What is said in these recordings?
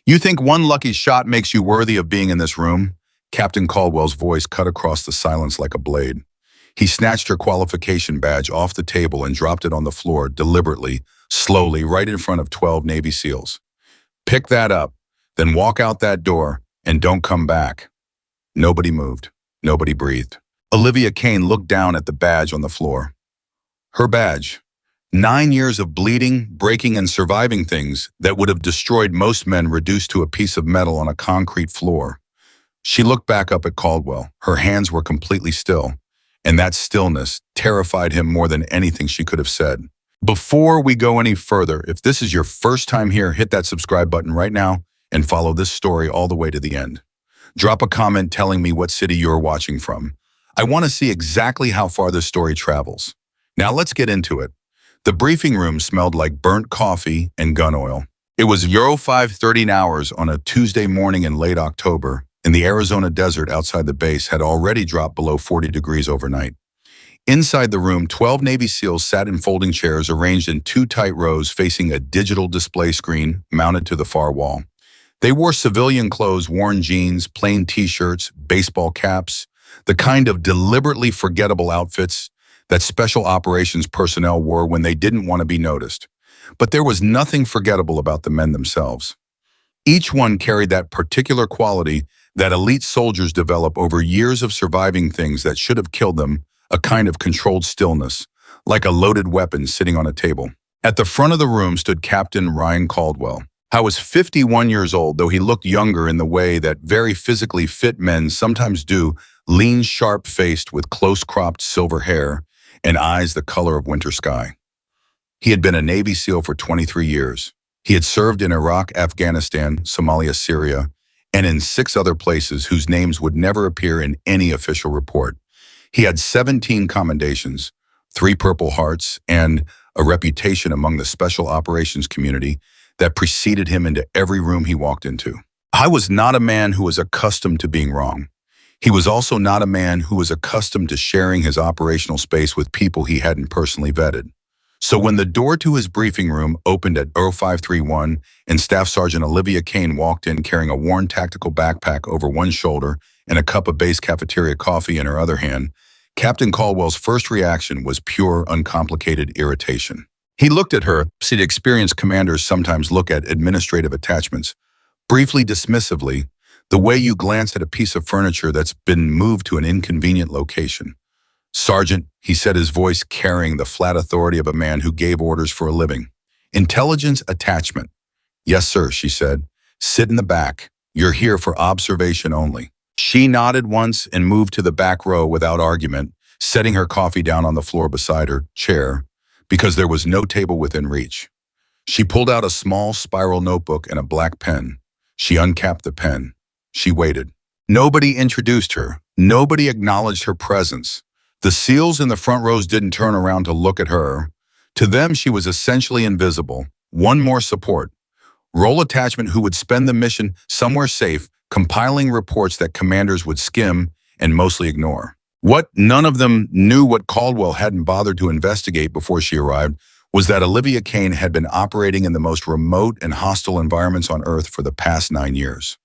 You think one lucky shot makes you worthy of being in this room? Captain Caldwell's voice cut across the silence like a blade. He snatched her qualification badge off the table and dropped it on the floor deliberately, slowly, right in front of 12 Navy SEALs. Pick that up, then walk out that door, and don't come back. Nobody moved. Nobody breathed. Olivia Kane looked down at the badge on the floor. Her badge. 9 years of bleeding, breaking, and surviving things that would have destroyed most men reduced to a piece of metal on a concrete floor. She looked back up at Caldwell. Her hands were completely still, and that stillness terrified him more than anything she could have said. Before we go any further, if this is your first time here, hit that subscribe button right now and follow this story all the way to the end. Drop a comment telling me what city you're watching from. I want to see exactly how far this story travels. Now let's get into it. The briefing room smelled like burnt coffee and gun oil. It was 5:13 hours on a Tuesday morning in late October, and the Arizona desert outside the base had already dropped below 40 degrees overnight. Inside the room, 12 Navy SEALs sat in folding chairs arranged in two tight rows facing a digital display screen mounted to the far wall. They wore civilian clothes, worn jeans, plain t-shirts, baseball caps, the kind of deliberately forgettable outfits that special operations personnel wore when they didn't want to be noticed. But there was nothing forgettable about the men themselves. Each one carried that particular quality that elite soldiers develop over years of surviving things that should have killed them, a kind of controlled stillness, like a loaded weapon sitting on a table. At the front of the room stood Captain Ryan Caldwell. He was 51 years old, though he looked younger in the way that very physically fit men sometimes do, lean, sharp-faced with close-cropped silver hair and eyes the color of winter sky. He had been a Navy SEAL for 23 years. He had served in Iraq, Afghanistan, Somalia, Syria, and in 6 other places whose names would never appear in any official report. He had 17 commendations, 3 Purple Hearts, and a reputation among the special operations community that preceded him into every room he walked into. I was not a man who was accustomed to being wrong. He was also not a man who was accustomed to sharing his operational space with people he hadn't personally vetted. So when the door to his briefing room opened at 0531 and Staff Sergeant Olivia Kane walked in carrying a worn tactical backpack over one shoulder and a cup of base cafeteria coffee in her other hand, Captain Caldwell's first reaction was pure, uncomplicated irritation. He looked at her, as experienced commanders sometimes look at administrative attachments, briefly dismissively, the way you glance at a piece of furniture that's been moved to an inconvenient location. "Sergeant," he said, his voice carrying the flat authority of a man who gave orders for a living. "Intelligence attachment." "Yes, sir," she said. "Sit in the back. You're here for observation only." She nodded once and moved to the back row without argument, setting her coffee down on the floor beside her chair, because there was no table within reach. She pulled out a small spiral notebook and a black pen. She uncapped the pen. She waited. Nobody introduced her. Nobody acknowledged her presence. The SEALs in the front rows didn't turn around to look at her. To them, she was essentially invisible. One more support. Role attachment who would spend the mission somewhere safe, compiling reports that commanders would skim and mostly ignore. What none of them knew, what Caldwell hadn't bothered to investigate before she arrived, was that Olivia Kane had been operating in the most remote and hostile environments on Earth for the past 9 years.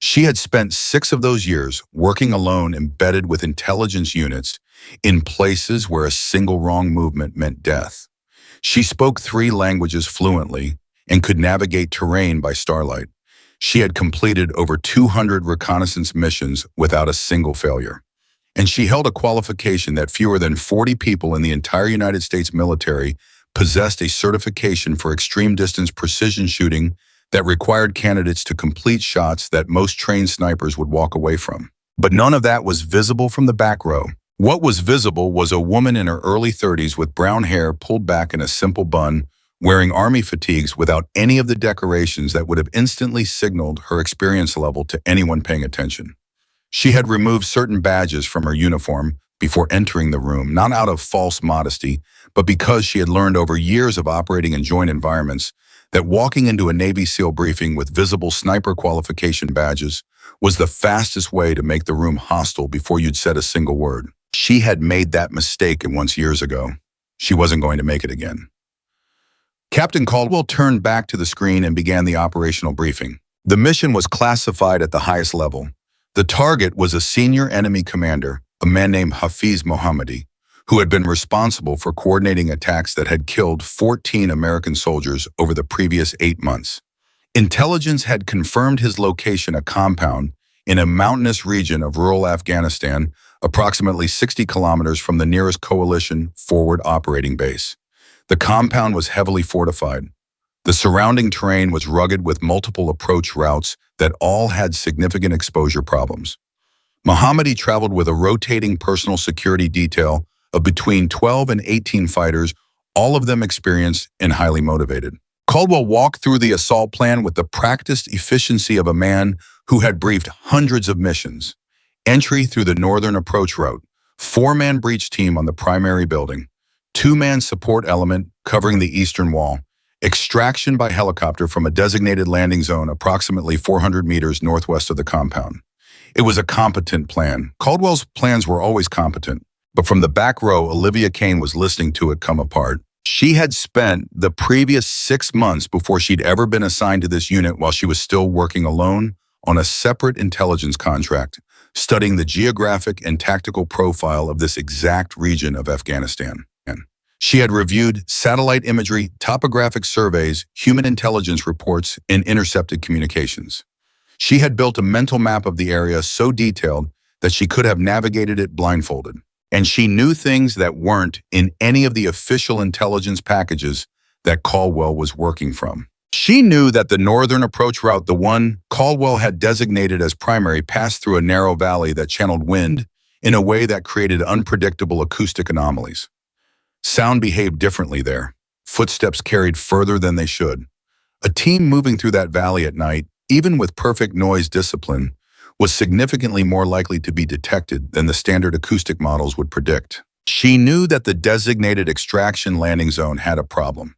She had spent 6 of those years working alone, embedded with intelligence units in places where a single wrong movement meant death. She spoke 3 languages fluently and could navigate terrain by starlight. She had completed over 200 reconnaissance missions without a single failure. And she held a qualification that fewer than 40 people in the entire United States military possessed, a certification for extreme distance precision shooting that required candidates to complete shots that most trained snipers would walk away from. But none of that was visible from the back row. What was visible was a woman in her early 30s with brown hair pulled back in a simple bun, wearing army fatigues without any of the decorations that would have instantly signaled her experience level to anyone paying attention. She had removed certain badges from her uniform before entering the room, not out of false modesty, but because she had learned over years of operating in joint environments that walking into a Navy SEAL briefing with visible sniper qualification badges was the fastest way to make the room hostile before you'd said a single word. She had made that mistake once years ago. She wasn't going to make it again. Captain Caldwell turned back to the screen and began the operational briefing. The mission was classified at the highest level. The target was a senior enemy commander, a man named Hafiz Mohammadi, who had been responsible for coordinating attacks that had killed 14 American soldiers over the previous 8 months. Intelligence had confirmed his location, a compound in a mountainous region of rural Afghanistan, approximately 60 kilometers from the nearest coalition forward operating base. The compound was heavily fortified. The surrounding terrain was rugged with multiple approach routes that all had significant exposure problems. Mohammadi traveled with a rotating personal security detail of between 12 and 18 fighters, all of them experienced and highly motivated. Caldwell walked through the assault plan with the practiced efficiency of a man who had briefed hundreds of missions. Entry through the northern approach route, 4-man breach team on the primary building, 2-man support element covering the eastern wall, extraction by helicopter from a designated landing zone approximately 400 meters northwest of the compound. It was a competent plan. Caldwell's plans were always competent, but from the back row, Olivia Kane was listening to it come apart. She had spent the previous 6 months before she'd ever been assigned to this unit while she was still working alone on a separate intelligence contract, studying the geographic and tactical profile of this exact region of Afghanistan. She had reviewed satellite imagery, topographic surveys, human intelligence reports, and intercepted communications. She had built a mental map of the area so detailed that she could have navigated it blindfolded. And she knew things that weren't in any of the official intelligence packages that Caldwell was working from. She knew that the northern approach route, the one Caldwell had designated as primary, passed through a narrow valley that channeled wind in a way that created unpredictable acoustic anomalies. Sound behaved differently there. Footsteps carried further than they should. A team moving through that valley at night, even with perfect noise discipline, was significantly more likely to be detected than the standard acoustic models would predict. She knew that the designated extraction landing zone had a problem.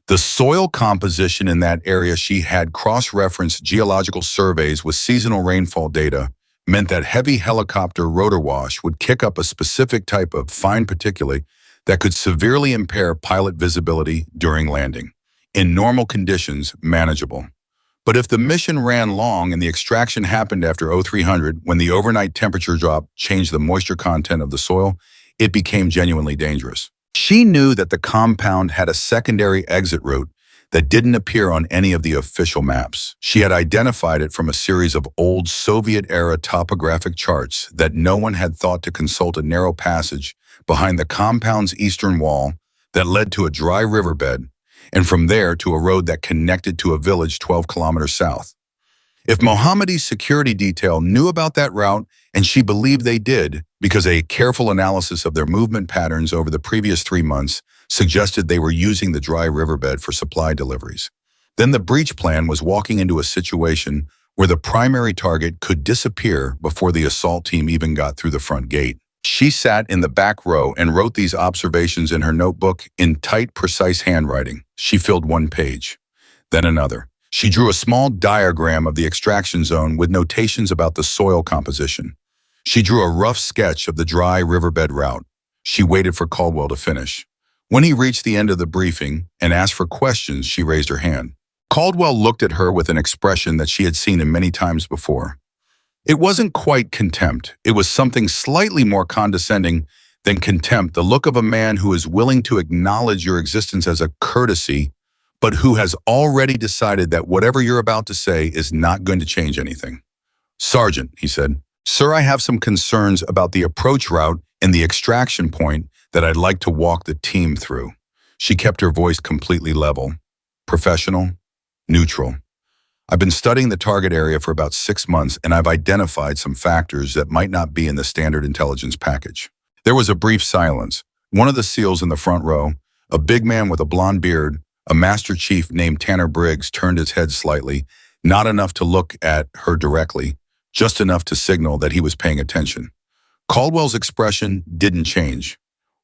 The soil composition in that area, she had cross-referenced geological surveys with seasonal rainfall data, meant that heavy helicopter rotor wash would kick up a specific type of fine particulate that could severely impair pilot visibility during landing. In normal conditions, manageable. But if the mission ran long and the extraction happened after 0300, when the overnight temperature drop changed the moisture content of the soil, it became genuinely dangerous. She knew that the compound had a secondary exit route that didn't appear on any of the official maps. She had identified it from a series of old Soviet-era topographic charts that no one had thought to consult a narrow passage behind the compound's eastern wall that led to a dry riverbed, and from there to a road that connected to a village 12 kilometers south. If Mohammadi's security detail knew about that route, and she believed they did, because a careful analysis of their movement patterns over the previous 3 months suggested they were using the dry riverbed for supply deliveries, then the breach plan was walking into a situation where the primary target could disappear before the assault team even got through the front gate. She sat in the back row and wrote these observations in her notebook in tight, precise handwriting. She filled one page, then another. She drew a small diagram of the extraction zone with notations about the soil composition. She drew a rough sketch of the dry riverbed route. She waited for Caldwell to finish. When he reached the end of the briefing and asked for questions, she raised her hand. Caldwell looked at her with an expression that she had seen him many times before. It wasn't quite contempt. It was something slightly more condescending than contempt, the look of a man who is willing to acknowledge your existence as a courtesy, but who has already decided that whatever you're about to say is not going to change anything. "Sergeant," he said, "Sir, I have some concerns about the approach route and the extraction point that I'd like to walk the team through." She kept her voice completely level, professional, neutral. "I've been studying the target area for about 6 months, and I've identified some factors that might not be in the standard intelligence package." There was a brief silence. One of the SEALs in the front row, a big man with a blonde beard, a master chief named Tanner Briggs, turned his head slightly, not enough to look at her directly, just enough to signal that he was paying attention. Caldwell's expression didn't change.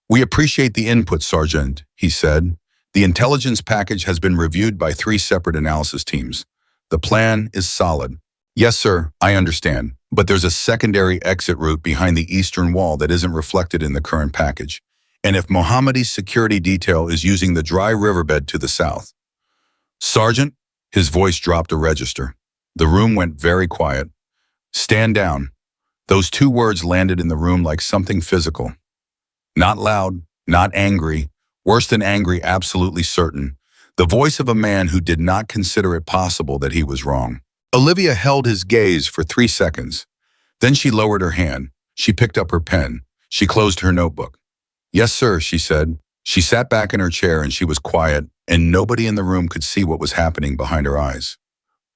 "We appreciate the input, Sergeant," he said. "The intelligence package has been reviewed by 3 separate analysis teams. The plan is solid." "Yes, sir, I understand, but there's a secondary exit route behind the eastern wall that isn't reflected in the current package. And if Mohammadi's security detail is using the dry riverbed to the south." "Sergeant," his voice dropped a register. The room went very quiet. Stand down. Those two words landed in the room like something physical. Not loud, not angry, worse than angry, absolutely certain. The voice of a man who did not consider it possible that he was wrong. Olivia held his gaze for 3 seconds. Then she lowered her hand. She picked up her pen. She closed her notebook. Yes, sir, she said. She sat back in her chair and she was quiet, and nobody in the room could see what was happening behind her eyes.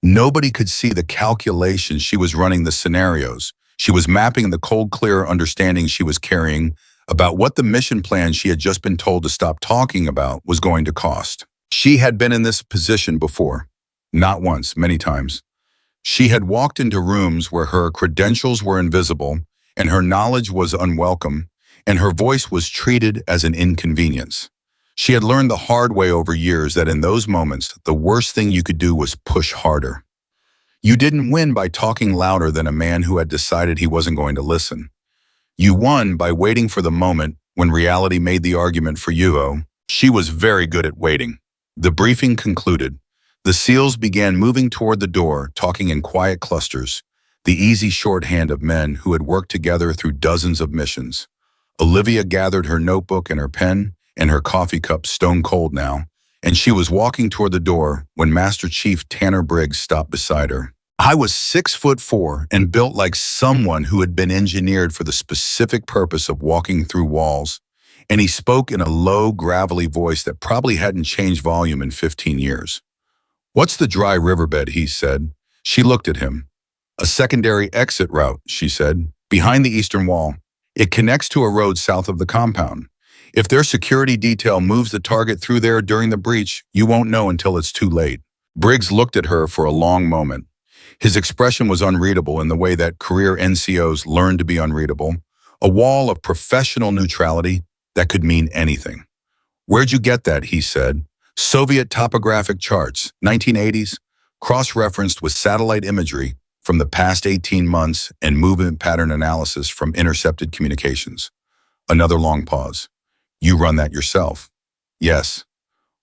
Nobody could see the calculations she was running, the scenarios. She was mapping the cold, clear understanding she was carrying about what the mission plan she had just been told to stop talking about was going to cost. She had been in this position before. Not once, many times. She had walked into rooms where her credentials were invisible and her knowledge was unwelcome and her voice was treated as an inconvenience. She had learned the hard way over years that in those moments, the worst thing you could do was push harder. You didn't win by talking louder than a man who had decided he wasn't going to listen. You won by waiting for the moment when reality made the argument for you. Oh, she was very good at waiting. The briefing concluded. The SEALs began moving toward the door, talking in quiet clusters, the easy shorthand of men who had worked together through dozens of missions. Olivia gathered her notebook and her pen, and her coffee cup stone cold now, and she was walking toward the door when Master Chief Tanner Briggs stopped beside her. I was 6'4" and built like someone who had been engineered for the specific purpose of walking through walls, and he spoke in a low, gravelly voice that probably hadn't changed volume in 15 years. What's the dry riverbed, he said. She looked at him. A secondary exit route, she said, behind the eastern wall. It connects to a road south of the compound. If their security detail moves the target through there during the breach, you won't know until it's too late. Briggs looked at her for a long moment. His expression was unreadable in the way that career NCOs learn to be unreadable, a wall of professional neutrality that could mean anything. Where'd you get that, he said. Soviet topographic charts, 1980s, cross-referenced with satellite imagery from the past 18 months and movement pattern analysis from intercepted communications. Another long pause. You run that yourself? Yes.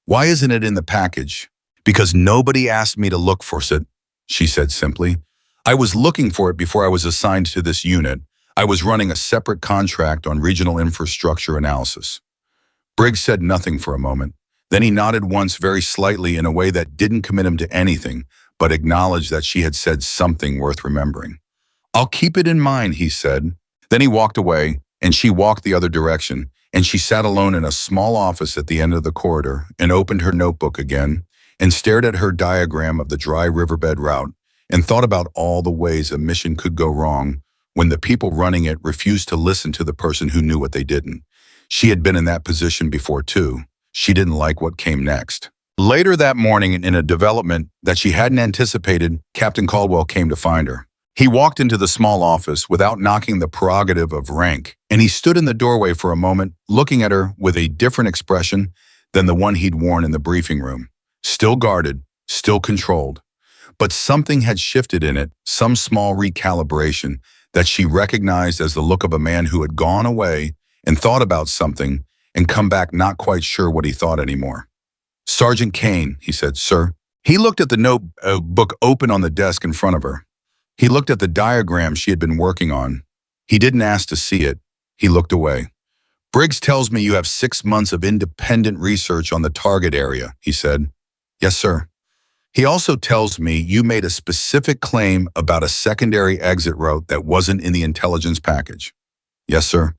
Why isn't it in the package? Because nobody asked me to look for it, she said simply. I was looking for it before I was assigned to this unit. I was running a separate contract on regional infrastructure analysis. Briggs said nothing for a moment. Then he nodded once very slightly in a way that didn't commit him to anything, but acknowledged that she had said something worth remembering. I'll keep it in mind, he said. Then he walked away, and she walked the other direction, and she sat alone in a small office at the end of the corridor and opened her notebook again and stared at her diagram of the dry riverbed route and thought about all the ways a mission could go wrong when the people running it refused to listen to the person who knew what they didn't. She had been in that position before, too. She didn't like what came next. Later that morning, in a development that she hadn't anticipated, Captain Caldwell came to find her. He walked into the small office without knocking the prerogative of rank, and he stood in the doorway for a moment, looking at her with a different expression than the one he'd worn in the briefing room. Still guarded, still controlled. But something had shifted in it, some small recalibration that she recognized as the look of a man who had gone away and thought about something and come back not quite sure what he thought anymore. Sergeant Kane, he said, sir. He looked at the notebook open on the desk in front of her. He looked at the diagram she had been working on. He didn't ask to see it. He looked away. Briggs tells me you have 6 months of independent research on the target area, he said. Yes, sir. He also tells me you made a specific claim about a secondary exit route that wasn't in the intelligence package. Yes, sir.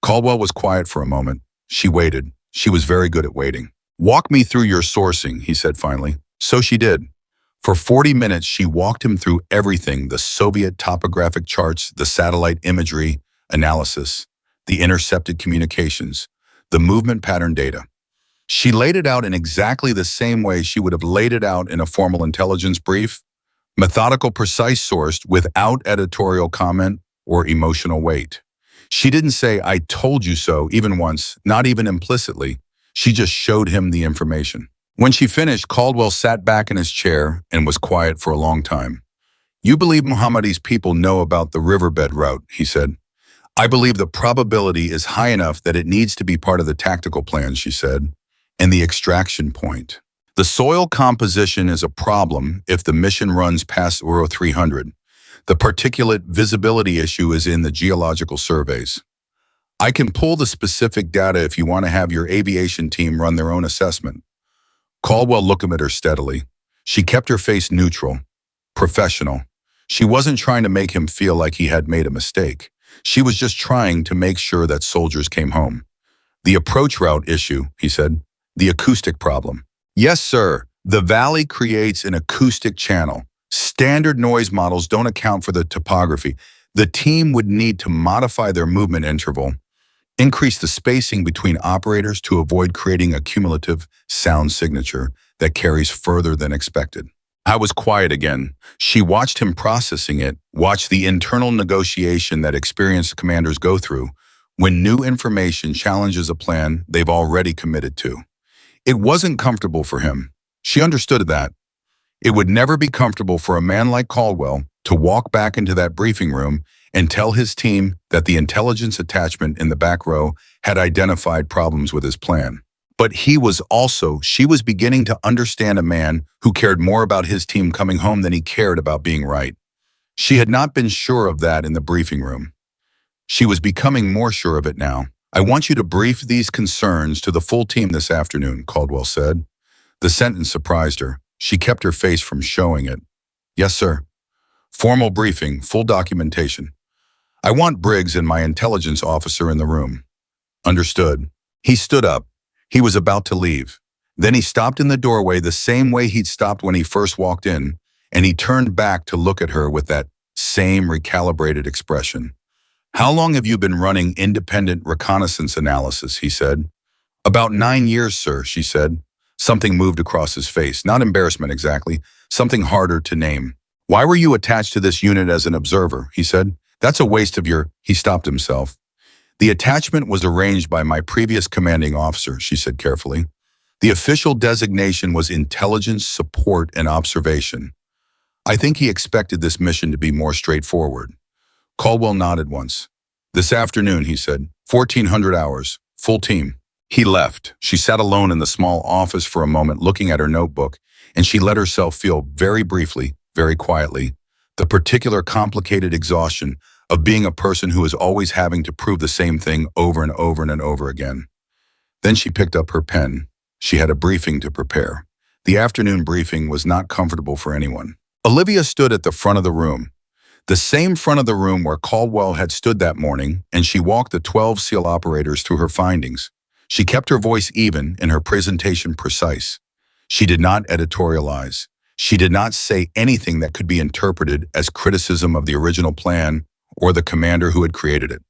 Caldwell was quiet for a moment. She waited. She was very good at waiting. Walk me through your sourcing, he said finally. So she did. For 40 minutes, she walked him through everything, the Soviet topographic charts, the satellite imagery analysis, the intercepted communications, the movement pattern data. She laid it out in exactly the same way she would have laid it out in a formal intelligence brief, methodical, precise, sourced, without editorial comment or emotional weight. She didn't say, I told you so, even once, not even implicitly. She just showed him the information. When she finished, Caldwell sat back in his chair and was quiet for a long time. You believe Mohammadi's people know about the riverbed route, he said. I believe the probability is high enough that it needs to be part of the tactical plan, she said, and the extraction point. The soil composition is a problem if the mission runs past Euro 300. The particulate visibility issue is in the geological surveys. I can pull the specific data if you want to have your aviation team run their own assessment. Caldwell looked at her steadily. She kept her face neutral, professional. She wasn't trying to make him feel like he had made a mistake. She was just trying to make sure that soldiers came home. The approach route issue, he said. The acoustic problem. Yes, sir. The valley creates an acoustic channel. Standard noise models don't account for the topography. The team would need to modify their movement interval, increase the spacing between operators to avoid creating a cumulative sound signature that carries further than expected. I was quiet again. She watched him processing it, watched the internal negotiation that experienced commanders go through when new information challenges a plan they've already committed to. It wasn't comfortable for him. She understood that. It would never be comfortable for a man like Caldwell to walk back into that briefing room and tell his team that the intelligence attachment in the back row had identified problems with his plan. But she was beginning to understand a man who cared more about his team coming home than he cared about being right. She had not been sure of that in the briefing room. She was becoming more sure of it now. I want you to brief these concerns to the full team this afternoon, Caldwell said. The sentence surprised her. She kept her face from showing it. Yes, sir. Formal briefing, full documentation. I want Briggs and my intelligence officer in the room. Understood. He stood up. He was about to leave. Then he stopped in the doorway the same way he'd stopped when he first walked in, and he turned back to look at her with that same recalibrated expression. How long have you been running independent reconnaissance analysis, he said. About 9 years, sir, she said. Something moved across his face, not embarrassment exactly, something harder to name. Why were you attached to this unit as an observer, he said. That's a waste of your, he stopped himself. The attachment was arranged by my previous commanding officer, she said carefully. The official designation was intelligence, support, and observation. I think he expected this mission to be more straightforward. Caldwell nodded once. This afternoon, he said, 1400 hours, full team. He left. She sat alone in the small office for a moment looking at her notebook, and she let herself feel very briefly, very quietly, the particular complicated exhaustion of being a person who is always having to prove the same thing over and over and over again. Then she picked up her pen. She had a briefing to prepare. The afternoon briefing was not comfortable for anyone. Olivia stood at the front of the room, the same front of the room where Caldwell had stood that morning, and she walked the 12 SEAL operators through her findings. She kept her voice even and her presentation precise. She did not editorialize. She did not say anything that could be interpreted as criticism of the original plan or the commander who had created it.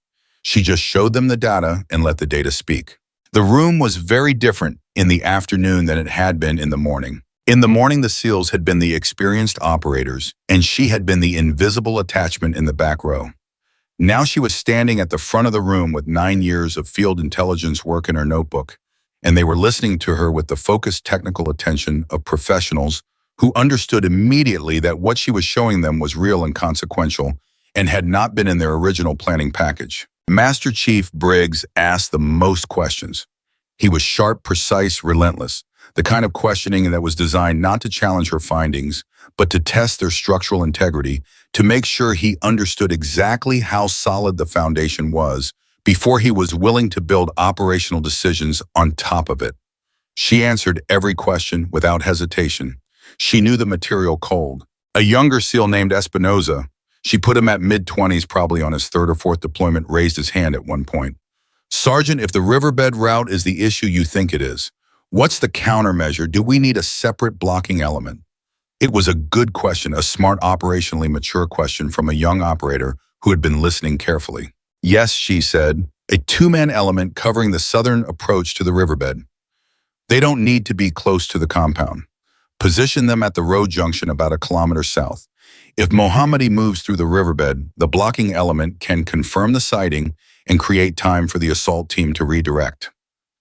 She just showed them the data and let the data speak. The room was very different in the afternoon than it had been in the morning. In the morning, the SEALs had been the experienced operators, and she had been the invisible attachment in the back row. Now she was standing at the front of the room with 9 years of field intelligence work in her notebook, and they were listening to her with the focused technical attention of professionals who understood immediately that what she was showing them was real and consequential and had not been in their original planning package. Master Chief Briggs asked the most questions. He was sharp, precise, relentless, the kind of questioning that was designed not to challenge her findings, but to test their structural integrity, to make sure he understood exactly how solid the foundation was before he was willing to build operational decisions on top of it. She answered every question without hesitation. She knew the material cold. A younger SEAL named Espinoza, she put him at mid-20s, probably on his 3rd or 4th deployment, raised his hand at one point. Sergeant, if the riverbed route is the issue you think it is, what's the countermeasure? Do we need a separate blocking element? It was a good question, a smart, operationally mature question from a young operator who had been listening carefully. Yes, she said, a 2-man element covering the southern approach to the riverbed. They don't need to be close to the compound. Position them at the road junction about 1 kilometer south. If Mohammadi moves through the riverbed, the blocking element can confirm the sighting and create time for the assault team to redirect.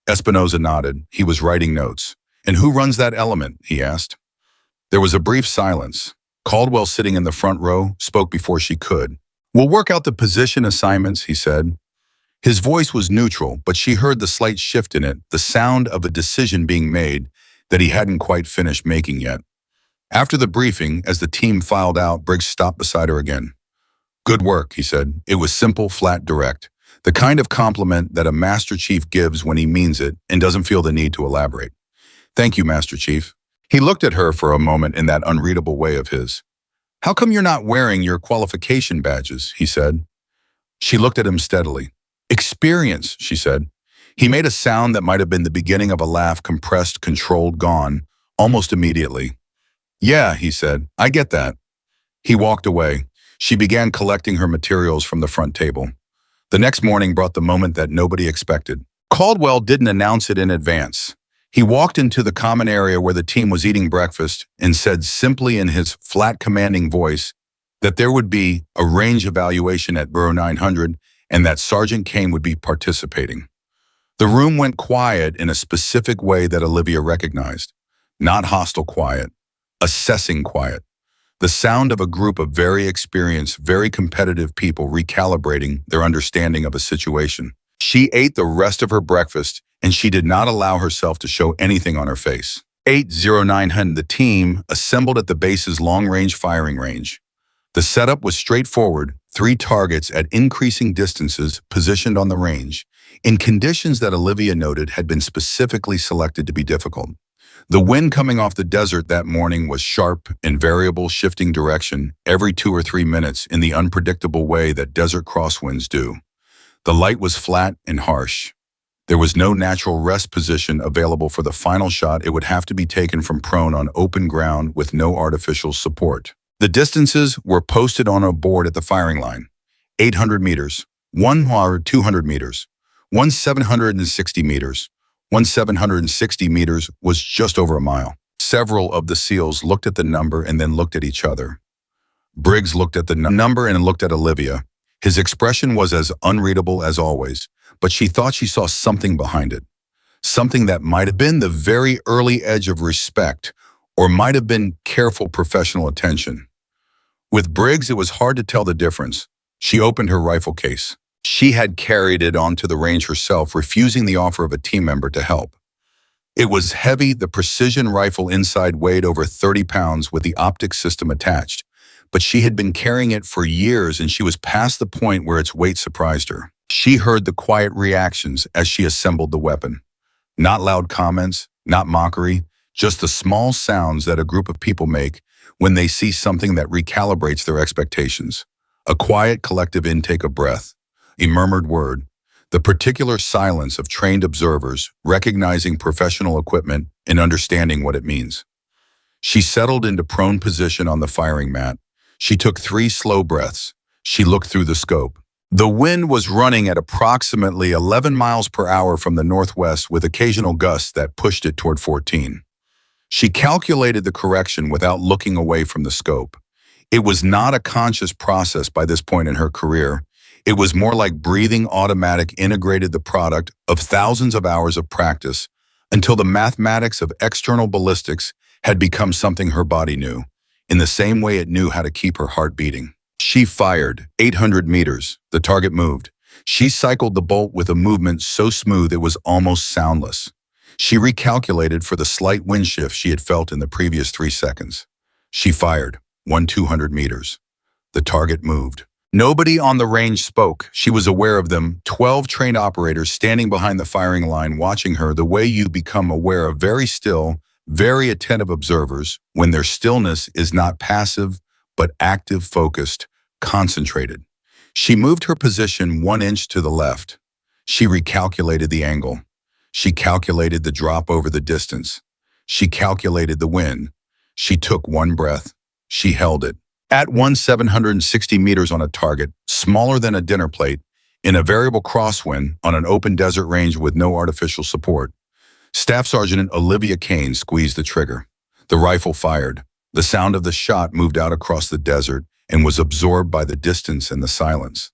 Espinoza nodded. He was writing notes. And who runs that element? He asked. There was a brief silence. Caldwell, sitting in the front row, spoke before she could. We'll work out the position assignments, he said. His voice was neutral, but she heard the slight shift in it, the sound of a decision being made, that he hadn't quite finished making yet. After the briefing, as the team filed out, Briggs stopped beside her again. "Good work," he said. It was simple, flat, direct. The kind of compliment that a Master Chief gives when he means it and doesn't feel the need to elaborate. "Thank you, Master Chief." He looked at her for a moment in that unreadable way of his. "How come you're not wearing your qualification badges?" he said. She looked at him steadily. "Experience," she said. He made a sound that might have been the beginning of a laugh, compressed, controlled, gone, almost immediately. "Yeah," he said, "I get that." He walked away. She began collecting her materials from the front table. The next morning brought the moment that nobody expected. Caldwell didn't announce it in advance. He walked into the common area where the team was eating breakfast and said simply in his flat, commanding voice that there would be a range evaluation at Borough 900 and that Sergeant Kane would be participating. The room went quiet in a specific way that Olivia recognized. Not hostile quiet, assessing quiet. The sound of a group of very experienced, very competitive people recalibrating their understanding of a situation. She ate the rest of her breakfast, and she did not allow herself to show anything on her face. 80900, the team assembled at the base's long-range firing range. The setup was straightforward, 3 targets at increasing distances positioned on the range, in conditions that Olivia noted had been specifically selected to be difficult. The wind coming off the desert that morning was sharp and variable, shifting direction every 2 or 3 minutes in the unpredictable way that desert crosswinds do. The light was flat and harsh. There was no natural rest position available for the final shot. It would have to be taken from prone on open ground with no artificial support. The distances were posted on a board at the firing line. 800 meters, 200 meters, 760 meters. 760 meters was just over a mile. Several of the SEALs looked at the number and then looked at each other. Briggs looked at the number and looked at Olivia. His expression was as unreadable as always, but she thought she saw something behind it. Something that might have been the very early edge of respect, or might have been careful professional attention. With Briggs, it was hard to tell the difference. She opened her rifle case. She had carried it onto the range herself, refusing the offer of a team member to help. It was heavy. The precision rifle inside weighed over 30 pounds with the optic system attached, but she had been carrying it for years and she was past the point where its weight surprised her. She heard the quiet reactions as she assembled the weapon. Not loud comments, not mockery, just the small sounds that a group of people make when they see something that recalibrates their expectations. A quiet collective intake of breath, a murmured word, the particular silence of trained observers recognizing professional equipment and understanding what it means. She settled into prone position on the firing mat. She took 3 slow breaths. She looked through the scope. The wind was running at approximately 11 miles per hour from the northwest with occasional gusts that pushed it toward 14. She calculated the correction without looking away from the scope. It was not a conscious process by this point in her career. It was more like breathing automatic, integrated the product of thousands of hours of practice until the mathematics of external ballistics had become something her body knew, in the same way it knew how to keep her heart beating. She fired 800 meters. The target moved. She cycled the bolt with a movement so smooth it was almost soundless. She recalculated for the slight wind shift she had felt in the previous 3 seconds. She fired 200 meters. The target moved. Nobody on the range spoke. She was aware of them, 12 trained operators standing behind the firing line watching her the way you become aware of very still, very attentive observers when their stillness is not passive, but active, focused, concentrated. She moved her position 1 inch to the left. She recalculated the angle. She calculated the drop over the distance. She calculated the wind. She took 1 breath. She held it. At 760 meters on a target, smaller than a dinner plate, in a variable crosswind on an open desert range with no artificial support, Staff Sergeant Olivia Kane squeezed the trigger. The rifle fired. The sound of the shot moved out across the desert and was absorbed by the distance and the silence.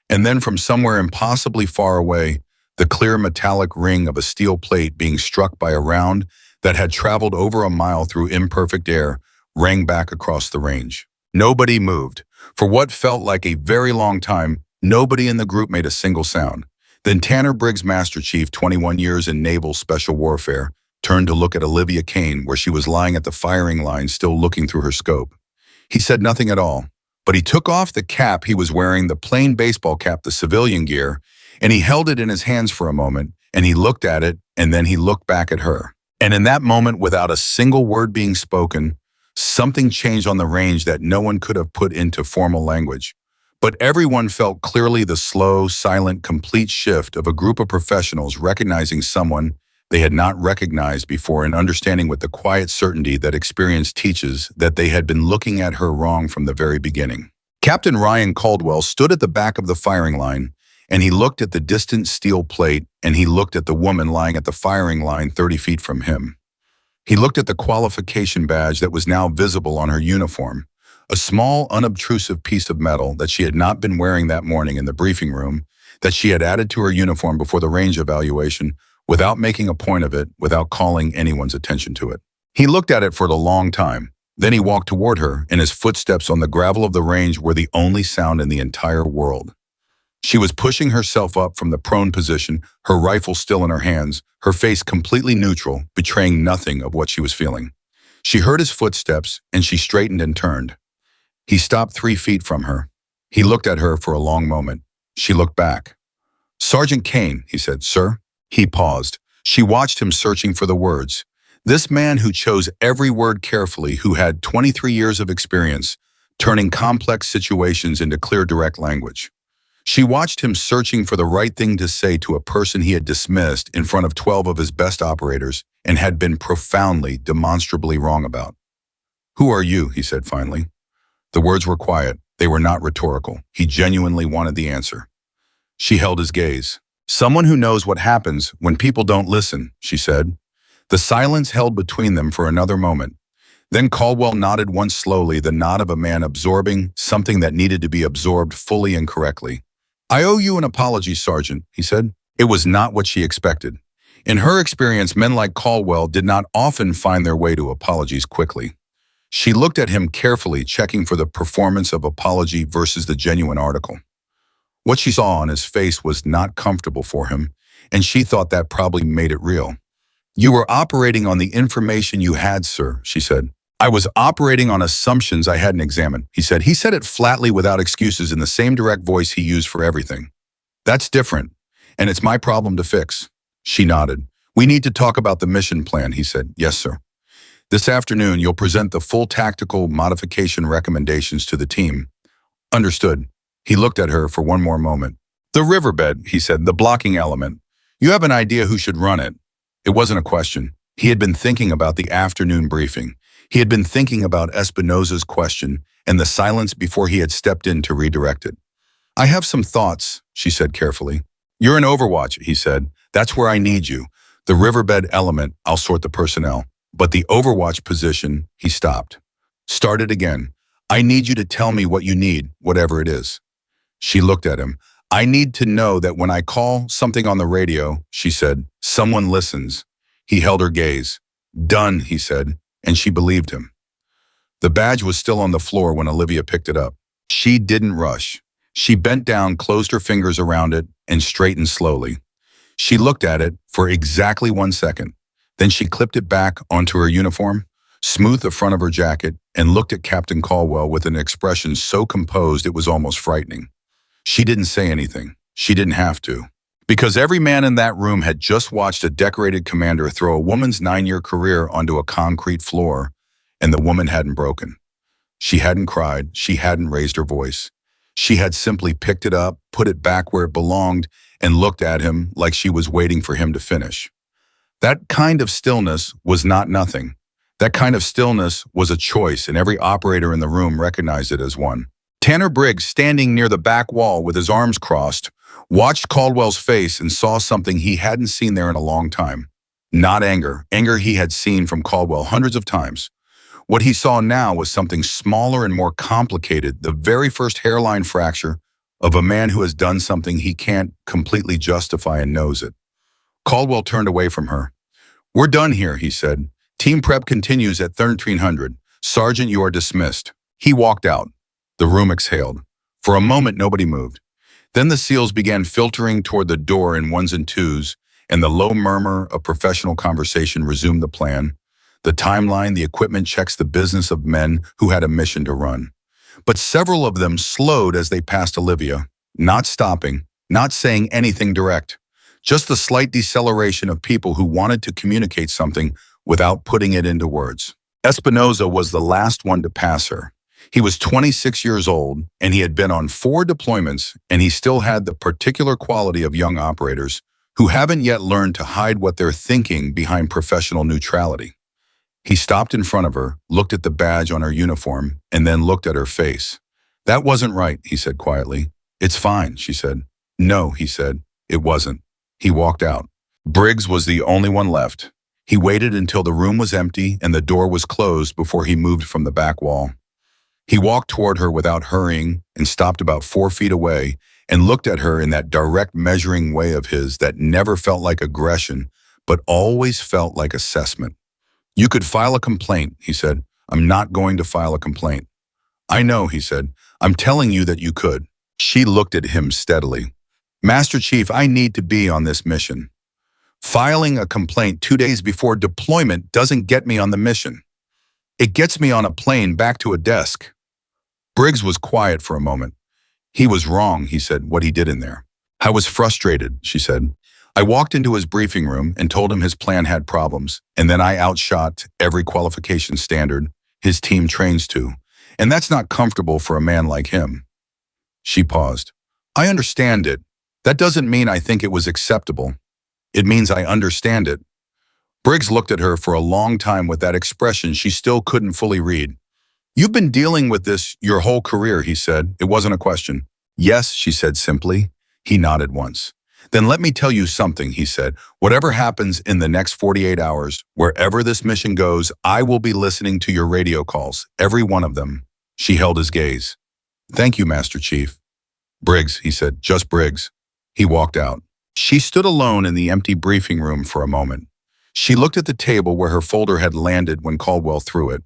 And then from somewhere impossibly far away, the clear metallic ring of a steel plate being struck by a round that had traveled over a mile through imperfect air rang back across the range. Nobody moved. For what felt like a very long time, nobody in the group made a single sound. Then Tanner Briggs, Master Chief, 21 years in Naval Special Warfare, turned to look at Olivia Kane where she was lying at the firing line still looking through her scope. He said nothing at all, but he took off the cap he was wearing, the plain baseball cap, the civilian gear, and he held it in his hands for a moment, and he looked at it, and then he looked back at her. And in that moment, without a single word being spoken, something changed on the range that no one could have put into formal language. But everyone felt clearly the slow, silent, complete shift of a group of professionals recognizing someone they had not recognized before and understanding with the quiet certainty that experience teaches that they had been looking at her wrong from the very beginning. Captain Ryan Caldwell stood at the back of the firing line, and he looked at the distant steel plate, and he looked at the woman lying at the firing line 30 feet from him. He looked at the qualification badge that was now visible on her uniform, a small, unobtrusive piece of metal that she had not been wearing that morning in the briefing room, that she had added to her uniform before the range evaluation without making a point of it, without calling anyone's attention to it. He looked at it for a long time. Then he walked toward her, and his footsteps on the gravel of the range were the only sound in the entire world. She was pushing herself up from the prone position, her rifle still in her hands, her face completely neutral, betraying nothing of what she was feeling. She heard his footsteps, and she straightened and turned. He stopped 3 feet from her. He looked at her for a long moment. She looked back. "Sergeant Kane," he said. "Sir?" He paused. She watched him, searching for the words. This man who chose every word carefully, who had 23 years of experience, turning complex situations into clear, direct language. She watched him, searching for the right thing to say to a person he had dismissed in front of 12 of his best operators and had been profoundly, demonstrably wrong about. "Who are you?" he said finally. The words were quiet. They were not rhetorical. He genuinely wanted the answer. She held his gaze. "Someone who knows what happens when people don't listen," she said. The silence held between them for another moment. Then Caldwell nodded once slowly, the nod of a man absorbing something that needed to be absorbed fully and correctly. "I owe you an apology, Sergeant," he said. It was not what she expected. In her experience, men like Caldwell did not often find their way to apologies quickly. She looked at him carefully, checking for the performance of apology versus the genuine article. What she saw on his face was not comfortable for him, and she thought that probably made it real. "You were operating on the information you had, sir," she said. "I was operating on assumptions I hadn't examined," he said. He said it flatly, without excuses, in the same direct voice he used for everything. "That's different, and it's my problem to fix." She nodded. "We need to talk about the mission plan," he said. "Yes, sir. This afternoon, you'll present the full tactical modification recommendations to the team." "Understood." He looked at her for one more moment. "The riverbed," he said, "the blocking element. You have an idea who should run it?" It wasn't a question. He had been thinking about the afternoon briefing. He had been thinking about Espinosa's question and the silence before he had stepped in to redirect it. "I have some thoughts," she said carefully. "You're in Overwatch," he said. "That's where I need you. The riverbed element, I'll sort the personnel. But the Overwatch position," he stopped. "Started again. I need you to tell me what you need, whatever it is." She looked at him. "I need to know that when I call something on the radio," she said, "someone listens." He held her gaze. "Done," he said, and she believed him. The badge was still on the floor when Olivia picked it up. She didn't rush. She bent down, closed her fingers around it, and straightened slowly. She looked at it for exactly 1 second. Then she clipped it back onto her uniform, smoothed the front of her jacket, and looked at Captain Caldwell with an expression so composed it was almost frightening. She didn't say anything. She didn't have to. Because every man in that room had just watched a decorated commander throw a woman's 9-year career onto a concrete floor, and the woman hadn't broken. She hadn't cried. She hadn't raised her voice. She had simply picked it up, put it back where it belonged, and looked at him like she was waiting for him to finish. That kind of stillness was not nothing. That kind of stillness was a choice, and every operator in the room recognized it as one. Tanner Briggs, standing near the back wall with his arms crossed, watched Caldwell's face and saw something he hadn't seen there in a long time. Not anger. Anger he had seen from Caldwell hundreds of times. What he saw now was something smaller and more complicated, the very first hairline fracture of a man who has done something he can't completely justify and knows it. Caldwell turned away from her. "We're done here," he said. "Team prep continues at 1300. Sergeant, you are dismissed." He walked out. The room exhaled. For a moment, nobody moved. Then the SEALs began filtering toward the door in ones and twos, and the low murmur of professional conversation resumed the plan. The timeline, the equipment checks the business of men who had a mission to run. But several of them slowed as they passed Olivia, not stopping, not saying anything direct. Just the slight deceleration of people who wanted to communicate something without putting it into words. Espinoza was the last one to pass her. He was 26 years old, and he had been on 4 deployments, and he still had the particular quality of young operators who haven't yet learned to hide what they're thinking behind professional neutrality. He stopped in front of her, looked at the badge on her uniform, and then looked at her face. "That wasn't right," he said quietly. "It's fine," she said. "No," he said. "It wasn't." He walked out. Briggs was the only one left. He waited until the room was empty and the door was closed before he moved from the back wall. He walked toward her without hurrying and stopped about 4 feet away and looked at her in that direct measuring way of his that never felt like aggression, but always felt like assessment. "You could file a complaint," he said. "I'm not going to file a complaint." "I know," he said. "I'm telling you that you could." She looked at him steadily. "Master Chief, I need to be on this mission. Filing a complaint 2 days before deployment doesn't get me on the mission. It gets me on a plane back to a desk." Briggs was quiet for a moment. "He was wrong," he said, "what he did in there." "I was frustrated," she said. "I walked into his briefing room and told him his plan had problems, and then I outshot every qualification standard his team trains to, and that's not comfortable for a man like him." She paused. "I understand it. That doesn't mean I think it was acceptable. It means I understand it." Briggs looked at her for a long time with that expression she still couldn't fully read. "You've been dealing with this your whole career," he said. It wasn't a question. "Yes," she said simply. He nodded once. "Then let me tell you something," he said. "Whatever happens in the next 48 hours, wherever this mission goes, I will be listening to your radio calls, every one of them." She held his gaze. "Thank you, Master Chief." "Briggs," he said, "just Briggs." He walked out. She stood alone in the empty briefing room for a moment. She looked at the table where her folder had landed when Caldwell threw it.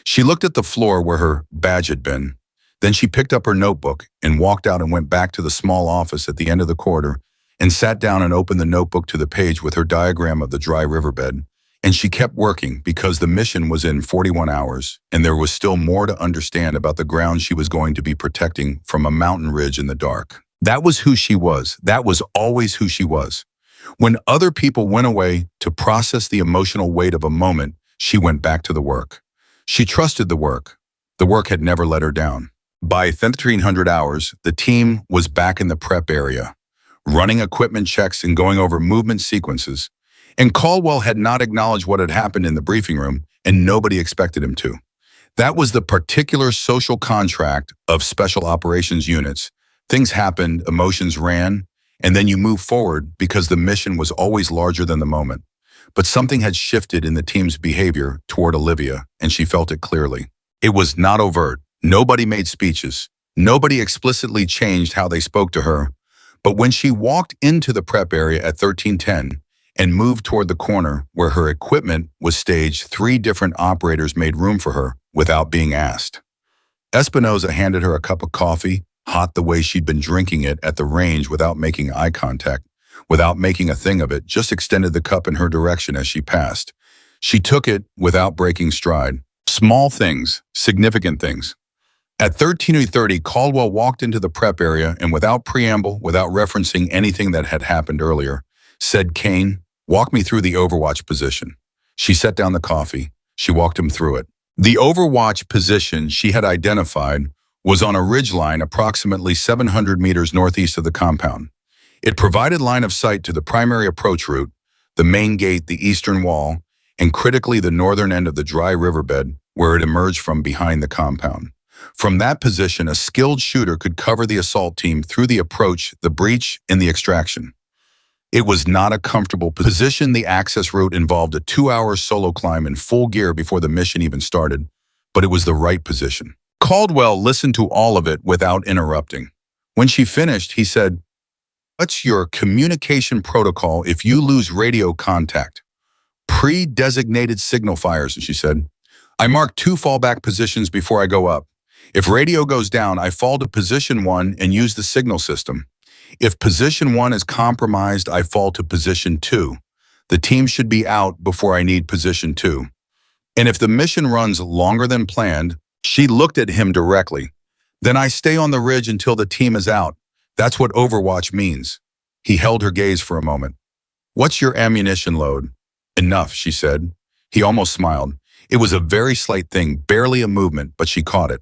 She looked at the floor where her badge had been. Then she picked up her notebook and walked out and went back to the small office at the end of the corridor and sat down and opened the notebook to the page with her diagram of the dry riverbed. And she kept working because the mission was in 41 hours and there was still more to understand about the ground she was going to be protecting from a mountain ridge in the dark. That was who she was. That was always who she was. When other people went away to process the emotional weight of a moment, she went back to the work. She trusted the work. The work had never let her down. By 1300 hours, the team was back in the prep area, running equipment checks and going over movement sequences. And Caldwell had not acknowledged what had happened in the briefing room, and nobody expected him to. That was the particular social contract of special operations units. Things happened, emotions ran, and then you move forward because the mission was always larger than the moment. But something had shifted in the team's behavior toward Olivia, and she felt it clearly. It was not overt. Nobody made speeches. Nobody explicitly changed how they spoke to her. But when she walked into the prep area at 1310 and moved toward the corner where her equipment was staged, 3 different operators made room for her without being asked. Espinoza handed her a cup of coffee, hot the way she'd been drinking it at the range without making eye contact. Without making a thing of it, just extended the cup in her direction as she passed. She took it without breaking stride. Small things, significant things. At 13:30, Caldwell walked into the prep area and without preamble, without referencing anything that had happened earlier, said, "Kane, walk me through the overwatch position." She set down the coffee. She walked him through it. The overwatch position she had identified was on a ridgeline approximately 700 meters northeast of the compound. It provided line of sight to the primary approach route, the main gate, the eastern wall, and critically the northern end of the dry riverbed where it emerged from behind the compound. From that position, a skilled shooter could cover the assault team through the approach, the breach, and the extraction. It was not a comfortable position. The access route involved a 2-hour solo climb in full gear before the mission even started, but it was the right position. Caldwell listened to all of it without interrupting. When she finished, he said, "What's your communication protocol if you lose radio contact?" "Pre-designated signal fires," she said. "I mark 2 fallback positions before I go up. If radio goes down, I fall to position 1 and use the signal system. If position 1 is compromised, I fall to position 2. The team should be out before I need position 2. And if the mission runs longer than planned, she looked at him directly. Then I stay on the ridge until the team is out. That's what Overwatch means. He held her gaze for a moment. What's your ammunition load? Enough, she said. He almost smiled. It was a very slight thing, barely a movement, but she caught it.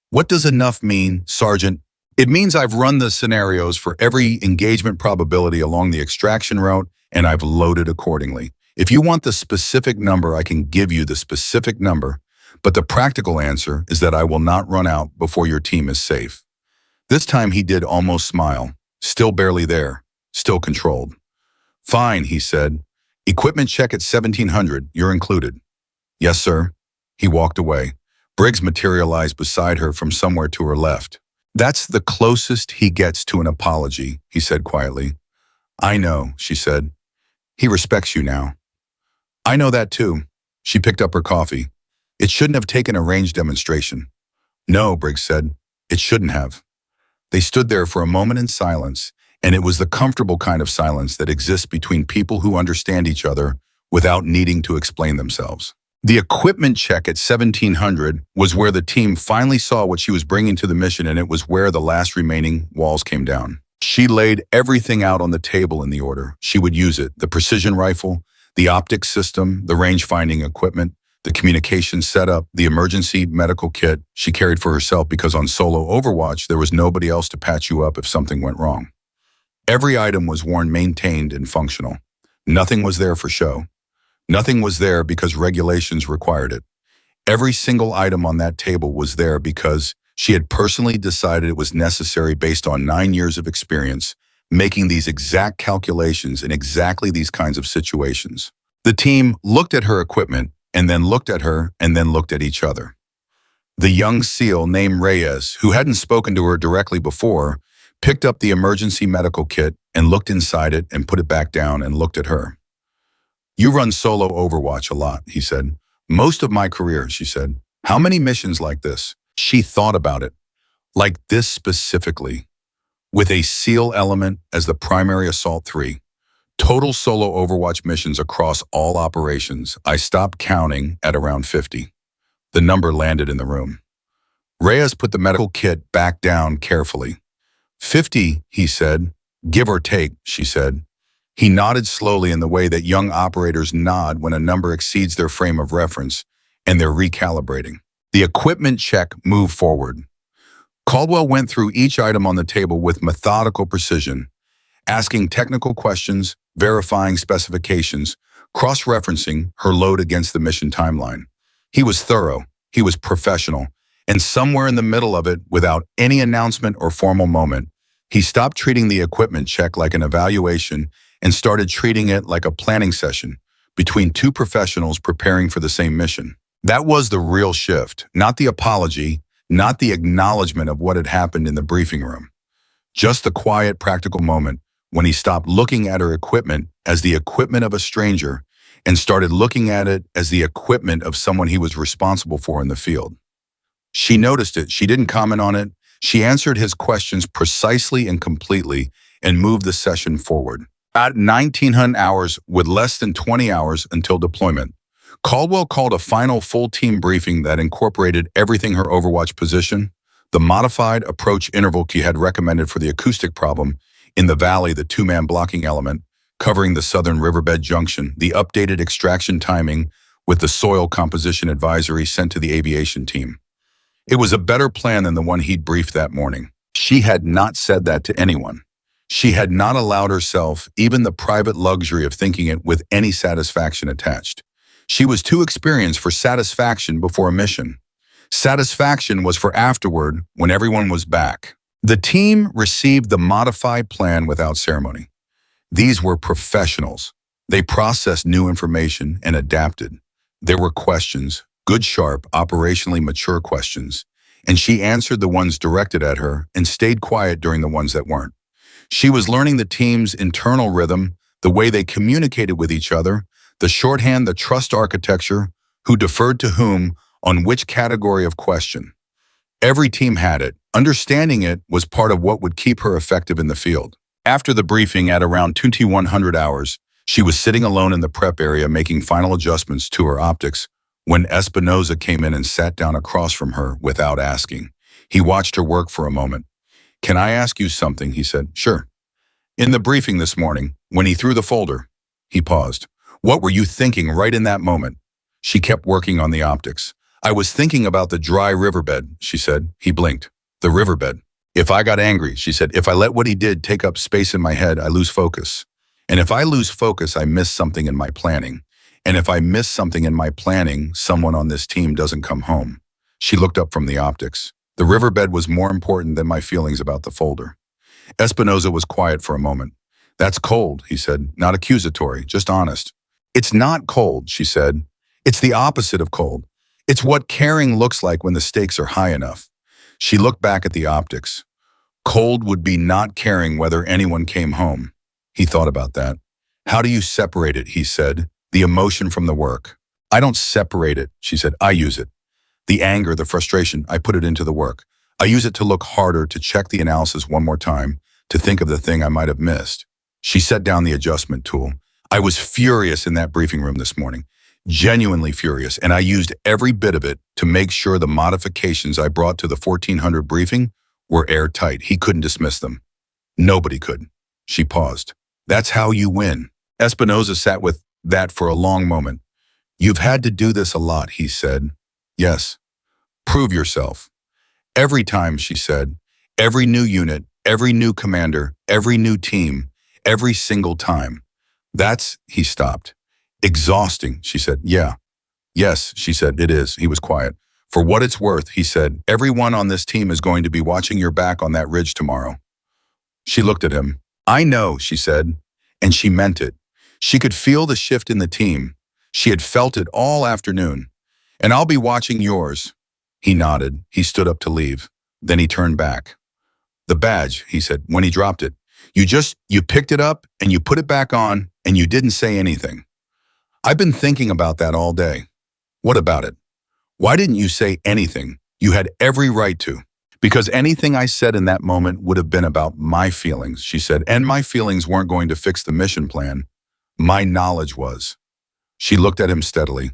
What does enough mean, Sergeant? It means I've run the scenarios for every engagement probability along the extraction route, and I've loaded accordingly. If you want the specific number, I can give you the specific number, but the practical answer is that I will not run out before your team is safe. This time he did almost smile, still barely there, still controlled. Fine, he said. Equipment check at 1700, you're included. Yes, sir. He walked away. Briggs materialized beside her from somewhere to her left. That's the closest he gets to an apology, he said quietly. I know, she said. He respects you now. I know that too. She picked up her coffee. It shouldn't have taken a range demonstration. No, Briggs said. It shouldn't have. They stood there for a moment in silence, and it was the comfortable kind of silence that exists between people who understand each other without needing to explain themselves. The equipment check at 1700 was where the team finally saw what she was bringing to the mission, and it was where the last remaining walls came down. She laid everything out on the table in the order she would use it: the precision rifle, the optics system, the range-finding equipment, the communication setup, the emergency medical kit she carried for herself because on solo Overwatch there was nobody else to patch you up if something went wrong. Every item was worn, maintained, and functional. Nothing was there for show. Nothing was there because regulations required it. Every single item on that table was there because she had personally decided it was necessary based on 9 years of experience, making these exact calculations in exactly these kinds of situations. The team looked at her equipment, and then looked at her, and then looked at each other. The young SEAL named Reyes, who hadn't spoken to her directly before, picked up the emergency medical kit and looked inside it and put it back down and looked at her. You run solo Overwatch a lot, he said. Most of my career, she said. How many missions like this? She thought about it. Like this specifically. With a SEAL element as the primary assault 3. Total solo Overwatch missions across all operations, I stopped counting at around 50. The number landed in the room. Reyes put the medical kit back down carefully. 50, he said. Give or take, she said. He nodded slowly in the way that young operators nod when a number exceeds their frame of reference and they're recalibrating. The equipment check moved forward. Caldwell went through each item on the table with methodical precision, asking technical questions, verifying specifications, cross-referencing her load against the mission timeline. He was thorough, he was professional, and somewhere in the middle of it, without any announcement or formal moment, he stopped treating the equipment check like an evaluation and started treating it like a planning session between two professionals preparing for the same mission. That was the real shift, not the apology, not the acknowledgement of what had happened in the briefing room. Just the quiet, practical moment when he stopped looking at her equipment as the equipment of a stranger and started looking at it as the equipment of someone he was responsible for in the field. She noticed it. She didn't comment on it. She answered his questions precisely and completely and moved the session forward. At 1900 hours, with less than 20 hours until deployment, Caldwell called a final full team briefing that incorporated everything her Overwatch position, the modified approach interval he had recommended for the acoustic problem in the valley, the two-man blocking element, covering the southern riverbed junction, the updated extraction timing with the soil composition advisory sent to the aviation team. It was a better plan than the one he'd briefed that morning. She had not said that to anyone. She had not allowed herself even the private luxury of thinking it with any satisfaction attached. She was too experienced for satisfaction before a mission. Satisfaction was for afterward, when everyone was back. The team received the modified plan without ceremony. These were professionals. They processed new information and adapted. There were questions, good, sharp, operationally mature questions, and she answered the ones directed at her and stayed quiet during the ones that weren't. She was learning the team's internal rhythm, the way they communicated with each other, the shorthand, the trust architecture, who deferred to whom, on which category of question. Every team had it. Understanding it was part of what would keep her effective in the field. After the briefing at around 2100 hours, she was sitting alone in the prep area making final adjustments to her optics when Espinoza came in and sat down across from her without asking. He watched her work for a moment. "Can I ask you something?" he said. "Sure." "In the briefing this morning, when he threw the folder," he paused. "What were you thinking right in that moment?" She kept working on the optics. "I was thinking about the dry riverbed," she said. He blinked. "The riverbed." "If I got angry," she said, "if I let what he did take up space in my head, I lose focus. And if I lose focus, I miss something in my planning. And if I miss something in my planning, someone on this team doesn't come home." She looked up from the optics. "The riverbed was more important than my feelings about the folder." Espinoza was quiet for a moment. "That's cold," he said, "not accusatory, just honest." "It's not cold," she said. "It's the opposite of cold. It's what caring looks like when the stakes are high enough." She looked back at the optics. Cold would be not caring whether anyone came home. He thought about that. "How do you separate it?" he said. "The emotion from the work." "I don't separate it," she said. "I use it. The anger, the frustration, I put it into the work. I use it to look harder, to check the analysis one more time, to think of the thing I might have missed." She set down the adjustment tool. "I was furious in that briefing room this morning, genuinely furious, and I used every bit of it to make sure the modifications I brought to the 1400 briefing were airtight. He couldn't dismiss them. Nobody could." She paused. "That's how you win." Espinoza sat with that for a long moment. "You've had to do this a lot," he said. "Yes." "Prove yourself." "Every time," she said. "Every new unit, every new commander, every new team, every single time." "That's," he stopped. "Exhausting," she said. "Yeah." "Yes," she said. "It is." He was quiet. "For what it's worth," he said, "everyone on this team is going to be watching your back on that ridge tomorrow." She looked at him. "I know," she said, and she meant it. She could feel the shift in the team. She had felt it all afternoon. "And I'll be watching yours." He nodded. He stood up to leave. Then he turned back. "The badge," he said, when he dropped it. You picked it up and you put it back on and you didn't say anything." "I've been thinking about that all day." "What about it?" "Why didn't you say anything? You had every right to." "Because anything I said in that moment would have been about my feelings," she said, "and my feelings weren't going to fix the mission plan. My knowledge was." She looked at him steadily.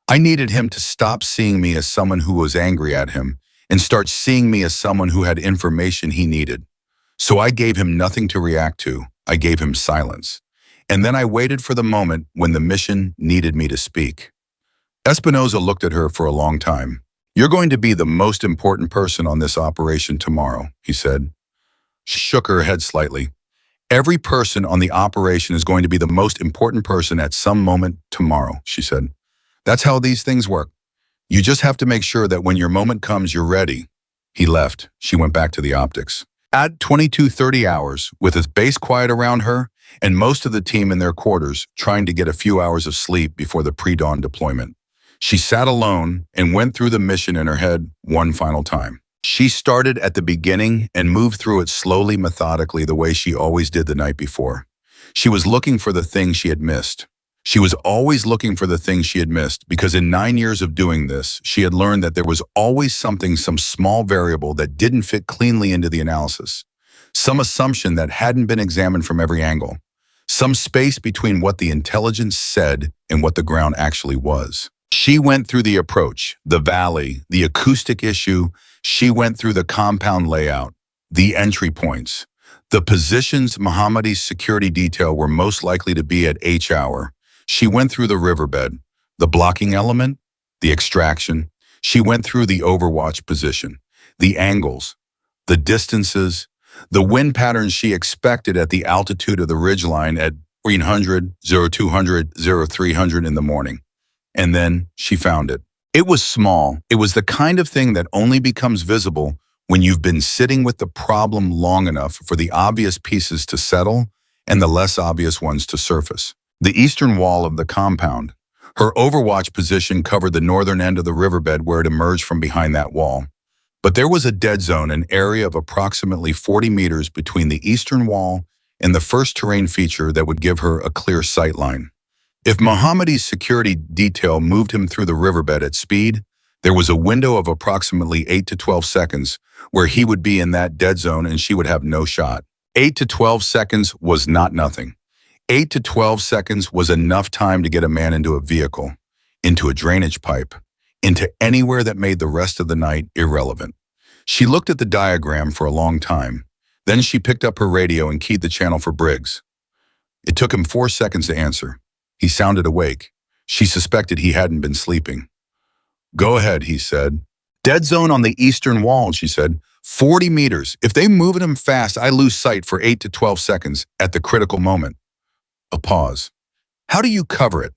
"I needed him to stop seeing me as someone who was angry at him and start seeing me as someone who had information he needed. So I gave him nothing to react to. I gave him silence. And then I waited for the moment when the mission needed me to speak." Espinoza looked at her for a long time. "You're going to be the most important person on this operation tomorrow," he said. She shook her head slightly. "Every person on the operation is going to be the most important person at some moment tomorrow," she said. "That's how these things work. You just have to make sure that when your moment comes, you're ready." He left. She went back to the optics. At 22:30 hours, with his base quiet around her and most of the team in their quarters trying to get a few hours of sleep before the pre-dawn deployment, she sat alone and went through the mission in her head one final time. She started at the beginning and moved through it slowly, methodically, the way she always did the night before. She was looking for the thing she had missed. She was always looking for the thing she had missed because in 9 years of doing this, she had learned that there was always something, some small variable that didn't fit cleanly into the analysis. Some assumption that hadn't been examined from every angle. Some space between what the intelligence said and what the ground actually was. She went through the approach, the valley, the acoustic issue. She went through the compound layout, the entry points, the positions Mohammadi's security detail were most likely to be at H hour. She went through the riverbed, the blocking element, the extraction. She went through the overwatch position, the angles, the distances, the wind patterns she expected at the altitude of the ridgeline at 300, 0200, 0300 in the morning. And then she found it. It was small. It was the kind of thing that only becomes visible when you've been sitting with the problem long enough for the obvious pieces to settle and the less obvious ones to surface. The eastern wall of the compound. Her overwatch position covered the northern end of the riverbed where it emerged from behind that wall. But there was a dead zone, an area of approximately 40 meters between the eastern wall and the first terrain feature that would give her a clear sight line. If Mohammadi's security detail moved him through the riverbed at speed, there was a window of approximately 8 to 12 seconds where he would be in that dead zone and she would have no shot. 8 to 12 seconds was not nothing. 8 to 12 seconds was enough time to get a man into a vehicle, into a drainage pipe, into anywhere that made the rest of the night irrelevant. She looked at the diagram for a long time. Then she picked up her radio and keyed the channel for Briggs. It took him 4 seconds to answer. He sounded awake. She suspected he hadn't been sleeping. "Go ahead," he said. "Dead zone on the eastern wall," she said. 40 meters. If they move him fast, I lose sight for 8 to 12 seconds at the critical moment. A pause. "How do you cover it?"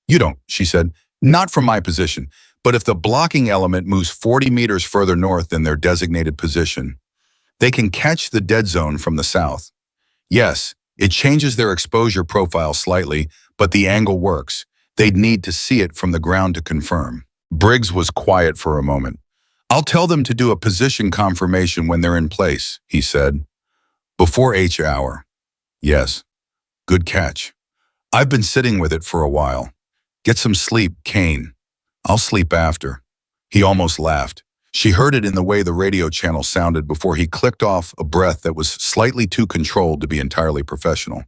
"You don't," she said. "Not from my position. But if the blocking element moves 40 meters further north than their designated position, they can catch the dead zone from the south. Yes, it changes their exposure profile slightly, but the angle works. They'd need to see it from the ground to confirm." Briggs was quiet for a moment. "I'll tell them to do a position confirmation when they're in place," he said. "Before H hour." "Yes. Good catch. I've been sitting with it for a while. Get some sleep, Kane." "I'll sleep after." He almost laughed. She heard it in the way the radio channel sounded before he clicked off a breath that was slightly too controlled to be entirely professional.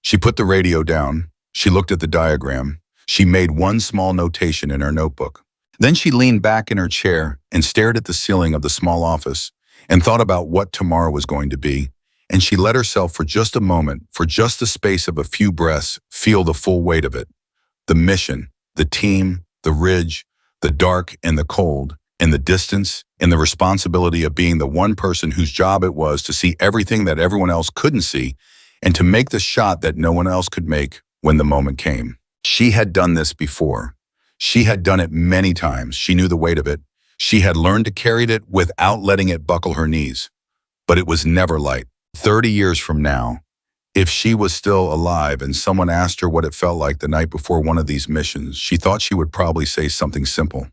She put the radio down. She looked at the diagram. She made one small notation in her notebook. Then she leaned back in her chair and stared at the ceiling of the small office and thought about what tomorrow was going to be. And she let herself for just a moment, for just the space of a few breaths, feel the full weight of it. The mission, the team, the ridge, the dark and the cold, and the distance, and the responsibility of being the one person whose job it was to see everything that everyone else couldn't see and to make the shot that no one else could make when the moment came. She had done this before. She had done it many times. She knew the weight of it. She had learned to carry it without letting it buckle her knees. But it was never light. 30 years from now, if she was still alive and someone asked her what it felt like the night before one of these missions, she thought she would probably say something simple.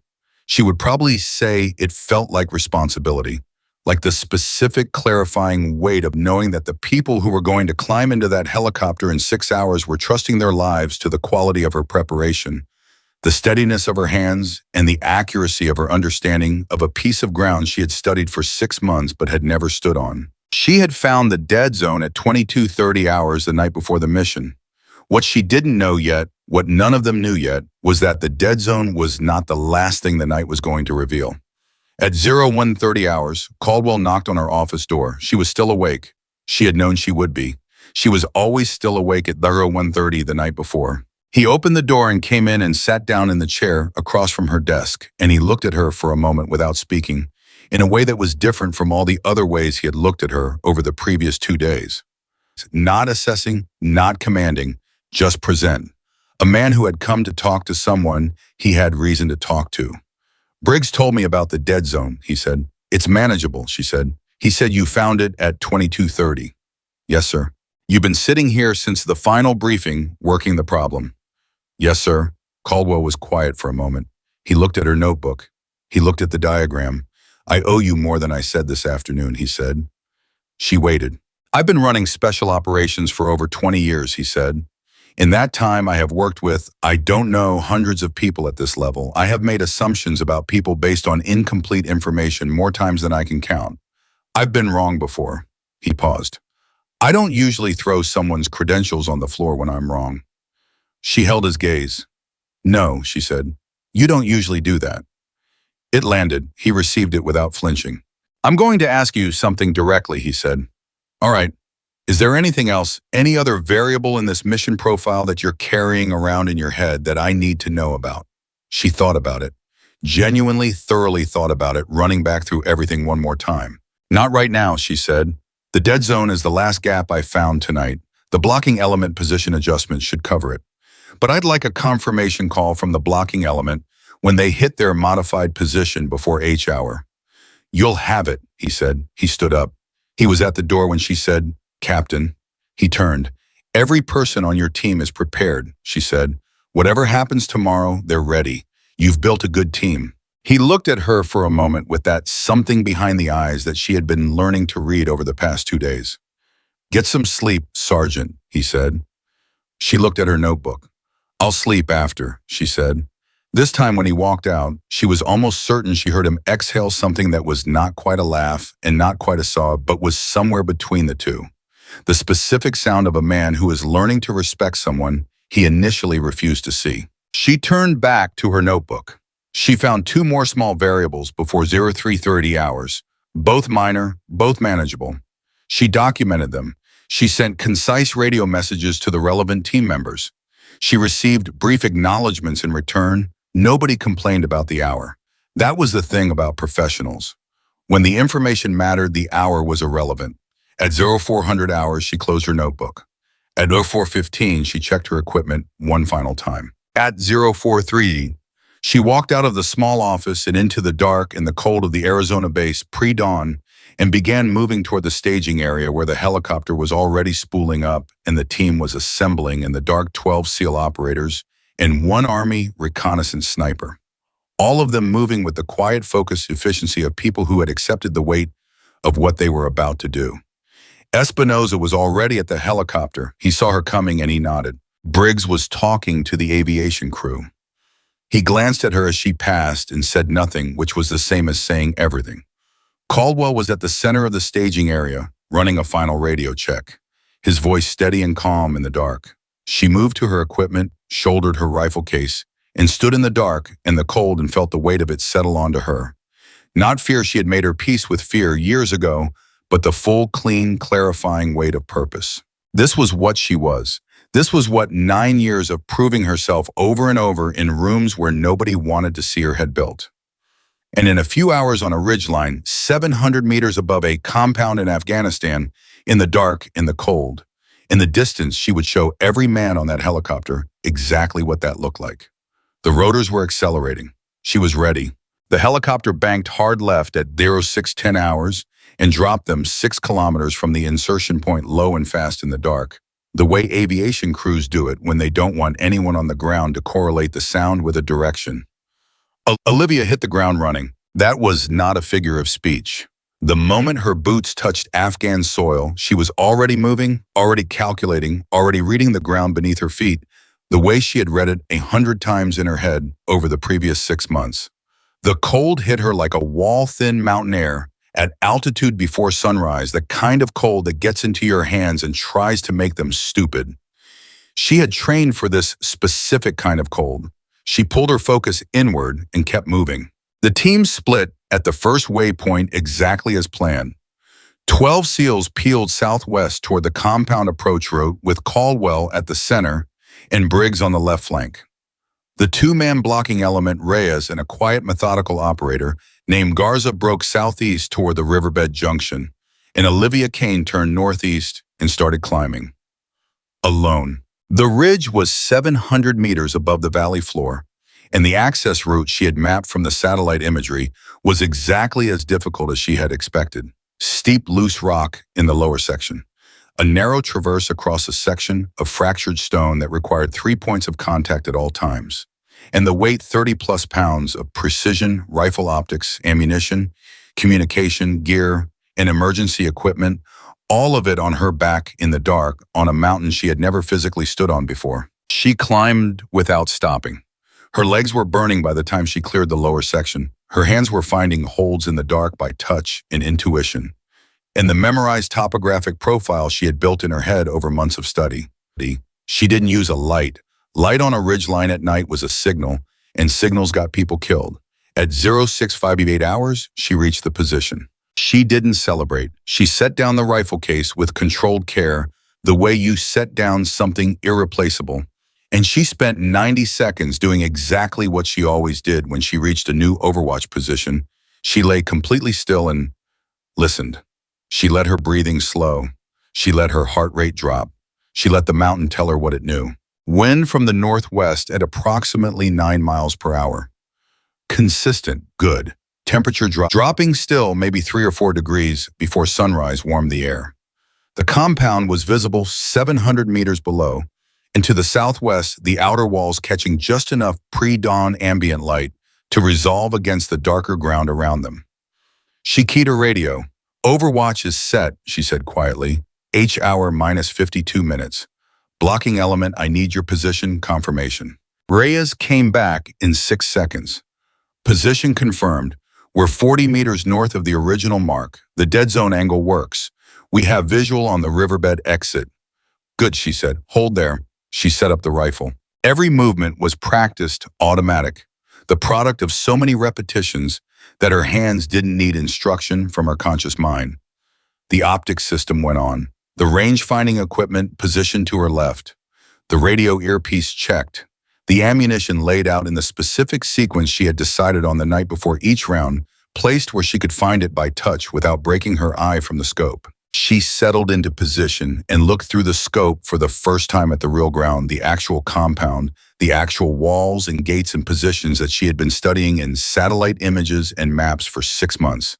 She would probably say it felt like responsibility, like the specific clarifying weight of knowing that the people who were going to climb into that helicopter in 6 hours were trusting their lives to the quality of her preparation, the steadiness of her hands, and the accuracy of her understanding of a piece of ground she had studied for 6 months but had never stood on. She had found the dead zone at 22:30 hours the night before the mission. What she didn't know yet, what none of them knew yet, was that the dead zone was not the last thing the night was going to reveal. At 01:30 hours, Caldwell knocked on her office door. She was still awake. She had known she would be. She was always still awake at 01:30 the night before. He opened the door and came in and sat down in the chair across from her desk, and he looked at her for a moment without speaking, in a way that was different from all the other ways he had looked at her over the previous 2 days. Not assessing, not commanding, just present. A man who had come to talk to someone he had reason to talk to. "Briggs told me about the dead zone," he said. "It's manageable," she said. "He said you found it at 22:30. "Yes, sir." "You've been sitting here since the final briefing, working the problem." "Yes, sir." Caldwell was quiet for a moment. He looked at her notebook. He looked at the diagram. "I owe you more than I said this afternoon," he said. She waited. "I've been running special operations for over 20 years, he said. "In that time, I have worked with, I don't know, hundreds of people at this level. I have made assumptions about people based on incomplete information more times than I can count. I've been wrong before." He paused. "I don't usually throw someone's credentials on the floor when I'm wrong." She held his gaze. "No," she said. "You don't usually do that." It landed. He received it without flinching. "I'm going to ask you something directly," he said. "All right. Is there anything else, any other variable in this mission profile that you're carrying around in your head that I need to know about?" She thought about it. Genuinely, thoroughly thought about it, running back through everything one more time. "Not right now," she said. "The dead zone is the last gap I found tonight. The blocking element position adjustment should cover it. But I'd like a confirmation call from the blocking element when they hit their modified position before H hour." "You'll have it," he said. He stood up. He was at the door when she said, "Captain." He turned. "Every person on your team is prepared," she said. "Whatever happens tomorrow, they're ready. You've built a good team." He looked at her for a moment with that something behind the eyes that she had been learning to read over the past 2 days. "Get some sleep, Sergeant," he said. She looked at her notebook. "I'll sleep after," she said. This time when he walked out, she was almost certain she heard him exhale something that was not quite a laugh and not quite a sob, but was somewhere between the two. the specific sound of a man who is learning to respect someone he initially refused to see. She turned back to her notebook. She found two more small variables before 0330 hours, both minor, both manageable. She documented them. She sent concise radio messages to the relevant team members. She received brief acknowledgments in return. Nobody complained about the hour. That was the thing about professionals. When the information mattered, the hour was irrelevant. At 0400 hours, she closed her notebook. At 0415, she checked her equipment one final time. At 0430, she walked out of the small office and into the dark and the cold of the Arizona base pre-dawn and began moving toward the staging area where the helicopter was already spooling up and the team was assembling in the dark 12 SEAL operators and one Army reconnaissance sniper. All of them moving with the quiet, focused efficiency of people who had accepted the weight of what they were about to do. Espinosa was already at the helicopter. He saw her coming and he nodded. Briggs was talking to the aviation crew. He glanced at her as she passed and said nothing, which was the same as saying everything. Caldwell was at the center of the staging area, running a final radio check, his voice steady and calm in the dark. She moved to her equipment, shouldered her rifle case, and stood in the dark and the cold and felt the weight of it settle onto her. Not fear, she had made her peace with fear years ago, but the full, clean, clarifying weight of purpose. This was what she was. This was what 9 years of proving herself over and over in rooms where nobody wanted to see her had built. And in a few hours on a ridgeline, 700 meters above a compound in Afghanistan, in the dark, in the cold, in the distance, she would show every man on that helicopter exactly what that looked like. The rotors were accelerating. She was ready. The helicopter banked hard left at 0610 hours and dropped them 6 kilometers from the insertion point low and fast in the dark, the way aviation crews do it when they don't want anyone on the ground to correlate the sound with a direction. Olivia hit the ground running. That was not a figure of speech. The moment her boots touched Afghan soil, she was already moving, already calculating, already reading the ground beneath her feet, the way she had read it 100 times in her head over the previous 6 months. The cold hit her like a wall-thin mountain air at altitude before sunrise, the kind of cold that gets into your hands and tries to make them stupid. She had trained for this specific kind of cold. She pulled her focus inward and kept moving. The team split at the first waypoint exactly as planned. 12 SEALs peeled southwest toward the compound approach route with Caldwell at the center and Briggs on the left flank. The two-man blocking element, Reyes, and a quiet, methodical operator named Garza broke southeast toward the riverbed junction, and Olivia Kane turned northeast and started climbing. Alone. The ridge was 700 meters above the valley floor, and the access route she had mapped from the satellite imagery was exactly as difficult as she had expected. Steep, loose rock in the lower section. A narrow traverse across a section of fractured stone that required 3 points of contact at all times. And the weight 30-plus pounds of precision rifle optics, ammunition, communication, gear, and emergency equipment, all of it on her back in the dark on a mountain she had never physically stood on before. She climbed without stopping. Her legs were burning by the time she cleared the lower section. Her hands were finding holds in the dark by touch and intuition, and the memorized topographic profile she had built in her head over months of study. She didn't use a light. Light on a ridgeline at night was a signal, and signals got people killed. At 0658 hours, she reached the position. She didn't celebrate. She set down the rifle case with controlled care, the way you set down something irreplaceable. And she spent 90 seconds doing exactly what she always did when she reached a new overwatch position. She lay completely still and listened. She let her breathing slow. She let her heart rate drop. She let the mountain tell her what it knew. Wind from the northwest at approximately 9 miles per hour. Consistent, good. Temperature dropping still maybe 3 or 4 degrees before sunrise warmed the air. The compound was visible 700 meters below, and to the southwest, the outer walls catching just enough pre-dawn ambient light to resolve against the darker ground around them. She keyed her radio. Overwatch is set, she said quietly. H hour minus 52 minutes. Blocking element, I need your position confirmation. Reyes came back in 6 seconds. Position confirmed. We're 40 meters north of the original mark. The dead zone angle works. We have visual on the riverbed exit. Good, she said. Hold there. She set up the rifle. Every movement was practiced, automatic, the product of so many repetitions that her hands didn't need instruction from her conscious mind. The optics system went on. The range-finding equipment positioned to her left. The radio earpiece checked. The ammunition laid out in the specific sequence she had decided on the night before each round, placed where she could find it by touch without breaking her eye from the scope. She settled into position and looked through the scope for the first time at the real ground, the actual compound, the actual walls and gates and positions that she had been studying in satellite images and maps for 6 months.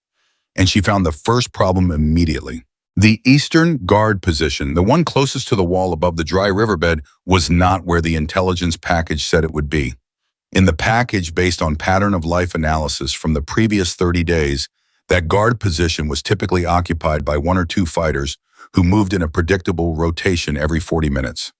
And she found the first problem immediately. The eastern guard position, the one closest to the wall above the dry riverbed, was not where the intelligence package said it would be. In the package, based on pattern of life analysis from the previous 30 days, that guard position was typically occupied by 1 or 2 fighters who moved in a predictable rotation every 40 minutes.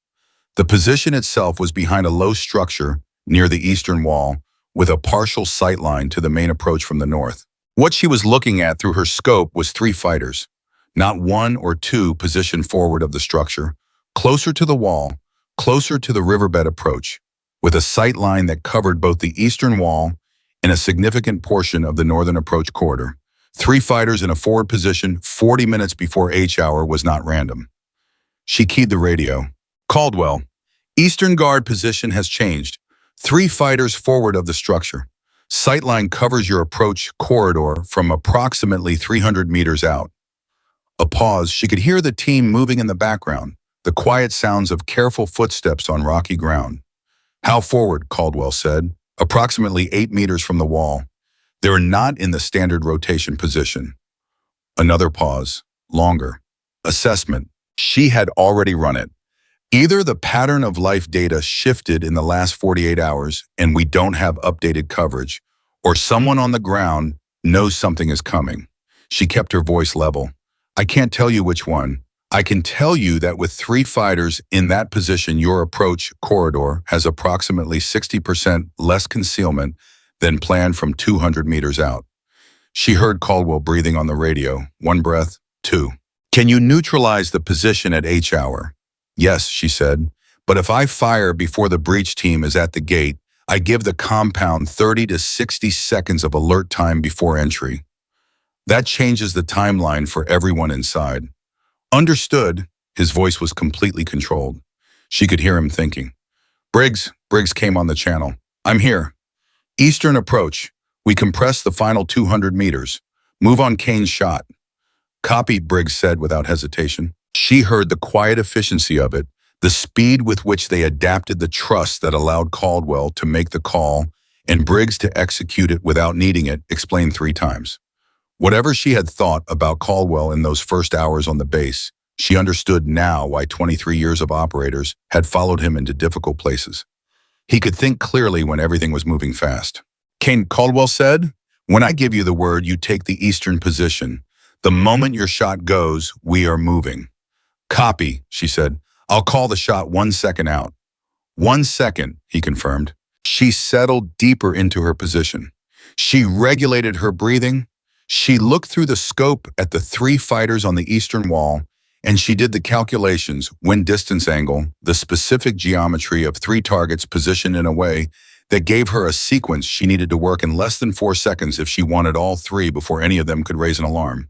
The position itself was behind a low structure near the eastern wall with a partial sight line to the main approach from the north. What she was looking at through her scope was 3 fighters, not 1 or 2 positioned forward of the structure, closer to the wall, closer to the riverbed approach, with a sight line that covered both the eastern wall and a significant portion of the northern approach corridor. 3 fighters in a forward position 40 minutes before H hour was not random. She keyed the radio. Caldwell, eastern guard position has changed. 3 fighters forward of the structure. Sightline covers your approach corridor from approximately 300 meters out. A pause. She could hear the team moving in the background, the quiet sounds of careful footsteps on rocky ground. How forward, Caldwell said. Approximately 8 meters from the wall. They're not in the standard rotation position. Another pause. Longer. Assessment. She had already run it. Either the pattern of life data shifted in the last 48 hours and we don't have updated coverage, or someone on the ground knows something is coming. She kept her voice level. I can't tell you which one. I can tell you that with 3 fighters in that position, your approach corridor has approximately 60% less concealment than planned from 200 meters out. She heard Caldwell breathing on the radio. 1 breath, 2. Can you neutralize the position at H hour? Yes, she said, but if I fire before the breach team is at the gate, I give the compound 30 to 60 seconds of alert time before entry. That changes the timeline for everyone inside. Understood. His voice was completely controlled. She could hear him thinking. Briggs came on the channel. I'm here. Eastern approach. We compress the final 200 meters. Move on Kane's shot. Copy, Briggs said without hesitation. She heard the quiet efficiency of it, the speed with which they adapted the trust that allowed Caldwell to make the call and Briggs to execute it without needing it, explained 3 times. Whatever she had thought about Caldwell in those first hours on the base, she understood now why 23 years of operators had followed him into difficult places. He could think clearly when everything was moving fast. Kane, Caldwell said, when I give you the word, you take the eastern position. The moment your shot goes, we are moving. Copy, she said. I'll call the shot 1 second out. 1 second, he confirmed. She settled deeper into her position. She regulated her breathing. She looked through the scope at the 3 fighters on the eastern wall, and she did the calculations, wind distance angle, the specific geometry of 3 targets positioned in a way that gave her a sequence she needed to work in less than 4 seconds if she wanted all 3 before any of them could raise an alarm.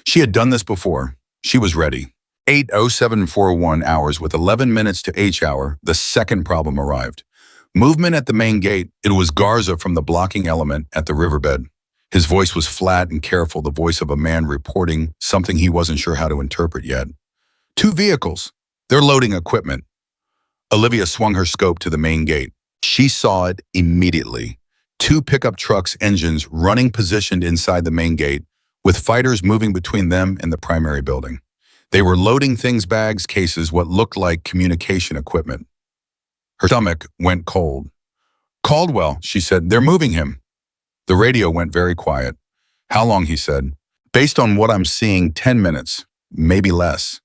She had done this before. She was ready. 8:0741 hours with 11 minutes to H hour, the second problem arrived. Movement at the main gate. It was Garza from the blocking element at the riverbed. His voice was flat and careful, the voice of a man reporting something he wasn't sure how to interpret yet. 2 vehicles. They're loading equipment. Olivia swung her scope to the main gate. She saw it immediately. 2 pickup trucks' engines running positioned inside the main gate, with fighters moving between them and the primary building. They were loading things, bags, cases, what looked like communication equipment. Her stomach went cold. Caldwell, she said, they're moving him. The radio went very quiet. How long, he said. Based on what I'm seeing, 10 minutes, maybe less.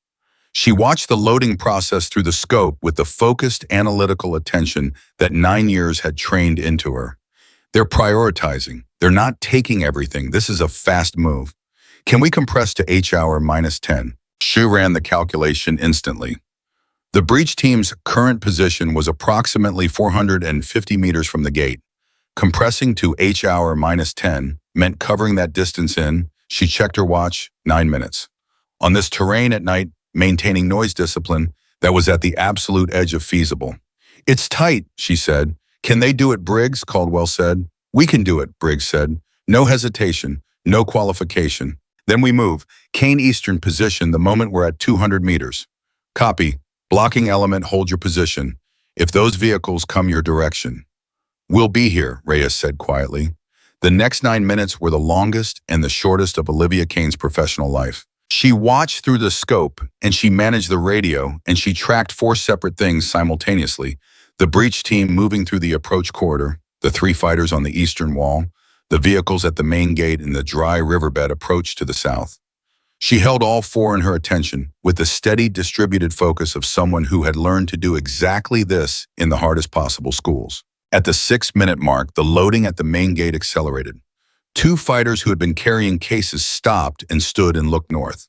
She watched the loading process through the scope with the focused analytical attention that 9 years had trained into her. They're prioritizing. They're not taking everything. This is a fast move. Can we compress to H hour -10? She ran the calculation instantly. The breach team's current position was approximately 450 meters from the gate. Compressing to H-hour minus 10 meant covering that distance in, she checked her watch, 9 minutes. On this terrain at night, maintaining noise discipline that was at the absolute edge of feasible. It's tight, she said. Can they do it, Briggs? Caldwell said. We can do it, Briggs said. No hesitation, no qualification. Then we move. Kane Eastern position the moment we're at 200 meters. Copy. Blocking element, hold your position. If those vehicles come your direction. We'll be here, Reyes said quietly. The next 9 minutes were the longest and the shortest of Olivia Kane's professional life. She watched through the scope, and she managed the radio, and she tracked 4 separate things simultaneously. The breach team moving through the approach corridor, the 3 fighters on the eastern wall, the vehicles at the main gate and the dry riverbed approach to the south. She held all 4 in her attention, with the steady, distributed focus of someone who had learned to do exactly this in the hardest possible schools. At the 6-minute mark, the loading at the main gate accelerated. 2 fighters who had been carrying cases stopped and stood and looked north.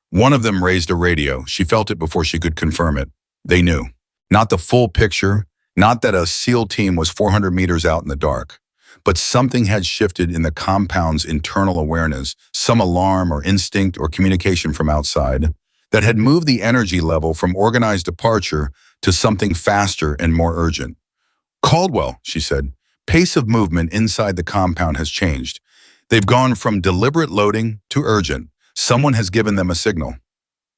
One of them raised a radio. She felt it before she could confirm it. They knew. Not the full picture, not that a SEAL team was 400 meters out in the dark, but something had shifted in the compound's internal awareness, some alarm or instinct or communication from outside, that had moved the energy level from organized departure to something faster and more urgent. Caldwell, she said, pace of movement inside the compound has changed. They've gone from deliberate loading to urgent. Someone has given them a signal.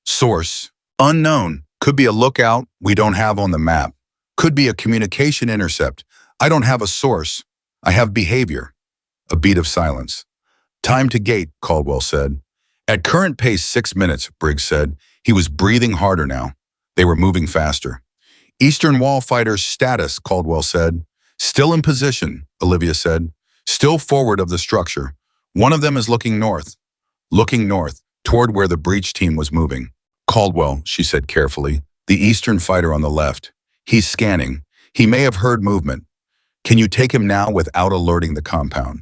Source, unknown. Could be a lookout we don't have on the map. Could be a communication intercept. I don't have a source. I have behavior. A beat of silence. Time to gate, Caldwell said. At current pace 6 minutes, Briggs said. He was breathing harder now. They were moving faster. Eastern Wall fighters status, Caldwell said. Still in position, Olivia said. Still forward of the structure. One of them is looking north. Looking north, toward where the breach team was moving. Caldwell, she said carefully. The Eastern fighter on the left. He's scanning. He may have heard movement. Can you take him now without alerting the compound?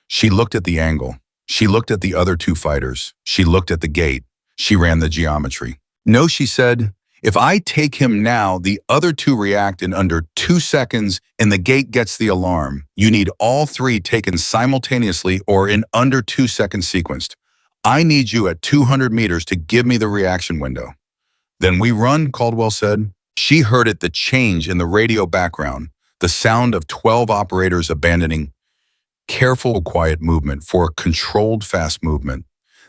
She looked at the angle. She looked at the other 2 fighters. She looked at the gate. She ran the geometry. No, she said. If I take him now, the other 2 react in under 2 seconds and the gate gets the alarm. You need all 3 taken simultaneously or in under 2 seconds sequenced. I need you at 200 meters to give me the reaction window. Then we run, Caldwell said. She heard it, the change in the radio background, the sound of 12 operators abandoning careful, quiet movement for controlled, fast movement.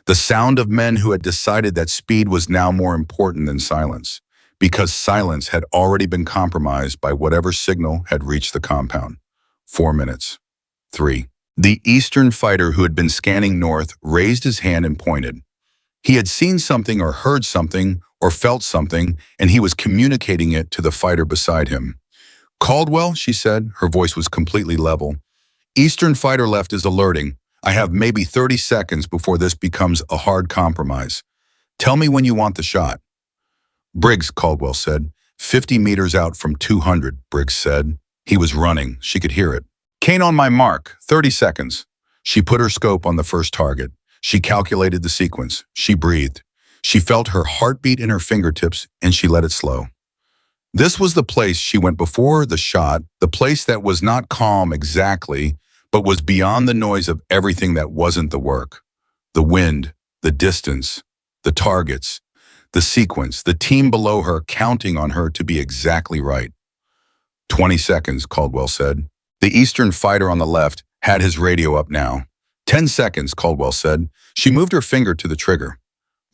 The sound of men who had decided that speed was now more important than silence, because silence had already been compromised by whatever signal had reached the compound. 4 minutes. 3. The Eastern fighter who had been scanning north raised his hand and pointed. He had seen something or heard something or felt something, and he was communicating it to the fighter beside him. Caldwell, she said, her voice was completely level. Eastern fighter left is alerting. I have maybe 30 seconds before this becomes a hard compromise. Tell me when you want the shot. Briggs, Caldwell said. 50 meters out from 200, Briggs said. He was running. She could hear it. Kane on my mark, 30 seconds. She put her scope on the first target. She calculated the sequence. She breathed. She felt her heartbeat in her fingertips, and she let it slow. This was the place she went before the shot, the place that was not calm exactly, but was beyond the noise of everything that wasn't the work. The wind, the distance, the targets, the sequence, the team below her counting on her to be exactly right. 20 seconds, Caldwell said. The Eastern fighter on the left had his radio up now. 10 seconds, Caldwell said. She moved her finger to the trigger.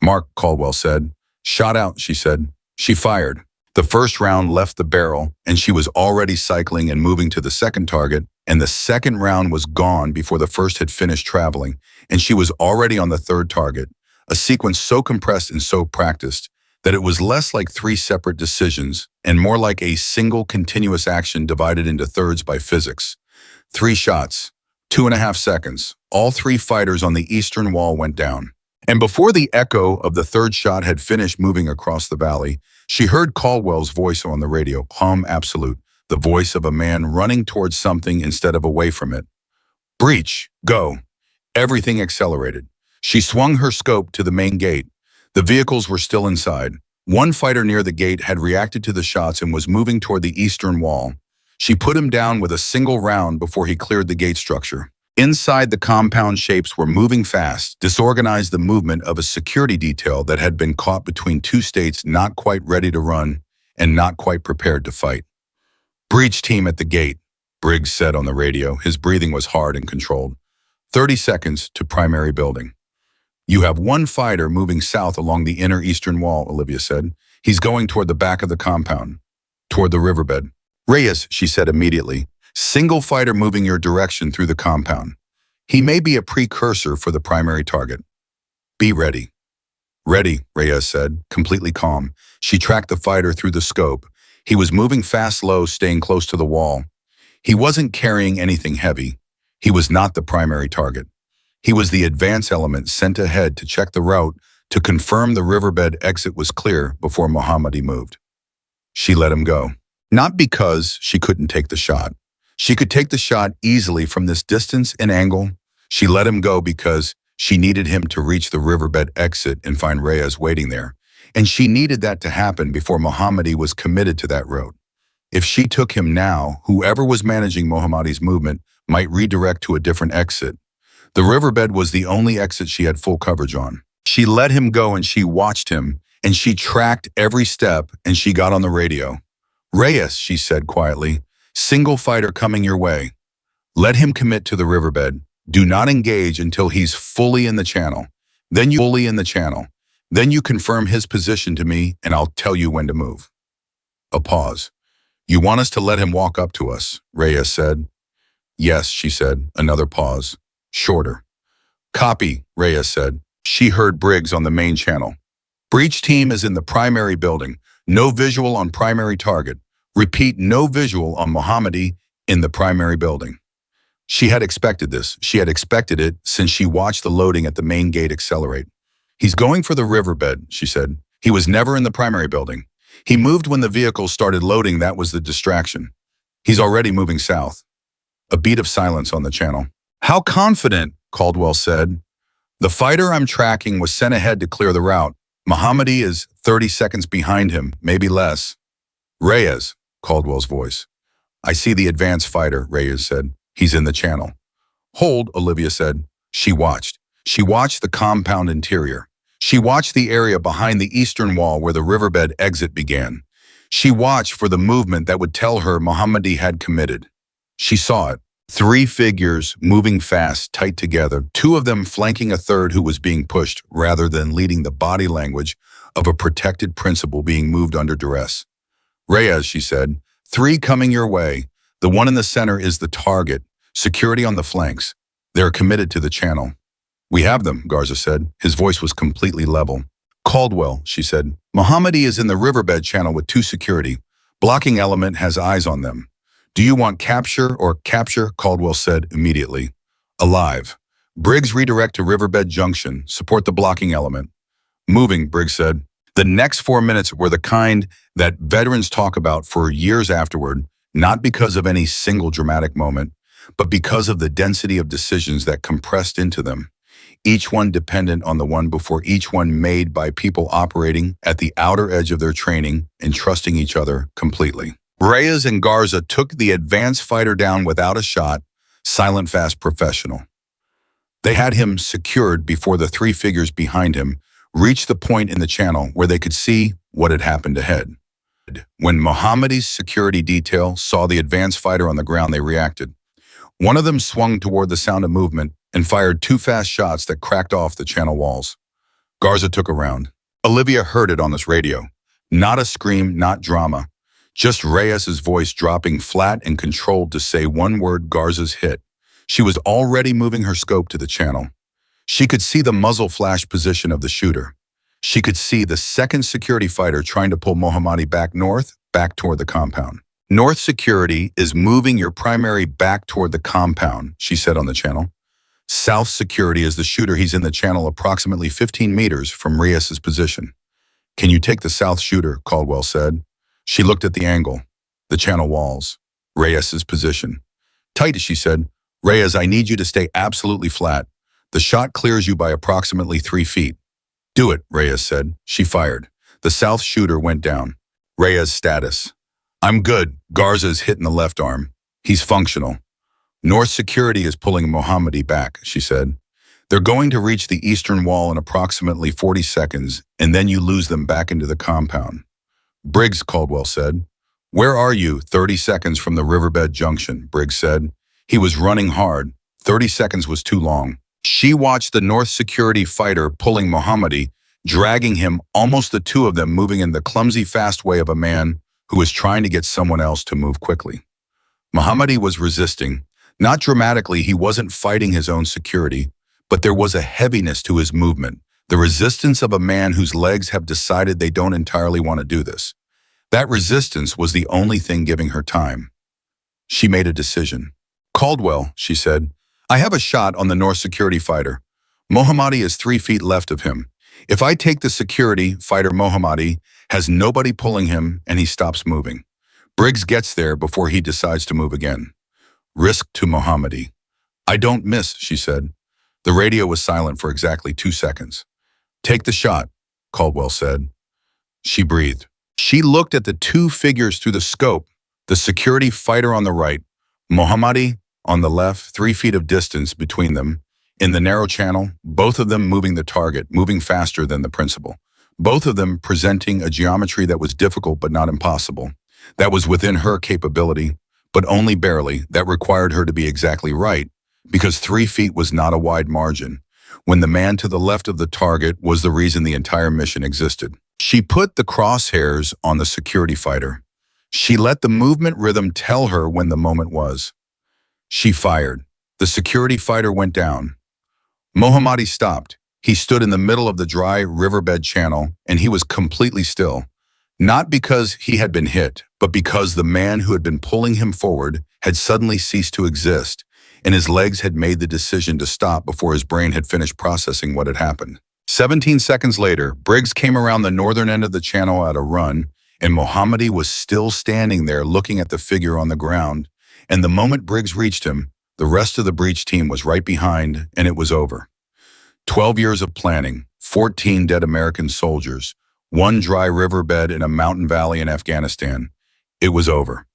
Mark, Caldwell said. Shot out, she said. She fired. The first round left the barrel, and she was already cycling and moving to the second target, and the second round was gone before the first had finished traveling, and she was already on the third target, a sequence so compressed and so practiced that it was less like 3 separate decisions and more like a single continuous action divided into thirds by physics. 3 shots, 2.5 seconds. All 3 fighters on the eastern wall went down. And before the echo of the third shot had finished moving across the valley, she heard Caldwell's voice on the radio, calm, absolute, the voice of a man running towards something instead of away from it. Breach, go. Everything accelerated. She swung her scope to the main gate. The vehicles were still inside. One fighter near the gate had reacted to the shots and was moving toward the eastern wall. She put him down with a single round before he cleared the gate structure. Inside, the compound shapes were moving fast, disorganized the movement of a security detail that had been caught between two states not quite ready to run and not quite prepared to fight. "Breach team at the gate," Briggs said on the radio. His breathing was hard and controlled. 30 seconds to primary building. "You have one fighter moving south along the inner eastern wall," Olivia said. "He's going toward the back of the compound, toward the riverbed." "Reyes," she said immediately. "Single fighter moving your direction through the compound. He may be a precursor for the primary target. Be ready." "Ready," Reyes said, completely calm. She tracked the fighter through the scope. He was moving fast low, staying close to the wall. He wasn't carrying anything heavy. He was not the primary target. He was the advance element sent ahead to check the route, to confirm the riverbed exit was clear before Mohammadi moved. She let him go. Not because she couldn't take the shot. She could take the shot easily from this distance and angle. She let him go because she needed him to reach the riverbed exit and find Reyes waiting there. And she needed that to happen before Mohammadi was committed to that road. If she took him now, whoever was managing Mohammadi's movement might redirect to a different exit. The riverbed was the only exit she had full coverage on. She let him go and she watched him, and she tracked every step, and she got on the radio. "Reyes," she said quietly, "single fighter coming your way. Let him commit to the riverbed. Do not engage until he's fully in the channel. Then you confirm his position to me, and I'll tell you when to move." A pause. "You want us to let him walk up to us?" Reyes said. "Yes," she said. Another pause. Shorter. "Copy," Reyes said. She heard Briggs on the main channel. "Breach team is in the primary building. No visual on primary target. Repeat, no visual on Mohammadi in the primary building." She had expected this. She had expected it since she watched the loading at the main gate accelerate. "He's going for the riverbed," she said. "He was never in the primary building. He moved when the vehicle started loading. That was the distraction. He's already moving south." A beat of silence on the channel. "How confident?" Caldwell said. "The fighter I'm tracking was sent ahead to clear the route. Mohammadi is 30 seconds behind him, maybe less." "Reyes," Caldwell's voice. "I see the advanced fighter," Reyes said. "He's in the channel." "Hold," Olivia said. She watched. She watched the compound interior. She watched the area behind the eastern wall where the riverbed exit began. She watched for the movement that would tell her Mohammadi had committed. She saw it. 3 figures moving fast, tight together, 2 of them flanking a third who was being pushed rather than leading the body language of a protected principal being moved under duress. "Reyes," she said, 3 coming your way. The one in the center is the target. Security on the flanks. They're committed to the channel." "We have them," Garza said. His voice was completely level. "Caldwell," she said. "Mohammadi is in the riverbed channel with 2 security. Blocking element has eyes on them. Do you want capture or capture?" Caldwell said immediately. "Alive. Briggs, redirect to Riverbed Junction. Support the blocking element." "Moving," Briggs said. The next 4 minutes were the kind that veterans talk about for years afterward, not because of any single dramatic moment, but because of the density of decisions that compressed into them, each one dependent on the one before, each one made by people operating at the outer edge of their training and trusting each other completely. Reyes and Garza took the advanced fighter down without a shot, silent, fast, professional. They had him secured before the 3 figures behind him reached the point in the channel where they could see what had happened ahead. When Mohammadi's security detail saw the advanced fighter on the ground, they reacted. One of them swung toward the sound of movement and fired 2 fast shots that cracked off the channel walls. Garza took a round. Olivia heard it on this radio. Not a scream, not drama. Just Reyes's voice dropping flat and controlled to say one word: Garza's hit. She was already moving her scope to the channel. She could see the muzzle flash position of the shooter. She could see the second security fighter trying to pull Mohammadi back north, back toward the compound. "North security is moving your primary back toward the compound," she said on the channel. "South security is the shooter. He's in the channel approximately 15 meters from Reyes's position." "Can you take the south shooter?" Caldwell said. She looked at the angle, the channel walls, Reyes's position. "Tight," she said. "Reyes, I need you to stay absolutely flat. The shot clears you by approximately 3 feet. Do it, Reyes said. She fired. The South shooter went down. Reyes' status. I'm good. Garza's hitting the left arm. He's functional. North security is pulling Mohammadi back, she said. They're going to reach the eastern wall in approximately 40 seconds, and then you lose them back into the compound. Briggs, Caldwell said. Where are you? 30 seconds from the riverbed junction, Briggs said. He was running hard. 30 seconds was too long. She watched the North security fighter pulling Mohammadi, dragging him, almost the two of them moving in the clumsy fast way of a man who was trying to get someone else to move quickly. Mohammadi was resisting. Not dramatically, he wasn't fighting his own security, but there was a heaviness to his movement, the resistance of a man whose legs have decided they don't entirely want to do this. That resistance was the only thing giving her time. She made a decision. Caldwell, she said, I have a shot on the North security fighter. Mohammadi is 3 feet left of him. If I take the security, fighter Mohammadi has nobody pulling him and he stops moving. Briggs gets there before he decides to move again. Risk to Mohammadi. I don't miss, she said. The radio was silent for exactly 2 seconds. Take the shot, Caldwell said. She breathed. She looked at the two figures through the scope, the security fighter on the right, Mohammadi on the left, 3 feet of distance between them. In the narrow channel, both of them moving the target, moving faster than the principal. Both of them presenting a geometry that was difficult but not impossible. That was within her capability, but only barely. That required her to be exactly right, because 3 feet was not a wide margin, when the man to the left of the target was the reason the entire mission existed. She put the crosshairs on the security fighter. She let the movement rhythm tell her when the moment was. She fired. The security fighter went down. Mohammadi stopped. He stood in the middle of the dry riverbed channel, and he was completely still. Not because he had been hit, but because the man who had been pulling him forward had suddenly ceased to exist, and his legs had made the decision to stop before his brain had finished processing what had happened. 17 seconds later, Briggs came around the northern end of the channel at a run, and Mohammadi was still standing there looking at the figure on the ground. And the moment Briggs reached him, the rest of the breach team was right behind, and it was over. 12 years of planning, 14 dead American soldiers, 1 dry riverbed in a mountain valley in Afghanistan. It was over.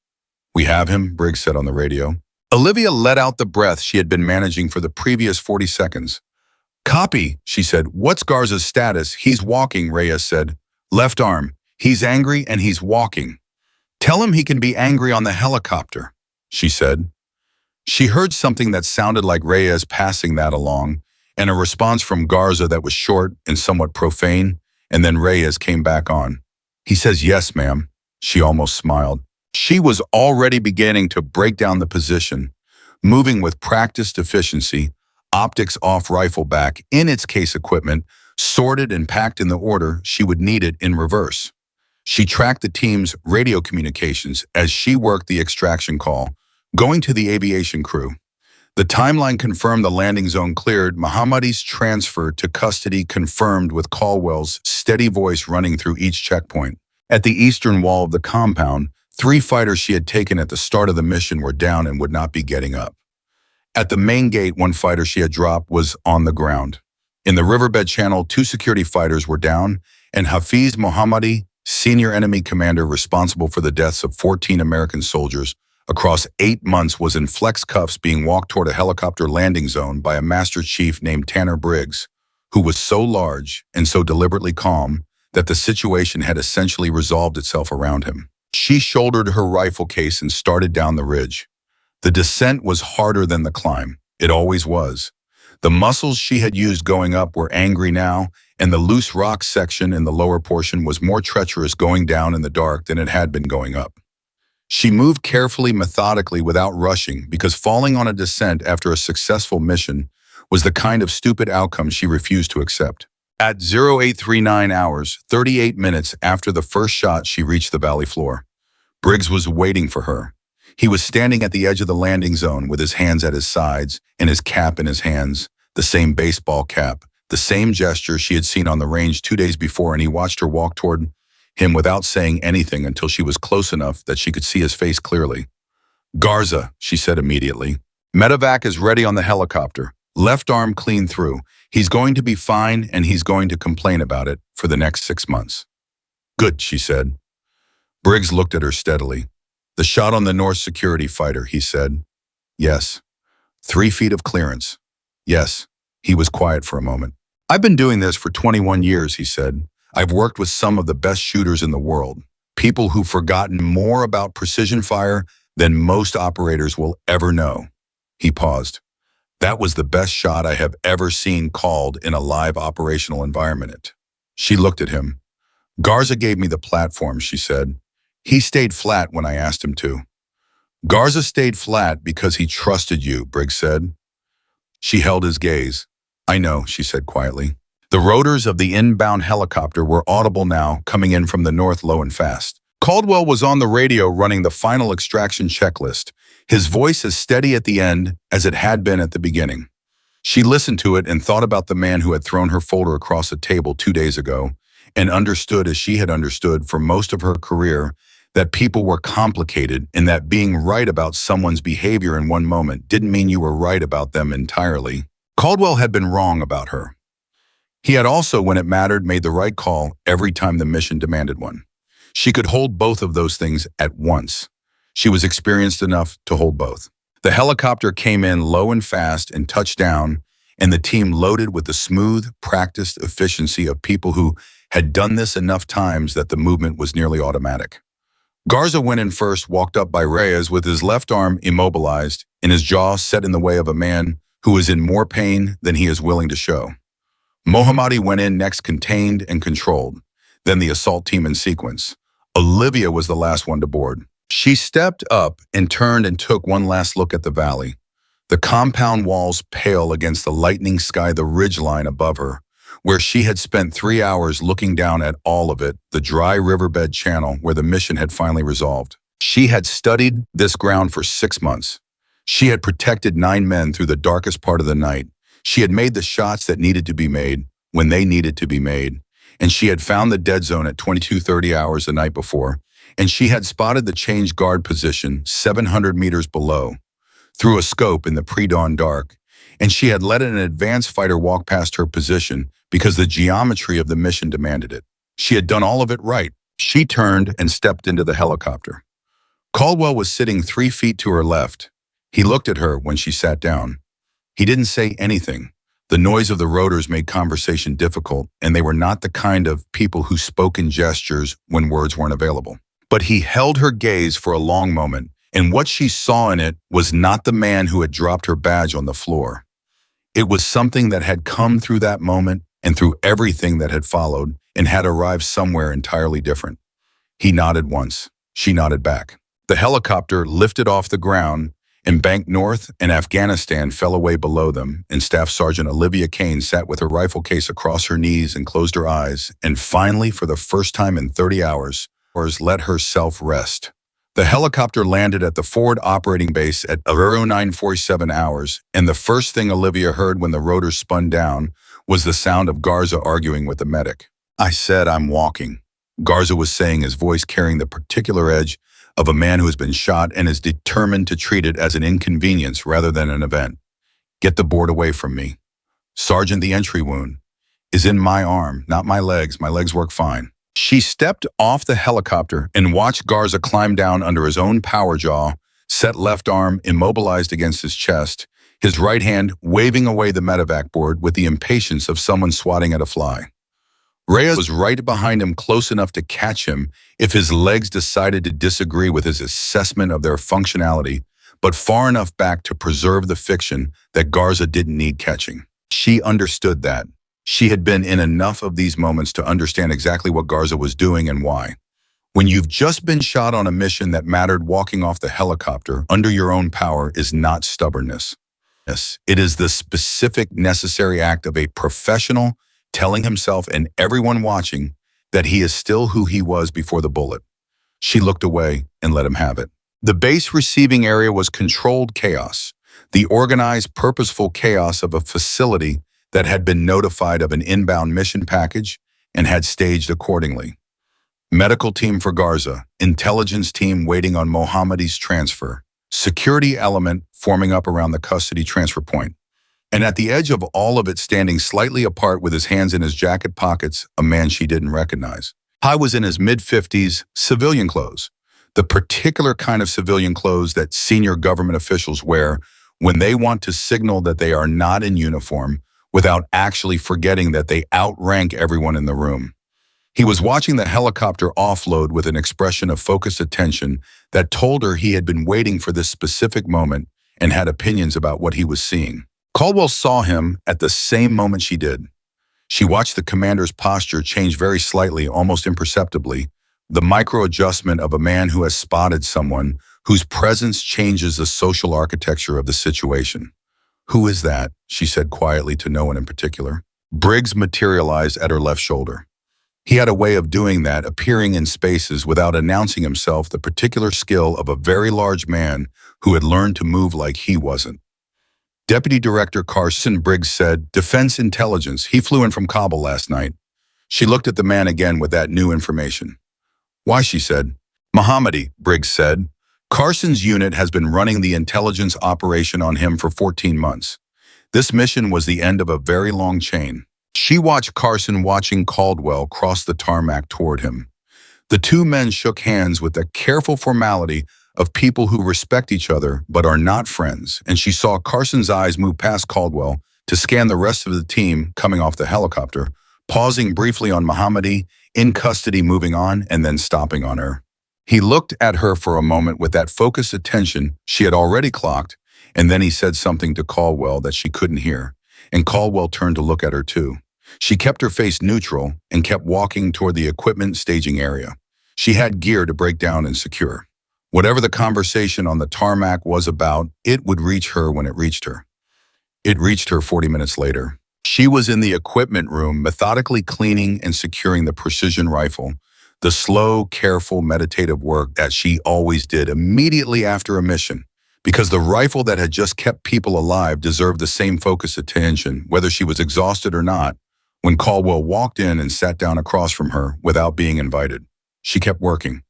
We have him, Briggs said on the radio. Olivia let out the breath she had been managing for the previous 40 seconds. Copy, she said. What's Garza's status? He's walking, Reyes said. Left arm. He's angry and he's walking. Tell him he can be angry on the helicopter, she said. She heard something that sounded like Reyes passing that along, and a response from Garza that was short and somewhat profane, and then Reyes came back on. He says, yes, ma'am. She almost smiled. She was already beginning to break down the position, moving with practiced efficiency, optics off rifle back in its case equipment, sorted and packed in the order she would need it in reverse. She tracked the team's radio communications as she worked the extraction call, going to the aviation crew. The timeline confirmed the landing zone cleared, Mohammadi's transfer to custody confirmed with Caldwell's steady voice running through each checkpoint. At the eastern wall of the compound, 3 fighters she had taken at the start of the mission were down and would not be getting up. At the main gate, 1 fighter she had dropped was on the ground. In the riverbed channel, 2 security fighters were down, and Hafiz Mohammadi, senior enemy commander responsible for the deaths of 14 American soldiers across 8 months, was in flex cuffs being walked toward a helicopter landing zone by a master chief named Tanner Briggs, who was so large and so deliberately calm that the situation had essentially resolved itself around him. She shouldered her rifle case and started down the ridge. The descent was harder than the climb. It always was. The muscles she had used going up were angry now, and the loose rock section in the lower portion was more treacherous going down in the dark than it had been going up. She moved carefully, methodically, without rushing, because falling on a descent after a successful mission was the kind of stupid outcome she refused to accept. At 0839 hours, 38 minutes after the first shot, she reached the valley floor. Briggs was waiting for her. He was standing at the edge of the landing zone with his hands at his sides and his cap in his hands, the same baseball cap, the same gesture she had seen on the range 2 days before, and he watched her walk toward him without saying anything until she was close enough that she could see his face clearly. Garza, she said immediately. Medevac is ready on the helicopter. Left arm clean through. He's going to be fine and he's going to complain about it for the next 6 months. Good, she said. Briggs looked at her steadily. The shot on the North security fighter, he said. Yes. 3 feet of clearance. Yes. He was quiet for a moment. I've been doing this for 21 years, he said. I've worked with some of the best shooters in the world. People who've forgotten more about precision fire than most operators will ever know. He paused. That was the best shot I have ever seen called in a live operational environment. She looked at him. Garza gave me the platform, she said. He stayed flat when I asked him to. Garza stayed flat because he trusted you, Briggs said. She held his gaze. I know, she said quietly. The rotors of the inbound helicopter were audible now, coming in from the north low and fast. Caldwell was on the radio running the final extraction checklist, his voice as steady at the end as it had been at the beginning. She listened to it and thought about the man who had thrown her folder across a table 2 days ago, and understood, as she had understood for most of her career, that people were complicated and that being right about someone's behavior in one moment didn't mean you were right about them entirely. Caldwell had been wrong about her. He had also, when it mattered, made the right call every time the mission demanded one. She could hold both of those things at once. She was experienced enough to hold both. The helicopter came in low and fast and touched down, and the team loaded with the smooth, practiced efficiency of people who had done this enough times that the movement was nearly automatic. Garza went in first, walked up by Reyes with his left arm immobilized and his jaw set in the way of a man who is in more pain than he is willing to show. Mohammadi went in next, contained and controlled, then the assault team in sequence. Olivia was the last one to board. She stepped up and turned and took one last look at the valley. The compound walls pale against the lightning sky, the ridgeline above her, where she had spent 3 hours looking down at all of it, the dry riverbed channel where the mission had finally resolved. She had studied this ground for 6 months. She had protected 9 men through the darkest part of the night. She had made the shots that needed to be made when they needed to be made, and she had found the dead zone at 22:30 hours the night before, and she had spotted the change guard position 700 meters below through a scope in the pre-dawn dark, and she had let an advanced fighter walk past her position because the geometry of the mission demanded it. She had done all of it right. She turned and stepped into the helicopter. Caldwell was sitting 3 feet to her left. He looked at her when she sat down. He didn't say anything. The noise of the rotors made conversation difficult, and they were not the kind of people who spoke in gestures when words weren't available. But he held her gaze for a long moment, and what she saw in it was not the man who had dropped her badge on the floor. It was something that had come through that moment and through everything that had followed and had arrived somewhere entirely different. He nodded once. She nodded back. The helicopter lifted off the ground and banked north, and Afghanistan fell away below them, and Staff Sergeant Olivia Kane sat with her rifle case across her knees and closed her eyes, and finally, for the first time in 30 hours, let herself rest. The helicopter landed at the forward operating base at 09:47 hours, and the first thing Olivia heard when the rotors spun down was the sound of Garza arguing with the medic. I said I'm walking, Garza was saying, his voice carrying the particular edge of a man who has been shot and is determined to treat it as an inconvenience rather than an event. Get the board away from me. Sergeant, the entry wound is in my arm, not my legs. My legs work fine. She stepped off the helicopter and watched Garza climb down under his own power jaw, set left arm immobilized against his chest, his right hand waving away the medevac board with the impatience of someone swatting at a fly. Reyes was right behind him, close enough to catch him if his legs decided to disagree with his assessment of their functionality, but far enough back to preserve the fiction that Garza didn't need catching. She understood that. She had been in enough of these moments to understand exactly what Garza was doing and why. When you've just been shot on a mission that mattered, walking off the helicopter under your own power is not stubbornness. Yes, it is the specific, necessary act of a professional telling himself and everyone watching that he is still who he was before the bullet. She looked away and let him have it. The base receiving area was controlled chaos, the organized, purposeful chaos of a facility that had been notified of an inbound mission package and had staged accordingly. Medical team for Garza, intelligence team waiting on Mohammadi's transfer, security element forming up around the custody transfer point. And at the edge of all of it, standing slightly apart with his hands in his jacket pockets, a man she didn't recognize. Ty was in his mid-50s, civilian clothes. The particular kind of civilian clothes that senior government officials wear when they want to signal that they are not in uniform without actually forgetting that they outrank everyone in the room. He was watching the helicopter offload with an expression of focused attention that told her he had been waiting for this specific moment and had opinions about what he was seeing. Caldwell saw him at the same moment she did. She watched the commander's posture change very slightly, almost imperceptibly, the micro-adjustment of a man who has spotted someone whose presence changes the social architecture of the situation. "Who is that?" she said quietly to no one in particular. Briggs materialized at her left shoulder. He had a way of doing that, appearing in spaces without announcing himself, the particular skill of a very large man who had learned to move like he wasn't. Deputy Director Carson Briggs said, "Defense Intelligence. He flew in from Kabul last night." She looked at the man again with that new information. "Why?" she said. "Mohammadi," Briggs said. "Carson's unit has been running the intelligence operation on him for 14 months. This mission was the end of a very long chain." She watched Carson watching Caldwell cross the tarmac toward him. The two men shook hands with the careful formality of people who respect each other but are not friends, and she saw Carson's eyes move past Caldwell to scan the rest of the team coming off the helicopter, pausing briefly on Mohammadi, in custody, moving on, and then stopping on her. He looked at her for a moment with that focused attention she had already clocked, and then he said something to Caldwell that she couldn't hear, and Caldwell turned to look at her too. She kept her face neutral and kept walking toward the equipment staging area. She had gear to break down and secure. Whatever the conversation on the tarmac was about, it would reach her when it reached her. It reached her 40 minutes later. She was in the equipment room, methodically cleaning and securing the precision rifle, the slow, careful, meditative work that she always did immediately after a mission, because the rifle that had just kept people alive deserved the same focused attention, whether she was exhausted or not. When Caldwell walked in and sat down across from her without being invited, she kept working.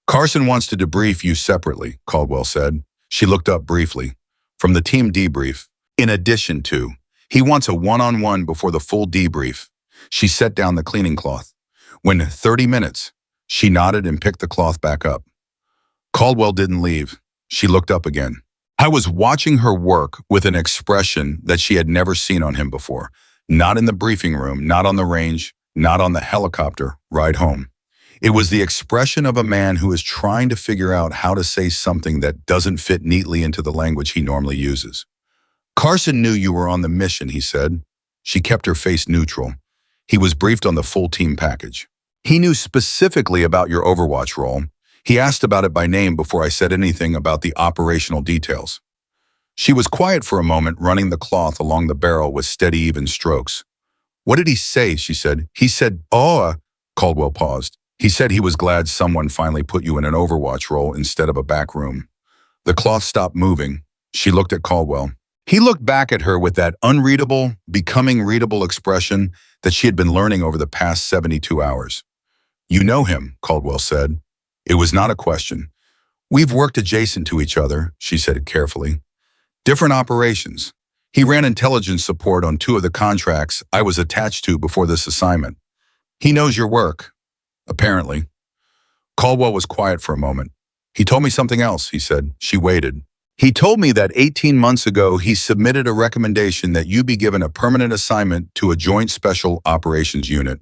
"Carson wants to debrief you separately," Caldwell said. She looked up briefly. "From the team debrief. In addition to, he wants a one-on-one before the full debrief." She set down the cleaning cloth. "When 30 minutes, she nodded and picked the cloth back up. Caldwell didn't leave. She looked up again. I was watching her work with an expression that she had never seen on him before. Not in the briefing room, not on the range, not on the helicopter ride home. It was the expression of a man who is trying to figure out how to say something that doesn't fit neatly into the language he normally uses. "Carson knew you were on the mission," he said. She kept her face neutral. "He was briefed on the full team package. He knew specifically about your Overwatch role. He asked about it by name before I said anything about the operational details." She was quiet for a moment, running the cloth along the barrel with steady, even strokes. "What did he say?" she said. "He said, oh," Caldwell paused. "He said he was glad someone finally put you in an Overwatch role instead of a back room." The cloth stopped moving. She looked at Caldwell. He looked back at her with that unreadable, becoming readable expression that she had been learning over the past 72 hours. "You know him," Caldwell said. It was not a question. "We've worked adjacent to each other," she said carefully. "Different operations. He ran intelligence support on 2 of the contracts I was attached to before this assignment. He knows your work, apparently." Caldwell was quiet for a moment. "He told me something else," he said. She waited. "He told me that 18 months ago he submitted a recommendation that you be given a permanent assignment to a joint special operations unit.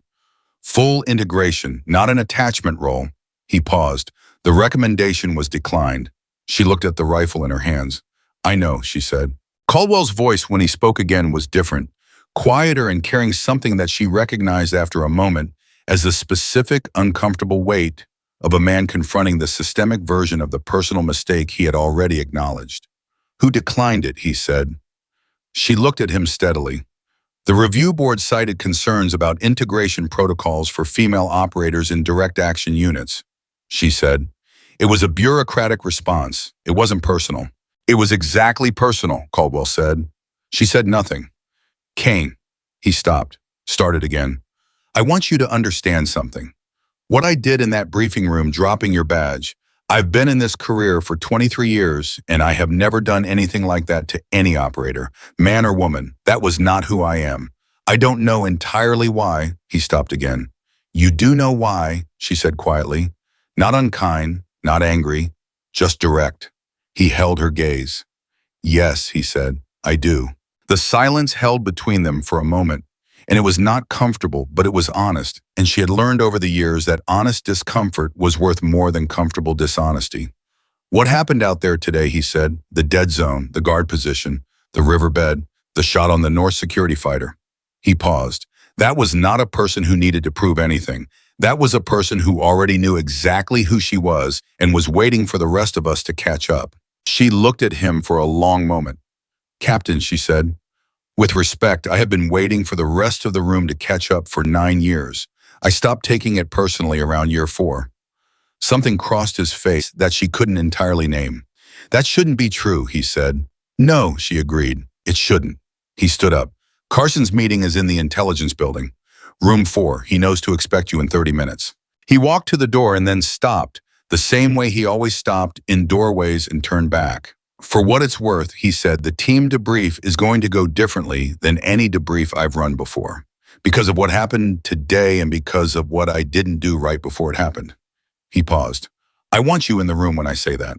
Full integration, not an attachment role." He paused. "The recommendation was declined." She looked at the rifle in her hands. "I know," she said. Caldwell's voice when he spoke again was different, quieter and carrying something that she recognized after a moment as the specific, uncomfortable weight of a man confronting the systemic version of the personal mistake he had already acknowledged. "Who declined it?" he said. She looked at him steadily. "The review board cited concerns about integration protocols for female operators in direct action units," she said. "It was a bureaucratic response. It wasn't personal." "It was exactly personal," Caldwell said. She said nothing. "Kane," he stopped, started again. "I want you to understand something. What I did in that briefing room dropping your badge, I've been in this career for 23 years, and I have never done anything like that to any operator, man or woman. That was not who I am. I don't know entirely why." He stopped again. "You do know why," she said quietly. Not unkind, not angry, just direct. He held her gaze. "Yes," he said, "I do." The silence held between them for a moment, and it was not comfortable, but it was honest, and she had learned over the years that honest discomfort was worth more than comfortable dishonesty. "What happened out there today," he said, "the dead zone, the guard position, the riverbed, the shot on the North security fighter." He paused. That was not a person who needed to prove anything. That was a person who already knew exactly who she was and was waiting for the rest of us to catch up. She looked at him for a long moment. "Captain," she said, "with respect, I have been waiting for the rest of the room to catch up for 9 years. I stopped taking it personally around year 4. Something crossed his face that she couldn't entirely name. "That shouldn't be true," he said. "No," she agreed. "It shouldn't." He stood up. "Carson's meeting is in the intelligence building. Room 4. He knows to expect you in 30 minutes. He walked to the door and then stopped, the same way he always stopped, in doorways, and turned back. "For what it's worth," he said, "the team debrief is going to go differently than any debrief I've run before. Because of what happened today and because of what I didn't do right before it happened." He paused. "I want you in the room when I say that."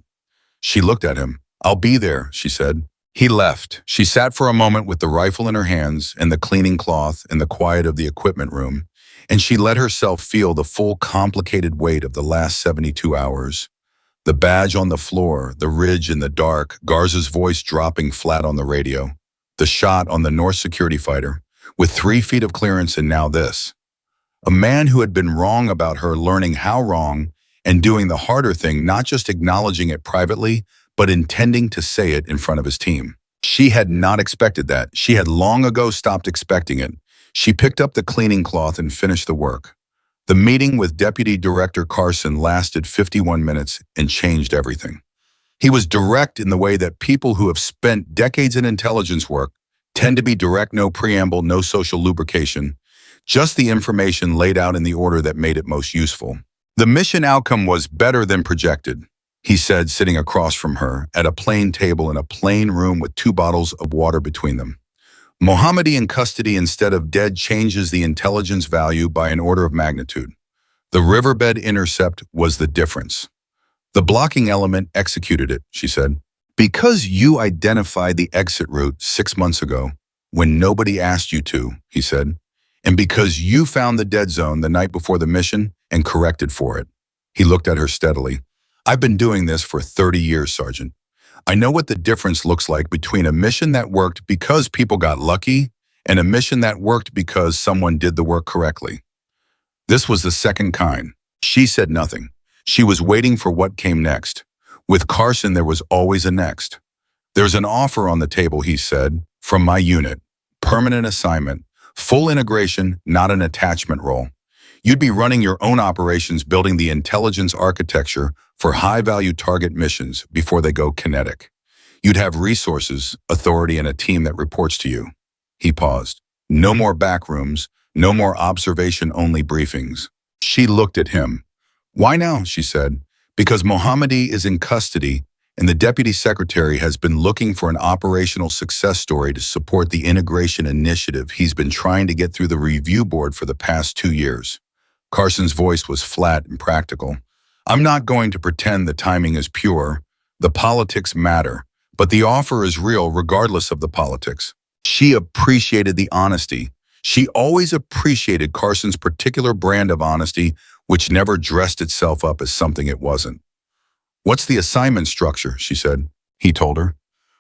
She looked at him. "I'll be there," she said. He left. She sat for a moment with the rifle in her hands and the cleaning cloth and the quiet of the equipment room, and she let herself feel the full complicated weight of the last 72 hours. The badge on the floor, the ridge in the dark, Garza's voice dropping flat on the radio, the shot on the North security fighter, with 3 feet of clearance, and now this. A man who had been wrong about her learning how wrong and doing the harder thing, not just acknowledging it privately, but intending to say it in front of his team. She had not expected that. She had long ago stopped expecting it. She picked up the cleaning cloth and finished the work. The meeting with Deputy Director Carson lasted 51 minutes and changed everything. He was direct in the way that people who have spent decades in intelligence work tend to be: direct, no preamble, no social lubrication, just the information laid out in the order that made it most useful. "The mission outcome was better than projected," he said, sitting across from her at a plain table in a plain room with 2 bottles of water between them. "Mohammadi in custody instead of dead changes the intelligence value by an order of magnitude. The riverbed intercept was the difference. The blocking element executed it," she said. "Because you identified the exit route 6 months ago when nobody asked you to," he said, "and because you found the dead zone the night before the mission and corrected for it." He looked at her steadily. "I've been doing this for 30 years, Sergeant. I know what the difference looks like between a mission that worked because people got lucky and a mission that worked because someone did the work correctly. This was the second kind." She said nothing. She was waiting for what came next. With Carson, there was always a next. "There's an offer on the table," he said, "from my unit. Permanent assignment. Full integration, not an attachment role. You'd be running your own operations, building the intelligence architecture for high-value target missions before they go kinetic. You'd have resources, authority, and a team that reports to you." He paused. "No more back rooms, no more observation-only briefings." She looked at him. "Why now?" she said. "Because Mohammadi is in custody, and the Deputy Secretary has been looking for an operational success story to support the integration initiative he's been trying to get through the review board for the past 2 years. Carson's voice was flat and practical. "I'm not going to pretend the timing is pure. The politics matter, but the offer is real regardless of the politics." She appreciated the honesty. She always appreciated Carson's particular brand of honesty, which never dressed itself up as something it wasn't. "What's the assignment structure?" she said. He told her.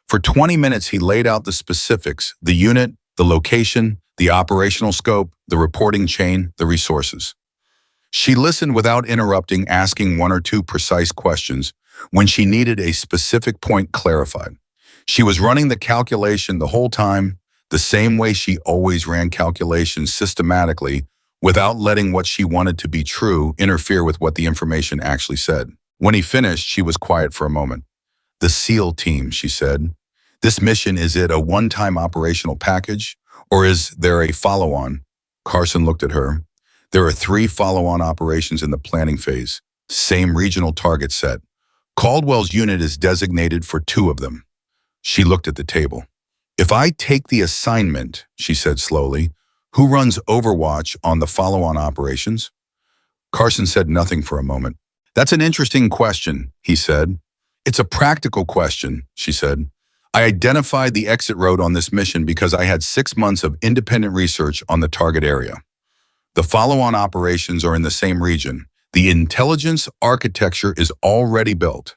For 20 minutes, he laid out the specifics: the unit, the location, the operational scope, the reporting chain, the resources. She listened without interrupting, asking 1 or 2 precise questions when she needed a specific point clarified. She was running the calculation the whole time, the same way she always ran calculations, systematically, without letting what she wanted to be true interfere with what the information actually said. When he finished, she was quiet for a moment. "The SEAL team," she said. "This mission, is it a one-time operational package, or is there a follow-on?" Carson looked at her. "There are 3 follow-on operations in the planning phase. Same regional target set. Caldwell's unit is designated for 2 of them. She looked at the table. If I take the assignment, she said slowly, who runs Overwatch on the follow-on operations? Carson said nothing for a moment. That's an interesting question, he said. It's a practical question, she said. I identified the exit road on this mission because I had 6 months of independent research on the target area. The follow-on operations are in the same region. The intelligence architecture is already built.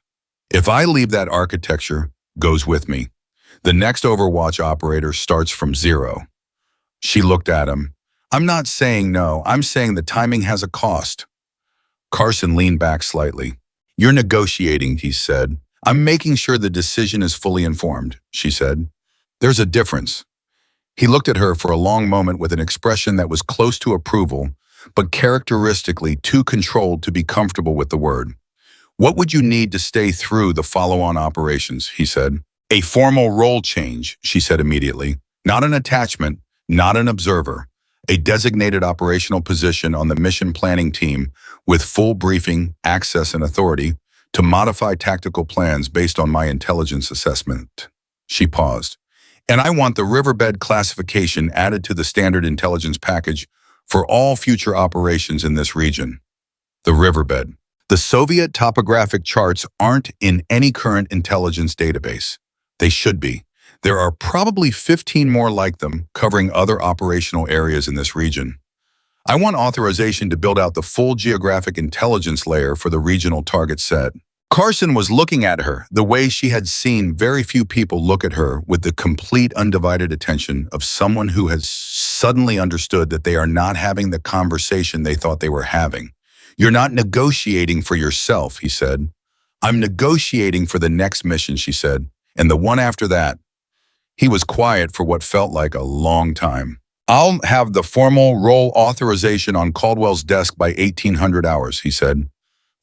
If I leave, that architecture goes with me. The next Overwatch operator starts from 0. She looked at him. I'm not saying no, I'm saying the timing has a cost. Carson leaned back slightly. You're negotiating, he said. I'm making sure the decision is fully informed, she said. There's a difference. He looked at her for a long moment with an expression that was close to approval, but characteristically too controlled to be comfortable with the word. What would you need to stay through the follow-on operations, he said. A formal role change, she said immediately. Not an attachment, not an observer. A designated operational position on the mission planning team with full briefing, access, and authority to modify tactical plans based on my intelligence assessment. She paused. And I want the riverbed classification added to the standard intelligence package for all future operations in this region. The riverbed. The Soviet topographic charts aren't in any current intelligence database. They should be. There are probably 15 more like them covering other operational areas in this region. I want authorization to build out the full geographic intelligence layer for the regional target set. Carson was looking at her the way she had seen very few people look at her, with the complete undivided attention of someone who has suddenly understood that they are not having the conversation they thought they were having. You're not negotiating for yourself, he said. I'm negotiating for the next mission, she said, and the one after that. He was quiet for what felt like a long time. I'll have the formal role authorization on Caldwell's desk by 1800 hours, he said.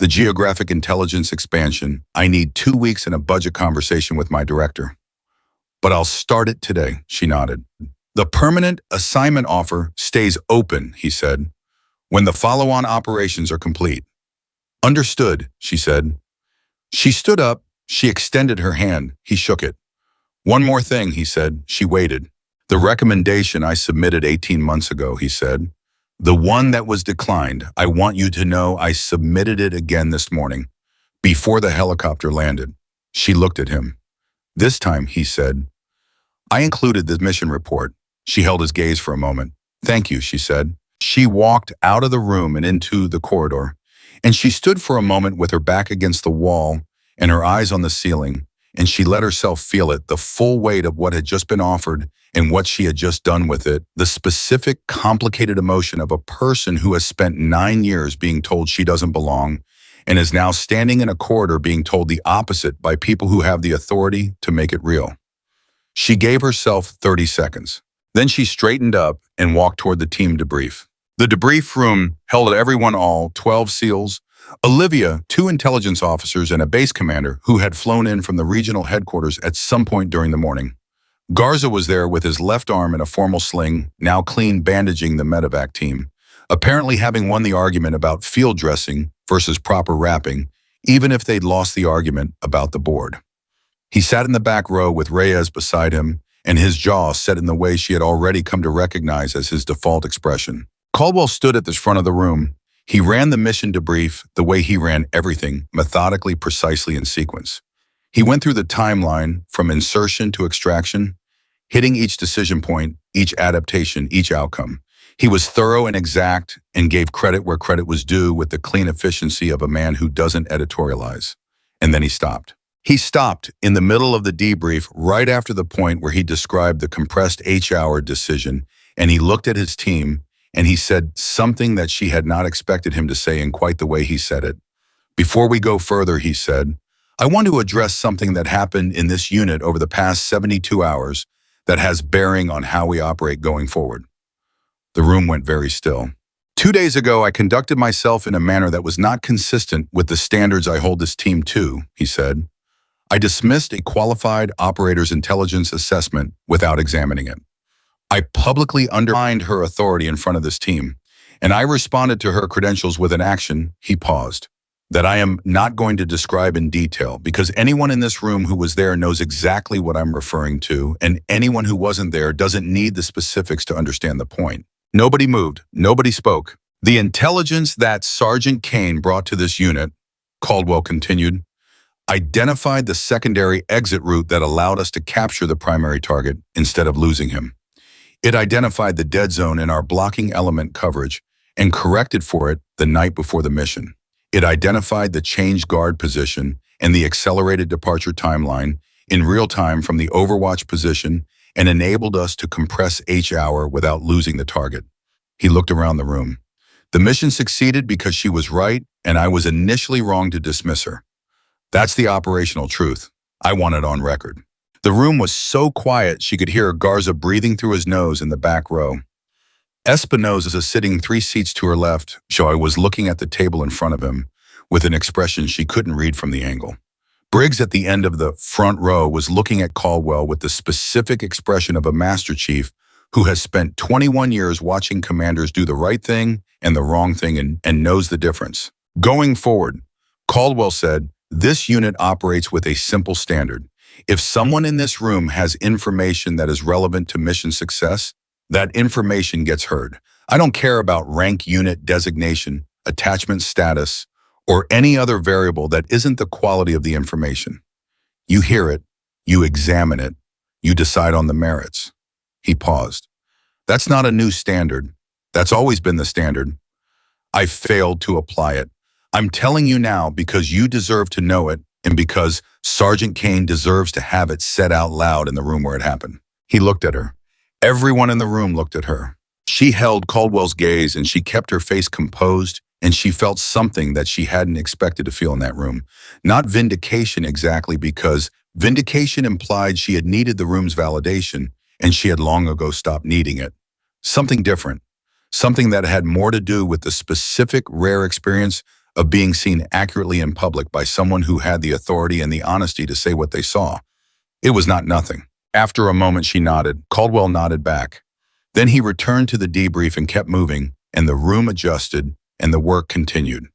The geographic intelligence expansion, I need 2 weeks and a budget conversation with my director. But I'll start it today, she nodded. The permanent assignment offer stays open, he said, when the follow-on operations are complete. Understood, she said. She stood up, she extended her hand, he shook it. One more thing, he said. She waited. The recommendation I submitted 18 months ago, he said. The one that was declined, I want you to know I submitted it again this morning, before the helicopter landed. She looked at him. This time, he said, I included the mission report. She held his gaze for a moment. Thank you, she said. She walked out of the room and into the corridor, and she stood for a moment with her back against the wall and her eyes on the ceiling, and she let herself feel it, the full weight of what had just been offered and what she had just done with it, the specific, complicated emotion of a person who has spent 9 years being told she doesn't belong and is now standing in a corridor being told the opposite by people who have the authority to make it real. She gave herself 30 seconds. Then she straightened up and walked toward the team debrief. The debrief room held everyone, all 12 SEALs, Olivia, 2 intelligence officers, and a base commander who had flown in from the regional headquarters at some point during the morning. Garza was there with his left arm in a formal sling, now clean bandaging the medevac team, apparently having won the argument about field dressing versus proper wrapping, even if they'd lost the argument about the board. He sat in the back row with Reyes beside him, and his jaw set in the way she had already come to recognize as his default expression. Caldwell stood at the front of the room. He ran the mission debrief the way he ran everything, methodically, precisely in sequence. He went through the timeline from insertion to extraction, hitting each decision point, each adaptation, each outcome. He was thorough and exact and gave credit where credit was due with the clean efficiency of a man who doesn't editorialize. And then he stopped. He stopped in the middle of the debrief right after the point where he described the compressed H-hour decision, and he looked at his team and he said something that she had not expected him to say in quite the way he said it. Before we go further, he said, I want to address something that happened in this unit over the past 72 hours that has bearing on how we operate going forward. The room went very still. 2 days ago, I conducted myself in a manner that was not consistent with the standards I hold this team to, he said. I dismissed a qualified operator's intelligence assessment without examining it. I publicly undermined her authority in front of this team, and I responded to her credentials with an action. He paused. that I am not going to describe in detail because anyone in this room who was there knows exactly what I'm referring to, and anyone who wasn't there doesn't need the specifics to understand the point. Nobody moved. Nobody spoke. The intelligence that Sergeant Kane brought to this unit, Caldwell continued, identified the secondary exit route that allowed us to capture the primary target instead of losing him. It identified the dead zone in our blocking element coverage and corrected for it the night before the mission. It identified the changed guard position and the accelerated departure timeline in real time from the overwatch position and enabled us to compress H-hour without losing the target. He looked around the room. The mission succeeded because she was right and I was initially wrong to dismiss her. That's the operational truth. I want it on record. The room was so quiet she could hear Garza breathing through his nose in the back row. Espinosa is sitting 3 seats to her left, so I was looking at the table in front of him with an expression she couldn't read from the angle. Briggs at the end of the front row was looking at Caldwell with the specific expression of a Master Chief who has spent 21 years watching commanders do the right thing and the wrong thing and knows the difference. Going forward, Caldwell said, this unit operates with a simple standard. If someone in this room has information that is relevant to mission success, that information gets heard. I don't care about rank unit designation, attachment status, or any other variable that isn't the quality of the information. You hear it, you examine it, you decide on the merits. He paused. That's not a new standard. That's always been the standard. I failed to apply it. I'm telling you now because you deserve to know it and because Sergeant Kane deserves to have it said out loud in the room where it happened. He looked at her. Everyone in the room looked at her. She held Caldwell's gaze and she kept her face composed and she felt something that she hadn't expected to feel in that room. Not vindication exactly, because vindication implied she had needed the room's validation and she had long ago stopped needing it. Something different. Something that had more to do with the specific rare experience of being seen accurately in public by someone who had the authority and the honesty to say what they saw. It was not nothing. After a moment, she nodded. Caldwell nodded back. Then he returned to the debrief and kept moving, and the room adjusted, and the work continued.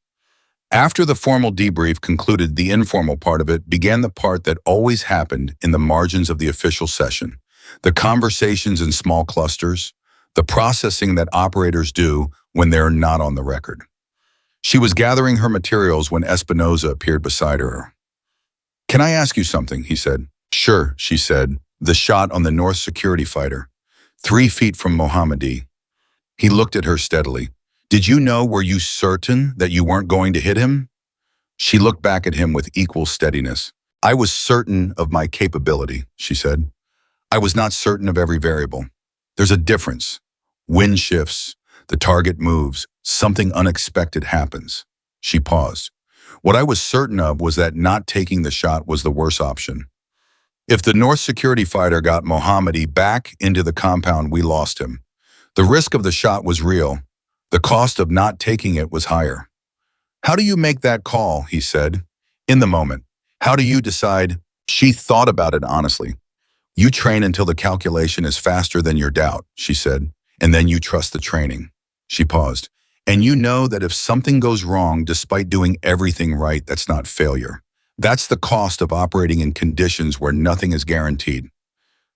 After the formal debrief concluded, the informal part of it began, the part that always happened in the margins of the official session. The conversations in small clusters, the processing that operators do when they're not on the record. She was gathering her materials when Espinosa appeared beside her. "Can I ask you something?" he said. "Sure," she said. "The shot on the North security fighter, 3 feet from Mohammadi." He looked at her steadily. "Did you know, were you certain that you weren't going to hit him?" She looked back at him with equal steadiness. "I was certain of my capability," she said. "I was not certain of every variable. There's a difference. Wind shifts, the target moves, something unexpected happens." She paused. "What I was certain of was that not taking the shot was the worst option. If the North security fighter got Mohammadi back into the compound, we lost him. The risk of the shot was real. The cost of not taking it was higher." "How do you make that call?" he said. "In the moment. How do you decide?" She thought about it honestly. "You train until the calculation is faster than your doubt," she said, "and then you trust the training." She paused. "And you know that if something goes wrong despite doing everything right, that's not failure. That's the cost of operating in conditions where nothing is guaranteed."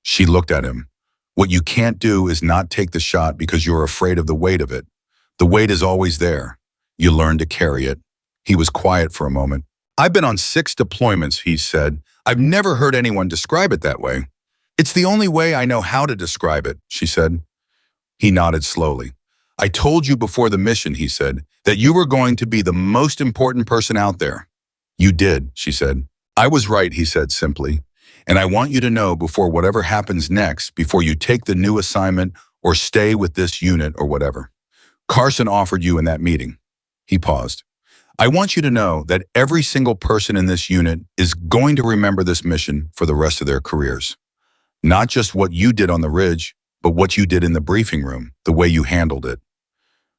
She looked at him. "What you can't do is not take the shot because you're afraid of the weight of it. The weight is always there. You learn to carry it." He was quiet for a moment. "I've been on 6 deployments," he said. "I've never heard anyone describe it that way." "It's the only way I know how to describe it," she said. He nodded slowly. "I told you before the mission," he said, "that you were going to be the most important person out there." "You did," she said. "I was right," he said simply. "And I want you to know before whatever happens next, before you take the new assignment or stay with this unit or whatever Carson offered you in that meeting." He paused. "I want you to know that every single person in this unit is going to remember this mission for the rest of their careers. Not just what you did on the ridge, but what you did in the briefing room, the way you handled it."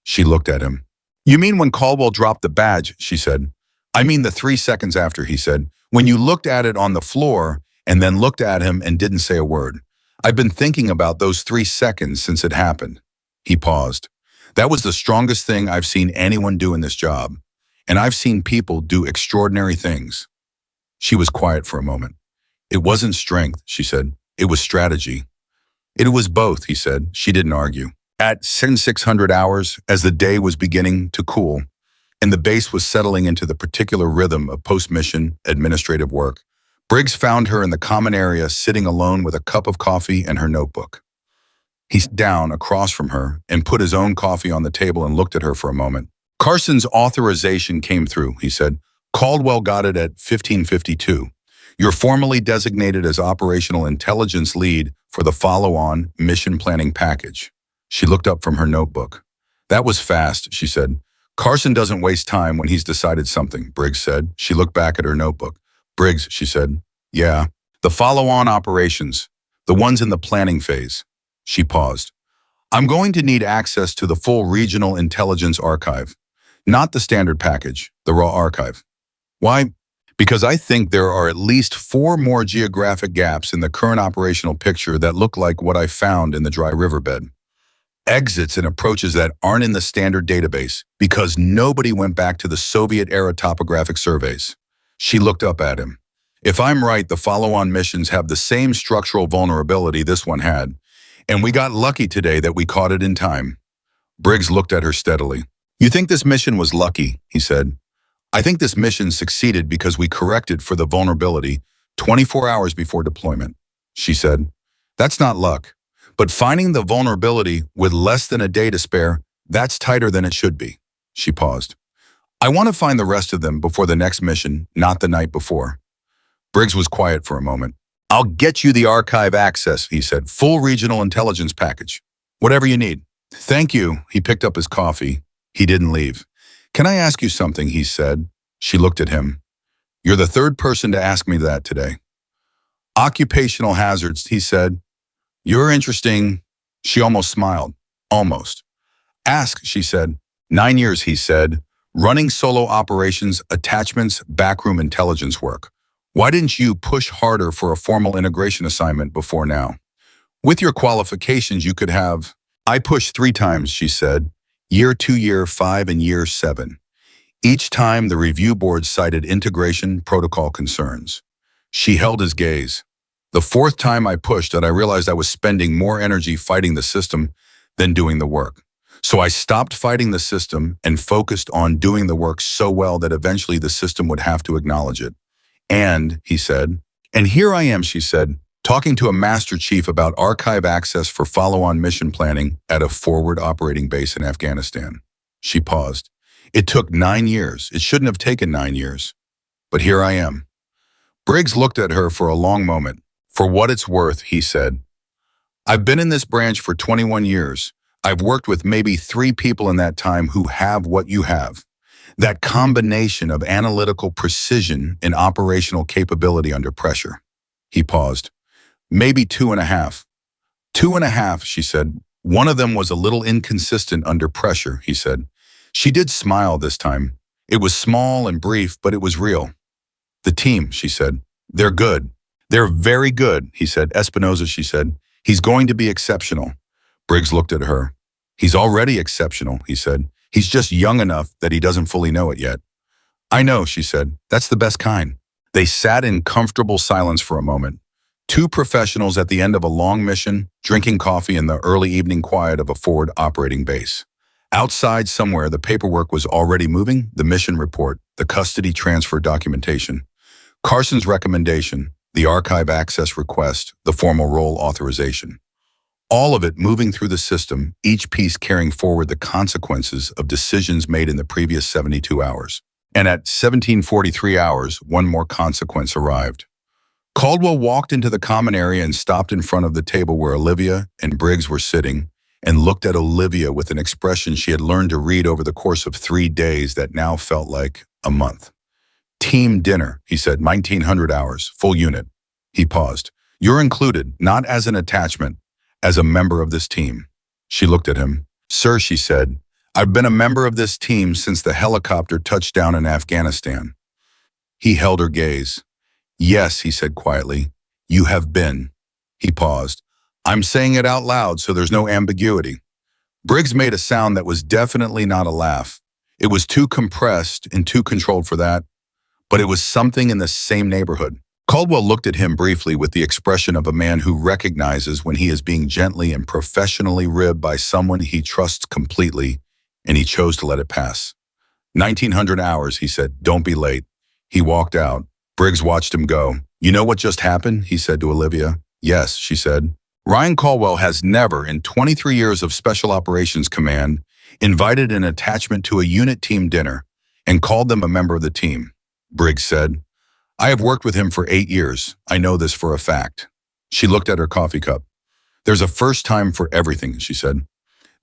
She looked at him. "You mean when Caldwell dropped the badge?" she said. "I mean the 3 seconds after," he said. "When you looked at it on the floor and then looked at him and didn't say a word. I've been thinking about those 3 seconds since it happened." He paused. "That was the strongest thing I've seen anyone do in this job. and I've seen people do extraordinary things." She was quiet for a moment. "It wasn't strength," she said. "It was strategy." "It was both," he said. She didn't argue. At 600 hours, as the day was beginning to cool, and the base was settling into the particular rhythm of post-mission administrative work, Briggs found her in the common area sitting alone with a cup of coffee and her notebook. He sat down across from her and put his own coffee on the table and looked at her for a moment. "Carson's authorization came through," he said. "Caldwell got it at 1552. You're formally designated as Operational Intelligence Lead for the follow-on mission planning package." She looked up from her notebook. "That was fast," she said. "Carson doesn't waste time when he's decided something," Briggs said. She looked back at her notebook. "Briggs," she said. "Yeah. The follow-on operations, the ones in the planning phase." She paused. "I'm going to need access to the full regional intelligence archive, not the standard package, the raw archive." "Why?" "Because I think there are at least 4 more geographic gaps in the current operational picture that look like what I found in the dry riverbed. Exits and approaches that aren't in the standard database because nobody went back to the Soviet-era topographic surveys." She looked up at him. "If I'm right, the follow-on missions have the same structural vulnerability this one had, and we got lucky today that we caught it in time." Briggs looked at her steadily. "You think this mission was lucky?" he said. "I think this mission succeeded because we corrected for the vulnerability 24 hours before deployment," she said. "That's not luck. But finding the vulnerability with less than a day to spare, that's tighter than it should be." She paused. "I want to find the rest of them before the next mission, not the night before." Briggs was quiet for a moment. "I'll get you the archive access," he said. "Full regional intelligence package. Whatever you need." "Thank you." He picked up his coffee. He didn't leave. "Can I ask you something?" he said. She looked at him. "You're the third person to ask me that today." "Occupational hazards," he said. "You're interesting." She almost smiled. "Almost." "Ask," she said. 9 years, he said. "Running solo operations, attachments, backroom intelligence work. Why didn't you push harder for a formal integration assignment before now? With your qualifications, you could have—" "I pushed 3 times," she said. Year 2, year 5, and year 7. Each time, the review board cited integration protocol concerns. She held his gaze. "The 4th time I pushed it, I realized I was spending more energy fighting the system than doing the work. So I stopped fighting the system and focused on doing the work so well that eventually the system would have to acknowledge it. And," he said, "and here I am," she said, "talking to a master chief about archive access for follow-on mission planning at a forward operating base in Afghanistan." She paused. "It took 9 years. It shouldn't have taken 9 years. But here I am." Briggs looked at her for a long moment. "For what it's worth," he said, "I've been in this branch for 21 years. I've worked with maybe 3 people in that time who have what you have. That combination of analytical precision and operational capability under pressure." He paused. "Maybe 2.5. 2.5, she said. "One of them was a little inconsistent under pressure," he said. She did smile this time. It was small and brief, but it was real. "The team," she said. "They're good. They're very good," he said. "Espinosa," she said. "He's going to be exceptional." Briggs looked at her. "He's already exceptional," he said. "He's just young enough that he doesn't fully know it yet." "I know," she said. "That's the best kind." They sat in comfortable silence for a moment. 2 professionals at the end of a long mission, drinking coffee in the early evening quiet of a forward operating base. Outside somewhere, the paperwork was already moving, the mission report, the custody transfer documentation, Carson's recommendation, the archive access request, the formal role authorization. All of it moving through the system, each piece carrying forward the consequences of decisions made in the previous 72 hours. And at 1743 hours, one more consequence arrived. Caldwell walked into the common area and stopped in front of the table where Olivia and Briggs were sitting and looked at Olivia with an expression she had learned to read over the course of 3 days that now felt like a month. "Team dinner," he said, 1900 hours, full unit. He paused. "You're included, not as an attachment, as a member of this team." She looked at him. "Sir," she said, "I've been a member of this team since the helicopter touched down in Afghanistan." He held her gaze. "Yes," he said quietly, "you have been." He paused. "I'm saying it out loud so there's no ambiguity." Briggs made a sound that was definitely not a laugh. It was too compressed and too controlled for that, but it was something in the same neighborhood. Caldwell looked at him briefly with the expression of a man who recognizes when he is being gently and professionally ribbed by someone he trusts completely, and he chose to let it pass. 1900 hours, he said. Don't be late. He walked out. Briggs watched him go. You know what just happened? He said to Olivia. Yes, she said. Ryan Caldwell has never, in 23 years of Special Operations Command, invited an attachment to a unit team dinner and called them a member of the team. Briggs said, I have worked with him for 8 years. I know this for a fact. She looked at her coffee cup. There's a first time for everything, she said.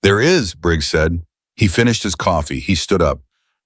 There is, Briggs said. He finished his coffee. He stood up.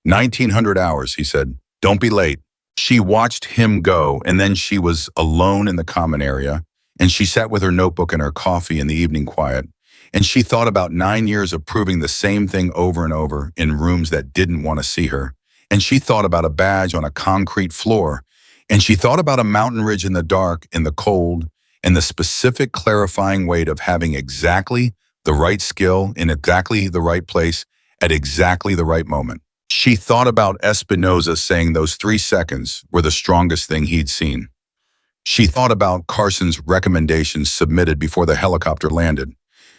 1900 hours, he said. Don't be late. She watched him go, and then she was alone in the common area, and she sat with her notebook and her coffee in the evening quiet, and she thought about 9 years of proving the same thing over and over in rooms that didn't want to see her, and she thought about a badge on a concrete floor, and she thought about a mountain ridge in the dark, in the cold, and the specific clarifying weight of having exactly the right skill in exactly the right place at exactly the right moment. She thought about Espinoza saying those 3 seconds were the strongest thing he'd seen. She thought about Carson's recommendations submitted before the helicopter landed.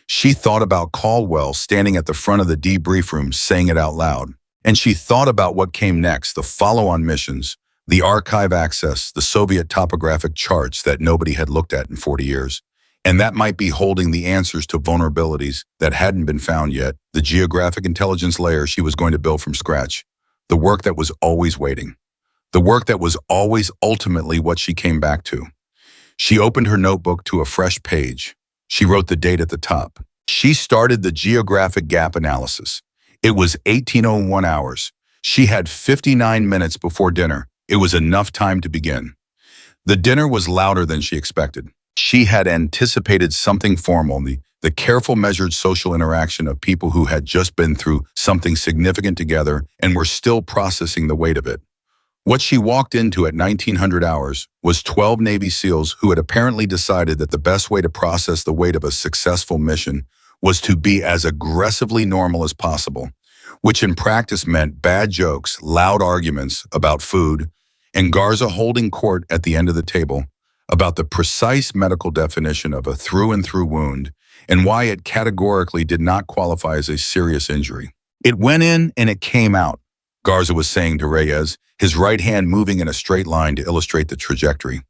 She thought about Caldwell standing at the front of the debrief room saying it out loud. And she thought about what came next, the follow-on missions, the archive access, the Soviet topographic charts that nobody had looked at in 40 years. And that might be holding the answers to vulnerabilities that hadn't been found yet, the geographic intelligence layer she was going to build from scratch, the work that was always waiting, the work that was always ultimately what she came back to. She opened her notebook to a fresh page. She wrote the date at the top. She started the geographic gap analysis. It was 1801 hours. She had 59 minutes before dinner. It was enough time to begin. The dinner was louder than she expected. She had anticipated something formal, the careful, measured social interaction of people who had just been through something significant together and were still processing the weight of it. What she walked into at 1900 hours was 12 Navy SEALs who had apparently decided that the best way to process the weight of a successful mission was to be as aggressively normal as possible, which in practice meant bad jokes, loud arguments about food, and Garza holding court at the end of the table about the precise medical definition of a through-and-through wound and why it categorically did not qualify as a serious injury. It went in and it came out, Garza was saying to Reyes, his right hand moving in a straight line to illustrate the trajectory.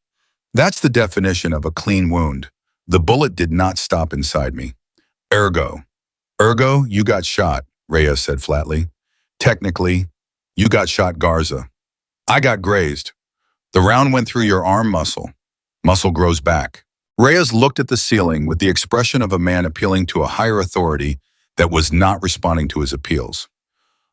That's the definition of a clean wound. The bullet did not stop inside me. Ergo, you got shot, Reyes said flatly. Technically, you got shot, Garza. I got grazed. The round went through your arm muscle. Muscle grows back. Reyes looked at the ceiling with the expression of a man appealing to a higher authority that was not responding to his appeals.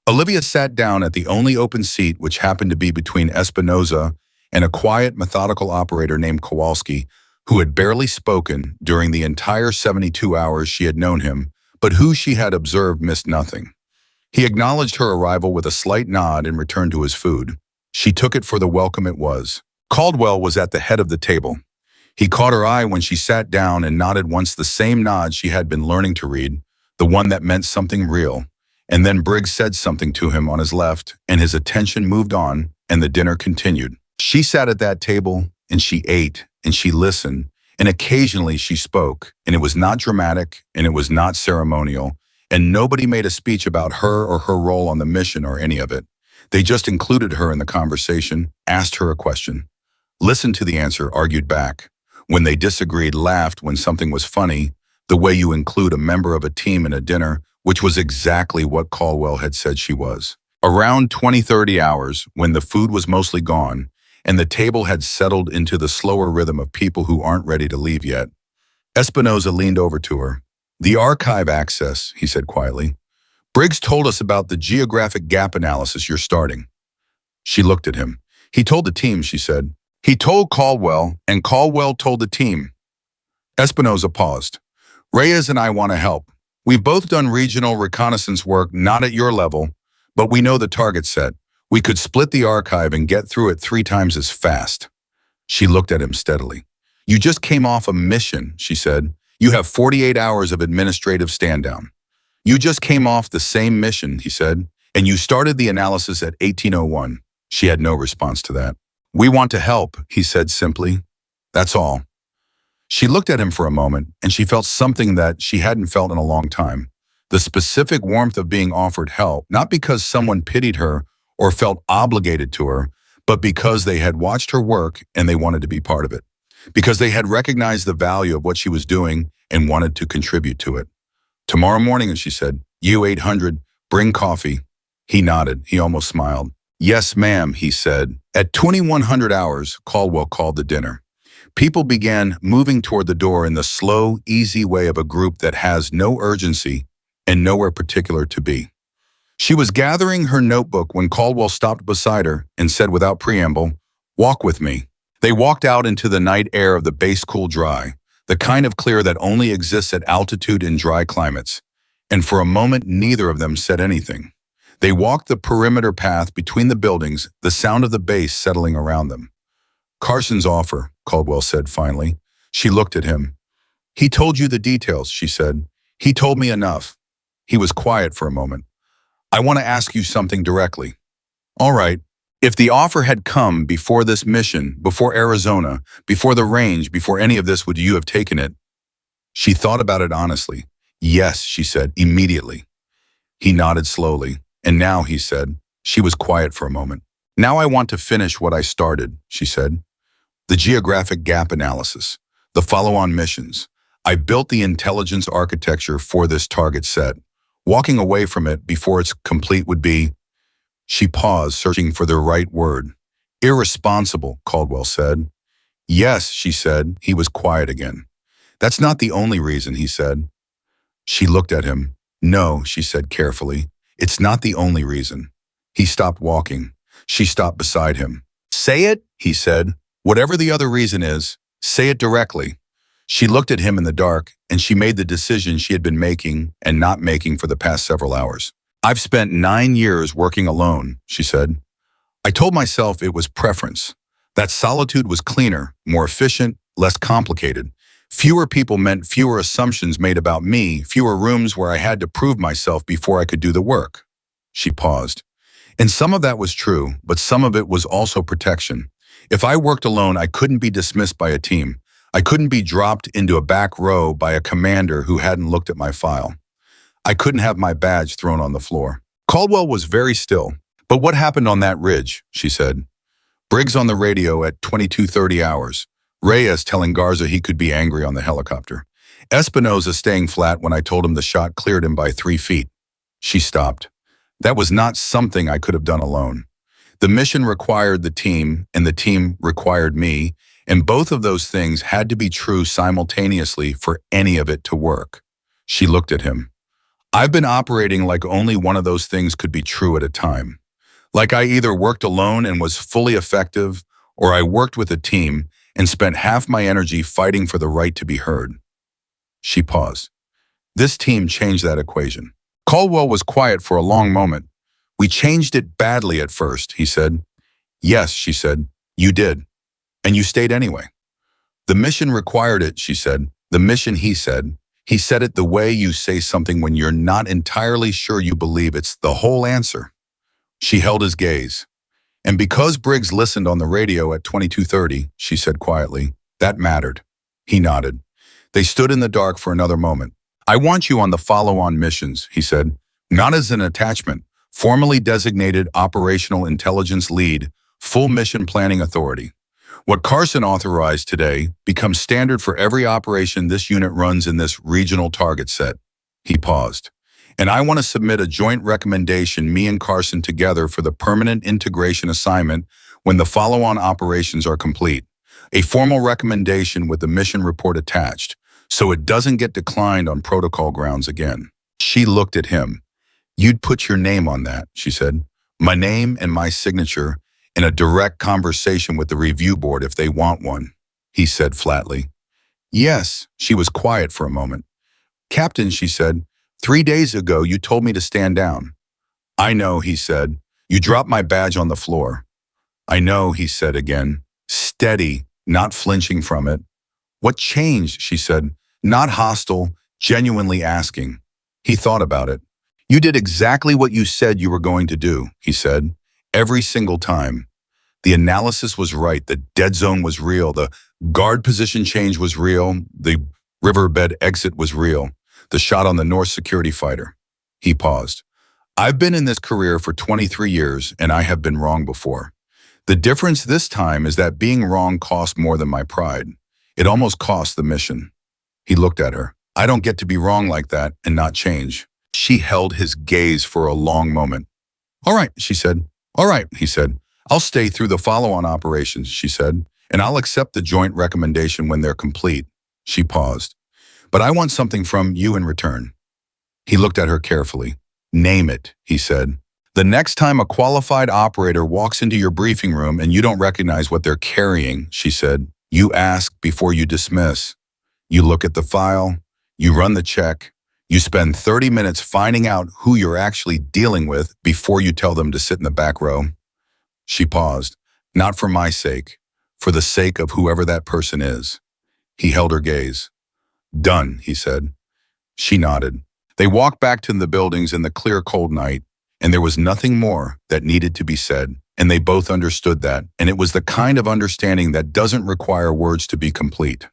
Olivia sat down at the only open seat, which happened to be between Espinoza and a quiet, methodical operator named Kowalski, who had barely spoken during the entire 72 hours she had known him, but who she had observed missed nothing. He acknowledged her arrival with a slight nod and returned to his food. She took it for the welcome it was. Caldwell was at the head of the table. He caught her eye when she sat down and nodded once, the same nod she had been learning to read, the one that meant something real. And then Briggs said something to him on his left, and his attention moved on, and the dinner continued. She sat at that table, and she ate, and she listened, and occasionally she spoke, and it was not dramatic, and it was not ceremonial, and nobody made a speech about her or her role on the mission or any of it. They just included her in the conversation, asked her a question, listened to the answer, argued back. When they disagreed, laughed when something was funny, the way you include a member of a team in a dinner, which was exactly what Caldwell had said she was. Around 20-30 hours, when the food was mostly gone, and the table had settled into the slower rhythm of people who aren't ready to leave yet, Espinoza leaned over to her. The archive access, he said quietly. Briggs told us about the geographic gap analysis you're starting. She looked at him. He told the team, she said. He told Caldwell, and Caldwell told the team. Espinoza paused. Reyes and I want to help. We've both done regional reconnaissance work, not at your level, but we know the target set. We could split the archive and get through it 3 times as fast. She looked at him steadily. You just came off a mission, she said. You have 48 hours of administrative stand-down. You just came off the same mission, he said, And you started the analysis at 1801. She had no response to that. We want to help, he said simply. That's all. She looked at him for a moment, and she felt something that she hadn't felt in a long time. The specific warmth of being offered help, not because someone pitied her or felt obligated to her, but because they had watched her work and they wanted to be part of it. Because they had recognized the value of what she was doing and wanted to contribute to it. Tomorrow morning, she said, U-800, bring coffee. He nodded. He almost smiled. Yes, ma'am, he said. At 2100 hours, Caldwell called the dinner. People began moving toward the door in the slow, easy way of a group that has no urgency and nowhere particular to be. She was gathering her notebook when Caldwell stopped beside her and said without preamble, walk with me. They walked out into the night air of the base cool dry, the kind of clear that only exists at altitude in dry climates. And for a moment, neither of them said anything. They walked the perimeter path between the buildings, the sound of the bass settling around them. Carson's offer, Caldwell said finally. She looked at him. He told you the details, she said. He told me enough. He was quiet for a moment. I want to ask you something directly. All right. If the offer had come before this mission, before Arizona, before the range, before any of this, would you have taken it? She thought about it honestly. Yes, she said, immediately. He nodded slowly. And now, he said. She was quiet for a moment. Now I want to finish what I started, she said. The geographic gap analysis, the follow-on missions. I built the intelligence architecture for this target set. Walking away from it before it's complete would be... She paused, searching for the right word. Irresponsible, Caldwell said. Yes, she said. He was quiet again. That's not the only reason, he said. She looked at him. No, she said carefully. It's not the only reason. He stopped walking. She stopped beside him. Say it, he said. Whatever the other reason is, say it directly. She looked at him in the dark, and she made the decision she had been making and not making for the past several hours. I've spent 9 years working alone, she said. I told myself it was preference. That solitude was cleaner, more efficient, less complicated. Fewer people meant fewer assumptions made about me, fewer rooms where I had to prove myself before I could do the work. She paused. And some of that was true, but some of it was also protection. If I worked alone, I couldn't be dismissed by a team. I couldn't be dropped into a back row by a commander who hadn't looked at my file. I couldn't have my badge thrown on the floor. Caldwell was very still. But what happened on that ridge, she said. Briggs on the radio at 22:30 hours. Reyes telling Garza he could be angry on the helicopter. Espinoza staying flat when I told him the shot cleared him by 3 feet. She stopped. That was not something I could have done alone. The mission required the team, and the team required me, and both of those things had to be true simultaneously for any of it to work. She looked at him. I've been operating like only one of those things could be true at a time. Like I either worked alone and was fully effective, or I worked with a team and spent half my energy fighting for the right to be heard. She paused. This team changed that equation. Caldwell was quiet for a long moment. We changed it badly at first, he said. Yes, she said. You did. And you stayed anyway. The mission required it, she said. The mission, he said. He said it the way you say something when you're not entirely sure you believe it's the whole answer. She held his gaze. And because Briggs listened on the radio at 22:30, she said quietly, that mattered. He nodded. They stood in the dark for another moment. I want you on the follow-on missions, he said, not as an attachment, formally designated operational intelligence lead, full mission planning authority. What Carson authorized today becomes standard for every operation this unit runs in this regional target set. He paused. And I want to submit a joint recommendation, me and Carson together, for the permanent integration assignment when the follow-on operations are complete. A formal recommendation with the mission report attached, so it doesn't get declined on protocol grounds again. She looked at him. You'd put your name on that, she said. My name and my signature in a direct conversation with the review board if they want one, he said flatly. Yes, she was quiet for a moment. Captain, she said, 3 days ago you told me to stand down. I know, he said. You dropped my badge on the floor. I know, he said again. Steady, not flinching from it. What changed, she said. Not hostile, genuinely asking. He thought about it. You did exactly what you said you were going to do, he said. Every single time. The analysis was right. The dead zone was real. The guard position change was real. The riverbed exit was real. The shot on the North security fighter. He paused. I've been in this career for 23 years, and I have been wrong before. The difference this time is that being wrong cost more than my pride. It almost cost the mission. He looked at her. I don't get to be wrong like that and not change. She held his gaze for a long moment. All right, she said. All right, he said. I'll stay through the follow-on operations, she said, and I'll accept the joint recommendation when they're complete. She paused. But I want something from you in return. He looked at her carefully. Name it, he said. The next time a qualified operator walks into your briefing room and you don't recognize what they're carrying, she said, you ask before you dismiss. You look at the file, you run the check, you spend 30 minutes finding out who you're actually dealing with before you tell them to sit in the back row. She paused. Not for my sake, for the sake of whoever that person is. He held her gaze. Done, he said. She nodded. They walked back to the buildings in the clear, cold night, and there was nothing more that needed to be said, and they both understood that, and it was the kind of understanding that doesn't require words to be complete.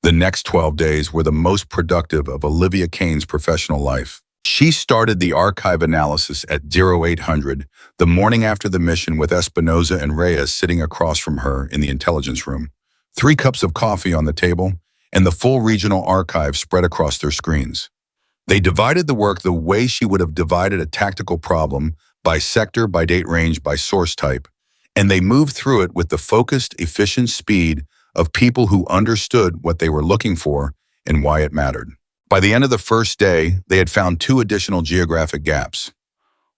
The next 12 days were the most productive of Olivia Kane's professional life. She started the archive analysis at 0800, the morning after the mission, with Espinoza and Reyes sitting across from her in the intelligence room, 3 cups of coffee on the table, and the full regional archive spread across their screens. They divided the work the way she would have divided a tactical problem, by sector, by date range, by source type, and they moved through it with the focused, efficient speed of people who understood what they were looking for and why it mattered. By the end of the first day, they had found 2 additional geographic gaps.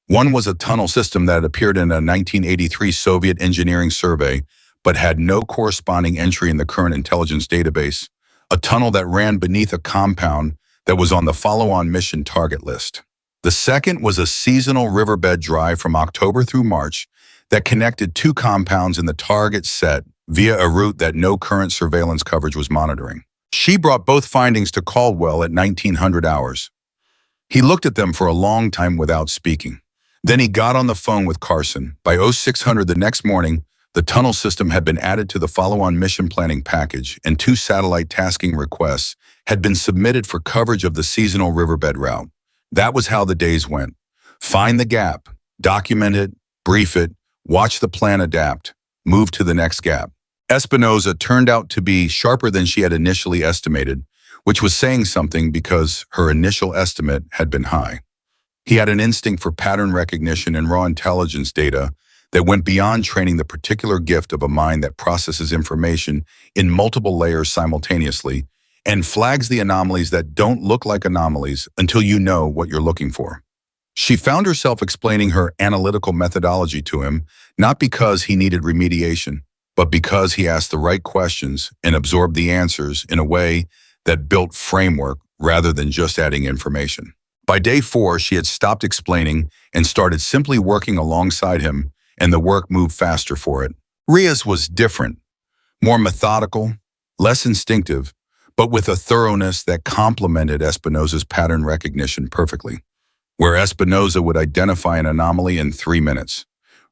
One was a tunnel system that had appeared in a 1983 Soviet engineering survey, but had no corresponding entry in the current intelligence database, a tunnel that ran beneath a compound that was on the follow-on mission target list. The second was a seasonal riverbed drive from October through March that connected 2 compounds in the target set via a route that no current surveillance coverage was monitoring. She brought both findings to Caldwell at 1900 hours. He looked at them for a long time without speaking. Then he got on the phone with Carson. By 0600 the next morning, the tunnel system had been added to the follow-on mission planning package, and 2 satellite tasking requests had been submitted for coverage of the seasonal riverbed route. That was how the days went. Find the gap, document it, brief it, watch the plan adapt, move to the next gap. Espinoza turned out to be sharper than she had initially estimated, which was saying something because her initial estimate had been high. He had an instinct for pattern recognition and raw intelligence data that went beyond training the particular gift of a mind that processes information in multiple layers simultaneously and flags the anomalies that don't look like anomalies until you know what you're looking for. She found herself explaining her analytical methodology to him, not because he needed remediation, but because he asked the right questions and absorbed the answers in a way that built framework rather than just adding information. By day 4, she had stopped explaining and started simply working alongside him, and the work moved faster for it. Reyes was different, more methodical, less instinctive, but with a thoroughness that complemented Espinoza's pattern recognition perfectly. Where Espinoza would identify an anomaly in 3 minutes,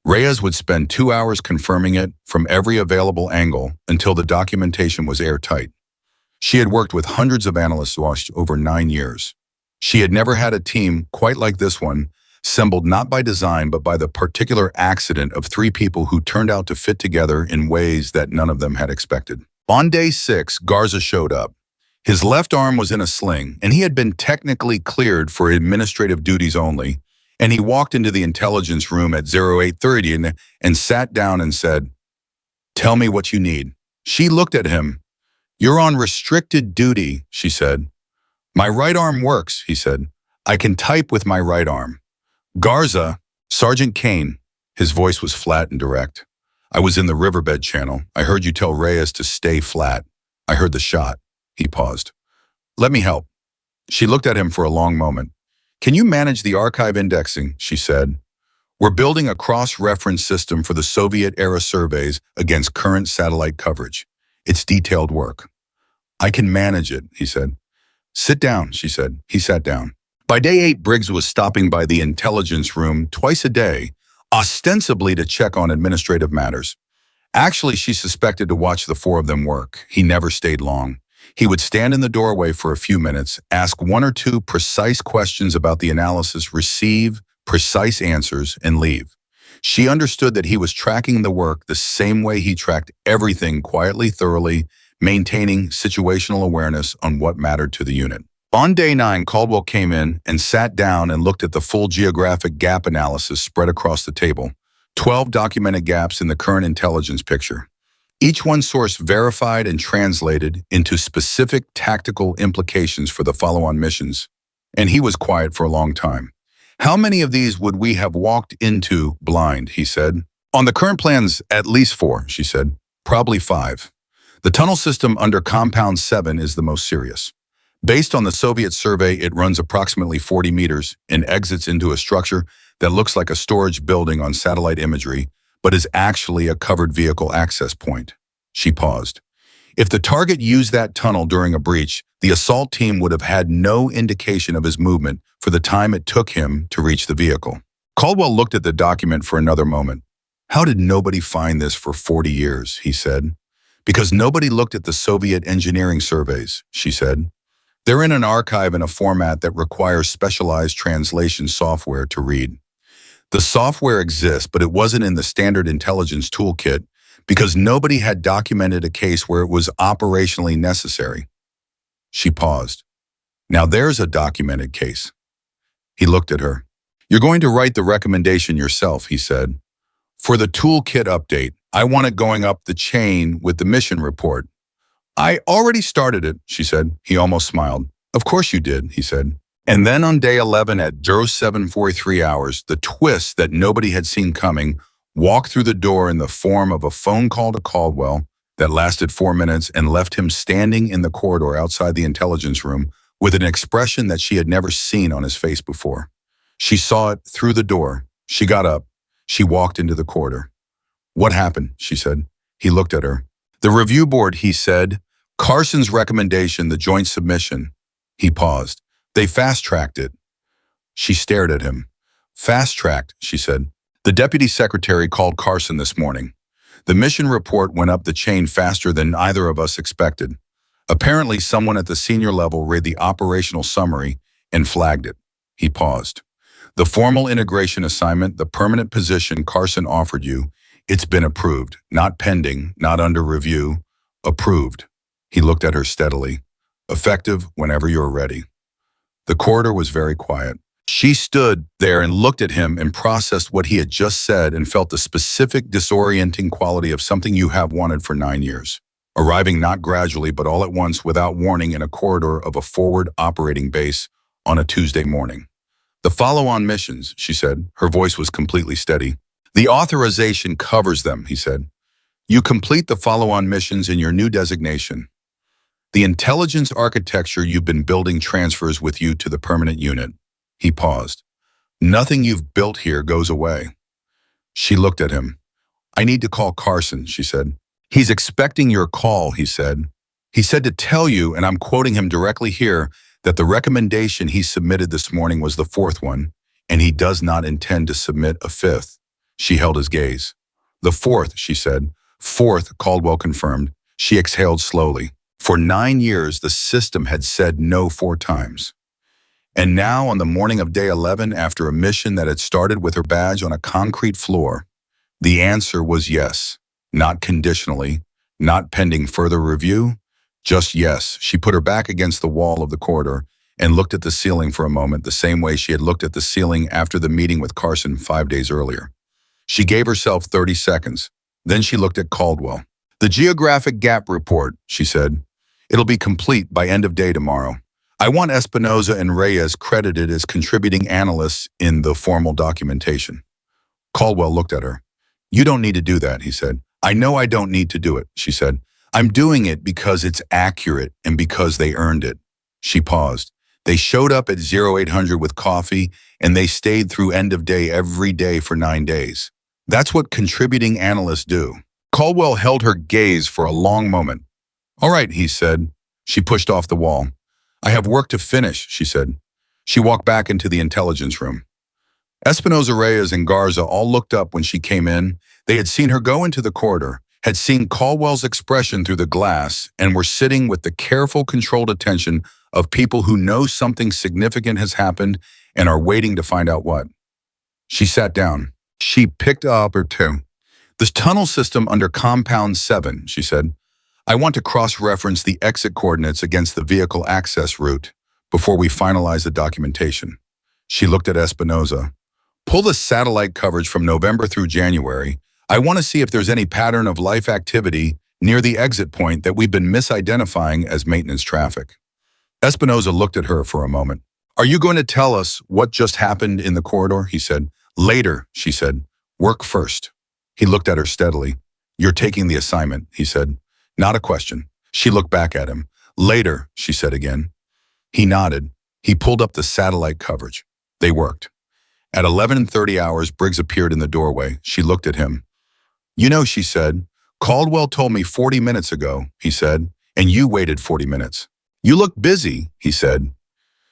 Reyes would spend 2 hours confirming it from every available angle until the documentation was airtight. She had worked with hundreds of analysts over 9 years. She had never had a team quite like this one, assembled not by design but by the particular accident of 3 people who turned out to fit together in ways that none of them had expected. On day 6, Garza showed up. His left arm was in a sling, and he had been technically cleared for administrative duties only, and he walked into the intelligence room at 0830 and sat down and said, "Tell me what you need." She looked at him. "You're on restricted duty," she said. "My right arm works," he said. "I can type with my right arm." "Garza, Sergeant Kane." His voice was flat and direct. "I was in the riverbed channel. I heard you tell Reyes to stay flat. I heard the shot." He paused. "Let me help." She looked at him for a long moment. "Can you manage the archive indexing?" she said. "We're building a cross-reference system for the Soviet-era surveys against current satellite coverage. It's detailed work." "I can manage it," he said. "Sit down," she said. He sat down. By day 8, Briggs was stopping by the intelligence room twice a day, ostensibly to check on administrative matters. Actually, she suspected to watch the four of them work. He never stayed long. He would stand in the doorway for a few minutes, ask one or two precise questions about the analysis, receive precise answers, and leave. She understood that he was tracking the work the same way he tracked everything quietly, thoroughly, maintaining situational awareness on what mattered to the unit. On day 9, Caldwell came in and sat down and looked at the full geographic gap analysis spread across the table. 12 documented gaps in the current intelligence picture. Each one source verified and translated into specific tactical implications for the follow-on missions. And he was quiet for a long time. How many of these would we have walked into blind, he said. On the current plans, at least 4, she said. Probably 5. The tunnel system under Compound 7 is the most serious. Based on the Soviet survey, it runs approximately 40 meters and exits into a structure that looks like a storage building on satellite imagery, but is actually a covered vehicle access point. She paused. If the target used that tunnel during a breach, the assault team would have had no indication of his movement for the time it took him to reach the vehicle. Caldwell looked at the document for another moment. How did nobody find this for 40 years, he said. Because nobody looked at the Soviet engineering surveys, she said. They're in an archive in a format that requires specialized translation software to read. The software exists, but it wasn't in the standard intelligence toolkit because nobody had documented a case where it was operationally necessary. She paused. Now there's a documented case. He looked at her. You're going to write the recommendation yourself, he said. For the toolkit update, I want it going up the chain with the mission report. I already started it, she said. He almost smiled. Of course you did, he said. And then on day 11 at 07:43 hours, the twist that nobody had seen coming walked through the door in the form of a phone call to Caldwell that lasted 4 minutes and left him standing in the corridor outside the intelligence room with an expression that she had never seen on his face before. She saw it through the door. She got up. She walked into the corridor. What happened? She said. He looked at her. The review board, he said. Carson's recommendation, the joint submission. He paused. They fast-tracked it. She stared at him. Fast-tracked, she said. The deputy secretary called Carson this morning. The mission report went up the chain faster than either of us expected. Apparently, someone at the senior level read the operational summary and flagged it. He paused. The formal integration assignment, the permanent position Carson offered you, it's been approved. Not pending, not under review. Approved. He looked at her steadily. Effective whenever you're ready. The corridor was very quiet. She stood there and looked at him and processed what he had just said and felt the specific disorienting quality of something you have wanted for 9 years. Arriving not gradually but all at once without warning in a corridor of a forward operating base on a Tuesday morning. The follow-on missions, she said. Her voice was completely steady. The authorization covers them, he said. You complete the follow-on missions in your new designation. The intelligence architecture you've been building transfers with you to the permanent unit. He paused. Nothing you've built here goes away. She looked at him. I need to call Carson, she said. He's expecting your call, he said. He said to tell you, and I'm quoting him directly here, that the recommendation he submitted this morning was the 4th one, and he does not intend to submit a 5th. She held his gaze. The 4th, she said. 4th, Caldwell confirmed. She exhaled slowly. For 9 years, the system had said no 4 times. And now, on the morning of day 11, after a mission that had started with her badge on a concrete floor, the answer was yes. Not conditionally, not pending further review, just yes. She put her back against the wall of the corridor and looked at the ceiling for a moment, the same way she had looked at the ceiling after the meeting with Carson 5 days earlier. She gave herself 30 seconds. Then she looked at Caldwell. The geographic gap report, she said. It'll be complete by end of day tomorrow. I want Espinoza and Reyes credited as contributing analysts in the formal documentation. Caldwell looked at her. You don't need to do that, he said. I know I don't need to do it, she said. I'm doing it because it's accurate and because they earned it. She paused. They showed up at 0800 with coffee and they stayed through end of day every day for 9 days. That's what contributing analysts do. Caldwell held her gaze for a long moment. All right, he said. She pushed off the wall. I have work to finish, she said. She walked back into the intelligence room. Espinosa, Reyes, and Garza all looked up when she came in. They had seen her go into the corridor, had seen Caldwell's expression through the glass, and were sitting with the careful, controlled attention of people who know something significant has happened and are waiting to find out what. She sat down. She picked up her two. "The tunnel system under Compound 7, she said. "I want to cross-reference the exit coordinates against the vehicle access route before we finalize the documentation." She looked at Espinosa. "Pull the satellite coverage from November through January. I want to see if there's any pattern of life activity near the exit point that we've been misidentifying as maintenance traffic." Espinosa looked at her for a moment. "Are you going to tell us what just happened in the corridor?" he said. "Later," she said. "Work first." He looked at her steadily. "You're taking the assignment," he said. Not a question. She looked back at him. "Later," she said again. He nodded. He pulled up the satellite coverage. They worked. At 11:30 hours, Briggs appeared in the doorway. She looked at him. "You know," she said, "Caldwell told me 40 minutes ago," he said, "and you waited 40 minutes. You look busy," he said.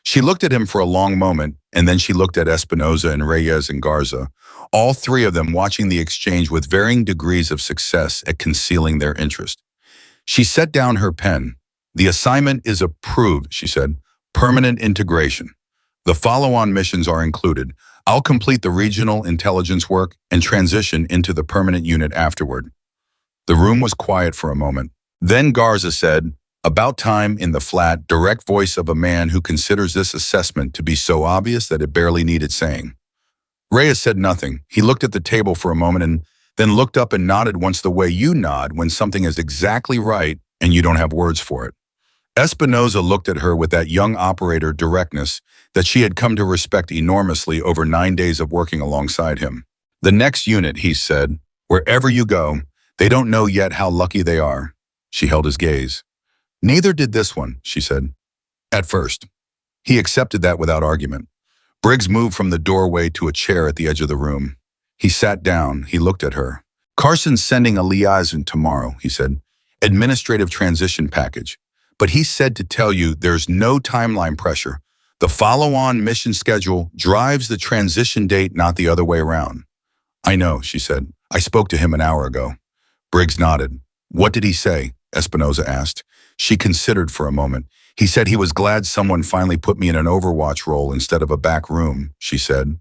She looked at him for a long moment, and then she looked at Espinosa and Reyes and Garza, all three of them watching the exchange with varying degrees of success at concealing their interest. She set down her pen. "The assignment is approved," she said. "Permanent integration. The follow-on missions are included. I'll complete the regional intelligence work and transition into the permanent unit afterward." The room was quiet for a moment. Then Garza said, "About time," in the flat, direct voice of a man who considers this assessment to be so obvious that it barely needed saying. Reyes said nothing. He looked at the table for a moment and then looked up and nodded once the way you nod when something is exactly right and you don't have words for it. Espinosa looked at her with that young operator directness that she had come to respect enormously over 9 days of working alongside him. "The next unit," he said, "wherever you go, they don't know yet how lucky they are." She held his gaze. "Neither did this one," she said. "At first." He accepted that without argument. Briggs moved from the doorway to a chair at the edge of the room. He sat down. He looked at her. "Carson's sending a liaison tomorrow," he said. "Administrative transition package. But he said to tell you there's no timeline pressure. The follow-on mission schedule drives the transition date, not the other way around." "I know," she said. "I spoke to him an hour ago." Briggs nodded. "What did he say?" Espinosa asked. She considered for a moment. "He said he was glad someone finally put me in an Overwatch role instead of a back room," she said.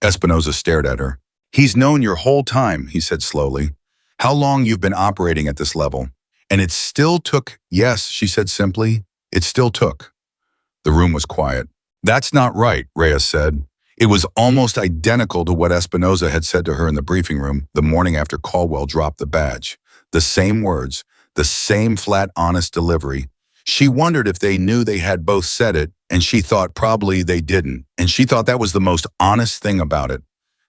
Espinosa stared at her. "He's known your whole time," he said slowly. "How long you've been operating at this level. And it still took—" "Yes," she said simply. "It still took." The room was quiet. "That's not right," Reyes said. It was almost identical to what Espinosa had said to her in the briefing room the morning after Caldwell dropped the badge. The same words, the same flat, honest delivery. She wondered if they knew they had both said it, and she thought probably they didn't. And she thought that was the most honest thing about it,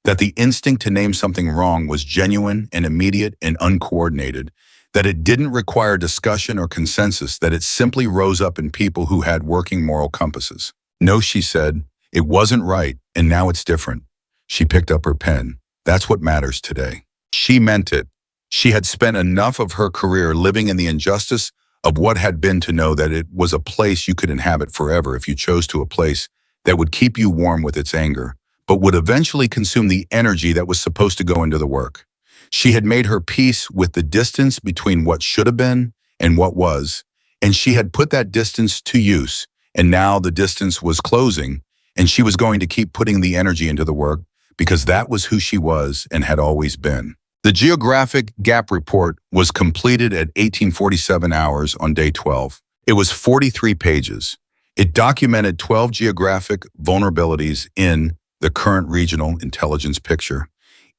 that the instinct to name something wrong was genuine and immediate and uncoordinated, that it didn't require discussion or consensus, that it simply rose up in people who had working moral compasses. "No," she said, "it wasn't right, and now it's different." She picked up her pen. "That's what matters today." She meant it. She had spent enough of her career living in the injustice of what had been to know that it was a place you could inhabit forever if you chose to, a place that would keep you warm with its anger, but would eventually consume the energy that was supposed to go into the work. She had made her peace with the distance between what should have been and what was, and she had put that distance to use, and now the distance was closing, and she was going to keep putting the energy into the work because that was who she was and had always been. The geographic gap report was completed at 1847 hours on day 12. It was 43 pages. It documented 12 geographic vulnerabilities in the current regional intelligence picture,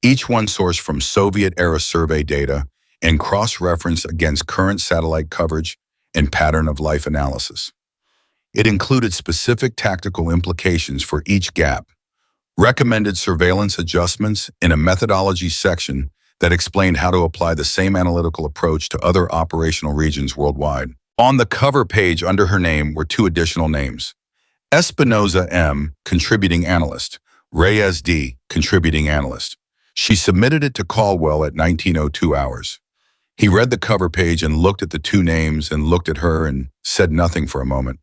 each one sourced from Soviet-era survey data and cross-referenced against current satellite coverage and pattern of life analysis. It included specific tactical implications for each gap, recommended surveillance adjustments in a methodology section that explained how to apply the same analytical approach to other operational regions worldwide. On the cover page under her name were 2 additional names: Espinosa M., contributing analyst; Reyes D., contributing analyst. She submitted it to Caldwell at 19:02 hours. He read the cover page and looked at the 2 names and looked at her and said nothing for a moment.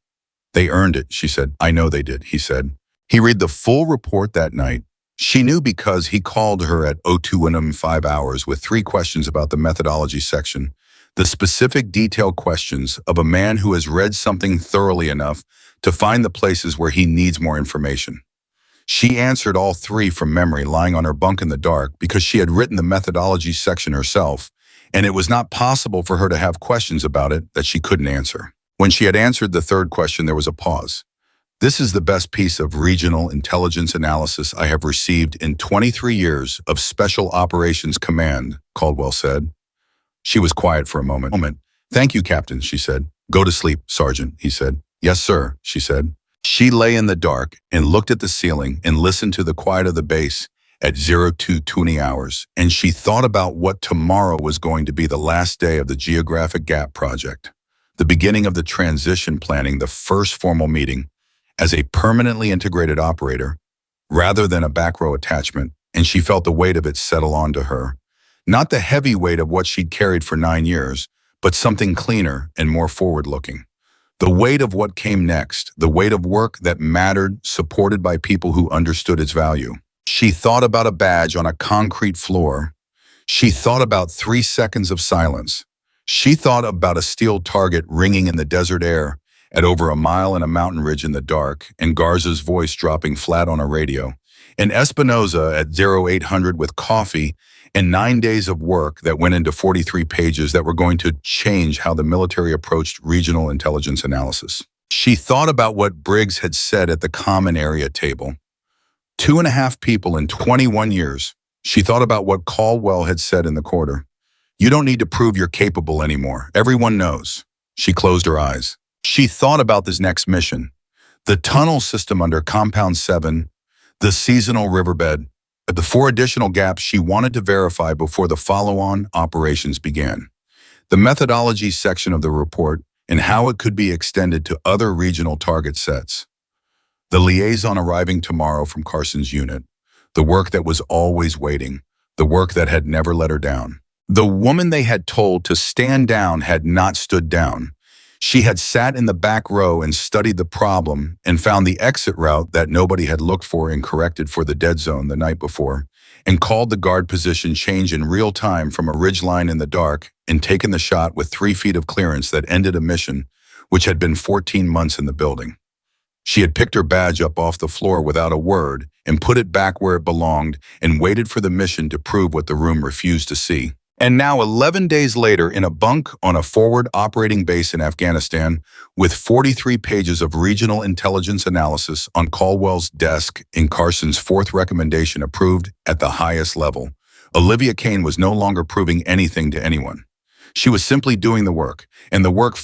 They earned it, she said. I know they did, he said. He read the full report that night. She knew because he called her at 02 5 hours with 3 questions about the methodology section, the specific detailed questions of a man who has read something thoroughly enough to find the places where he needs more information. She answered all 3 from memory, lying on her bunk in the dark because she had written the methodology section herself, and it was not possible for her to have questions about it that she couldn't answer. When she had answered the 3rd question, there was a pause. This is the best piece of regional intelligence analysis I have received in 23 years of Special Operations Command, Caldwell said. She was quiet for a moment. Thank you, Captain, she said. Go to sleep, Sergeant, he said. Yes, sir, she said. She lay in the dark and looked at the ceiling and listened to the quiet of the base at 02:20 hours, and she thought about what tomorrow was going to be the last day of the Geographic Gap Project, the beginning of the transition planning, the first formal meeting as a permanently integrated operator rather than a back row attachment, and she felt the weight of it settle onto her. Not the heavy weight of what she'd carried for 9 years, but something cleaner and more forward-looking. The weight of what came next, the weight of work that mattered, supported by people who understood its value. She thought about a badge on a concrete floor. She thought about 3 seconds of silence. She thought about a steel target ringing in the desert air at over a mile and a mountain ridge in the dark, and Garza's voice dropping flat on a radio. And Espinoza at 0800 with coffee and 9 days of work that went into 43 pages that were going to change how the military approached regional intelligence analysis. She thought about what Briggs had said at the common area table. 2.5 people in 21 years. She thought about what Caldwell had said in the quarter. You don't need to prove you're capable anymore. Everyone knows. She closed her eyes. She thought about this next mission. The tunnel system under Compound 7, the seasonal riverbed, the 4 additional gaps she wanted to verify before the follow-on operations began. The methodology section of the report and how it could be extended to other regional target sets. The liaison arriving tomorrow from Carson's unit. The work that was always waiting. The work that had never let her down. The woman they had told to stand down had not stood down. She had sat in the back row and studied the problem and found the exit route that nobody had looked for and corrected for the dead zone the night before, and called the guard position change in real time from a ridge line in the dark and taken the shot with 3 feet of clearance that ended a mission which had been 14 months in the building. She had picked her badge up off the floor without a word and put it back where it belonged and waited for the mission to prove what the room refused to see. And now 11 days later, in a bunk on a forward operating base in Afghanistan, with 43 pages of regional intelligence analysis on Caldwell's desk in Carson's 4th recommendation approved at the highest level, Olivia Kane was no longer proving anything to anyone. She was simply doing the work, and the work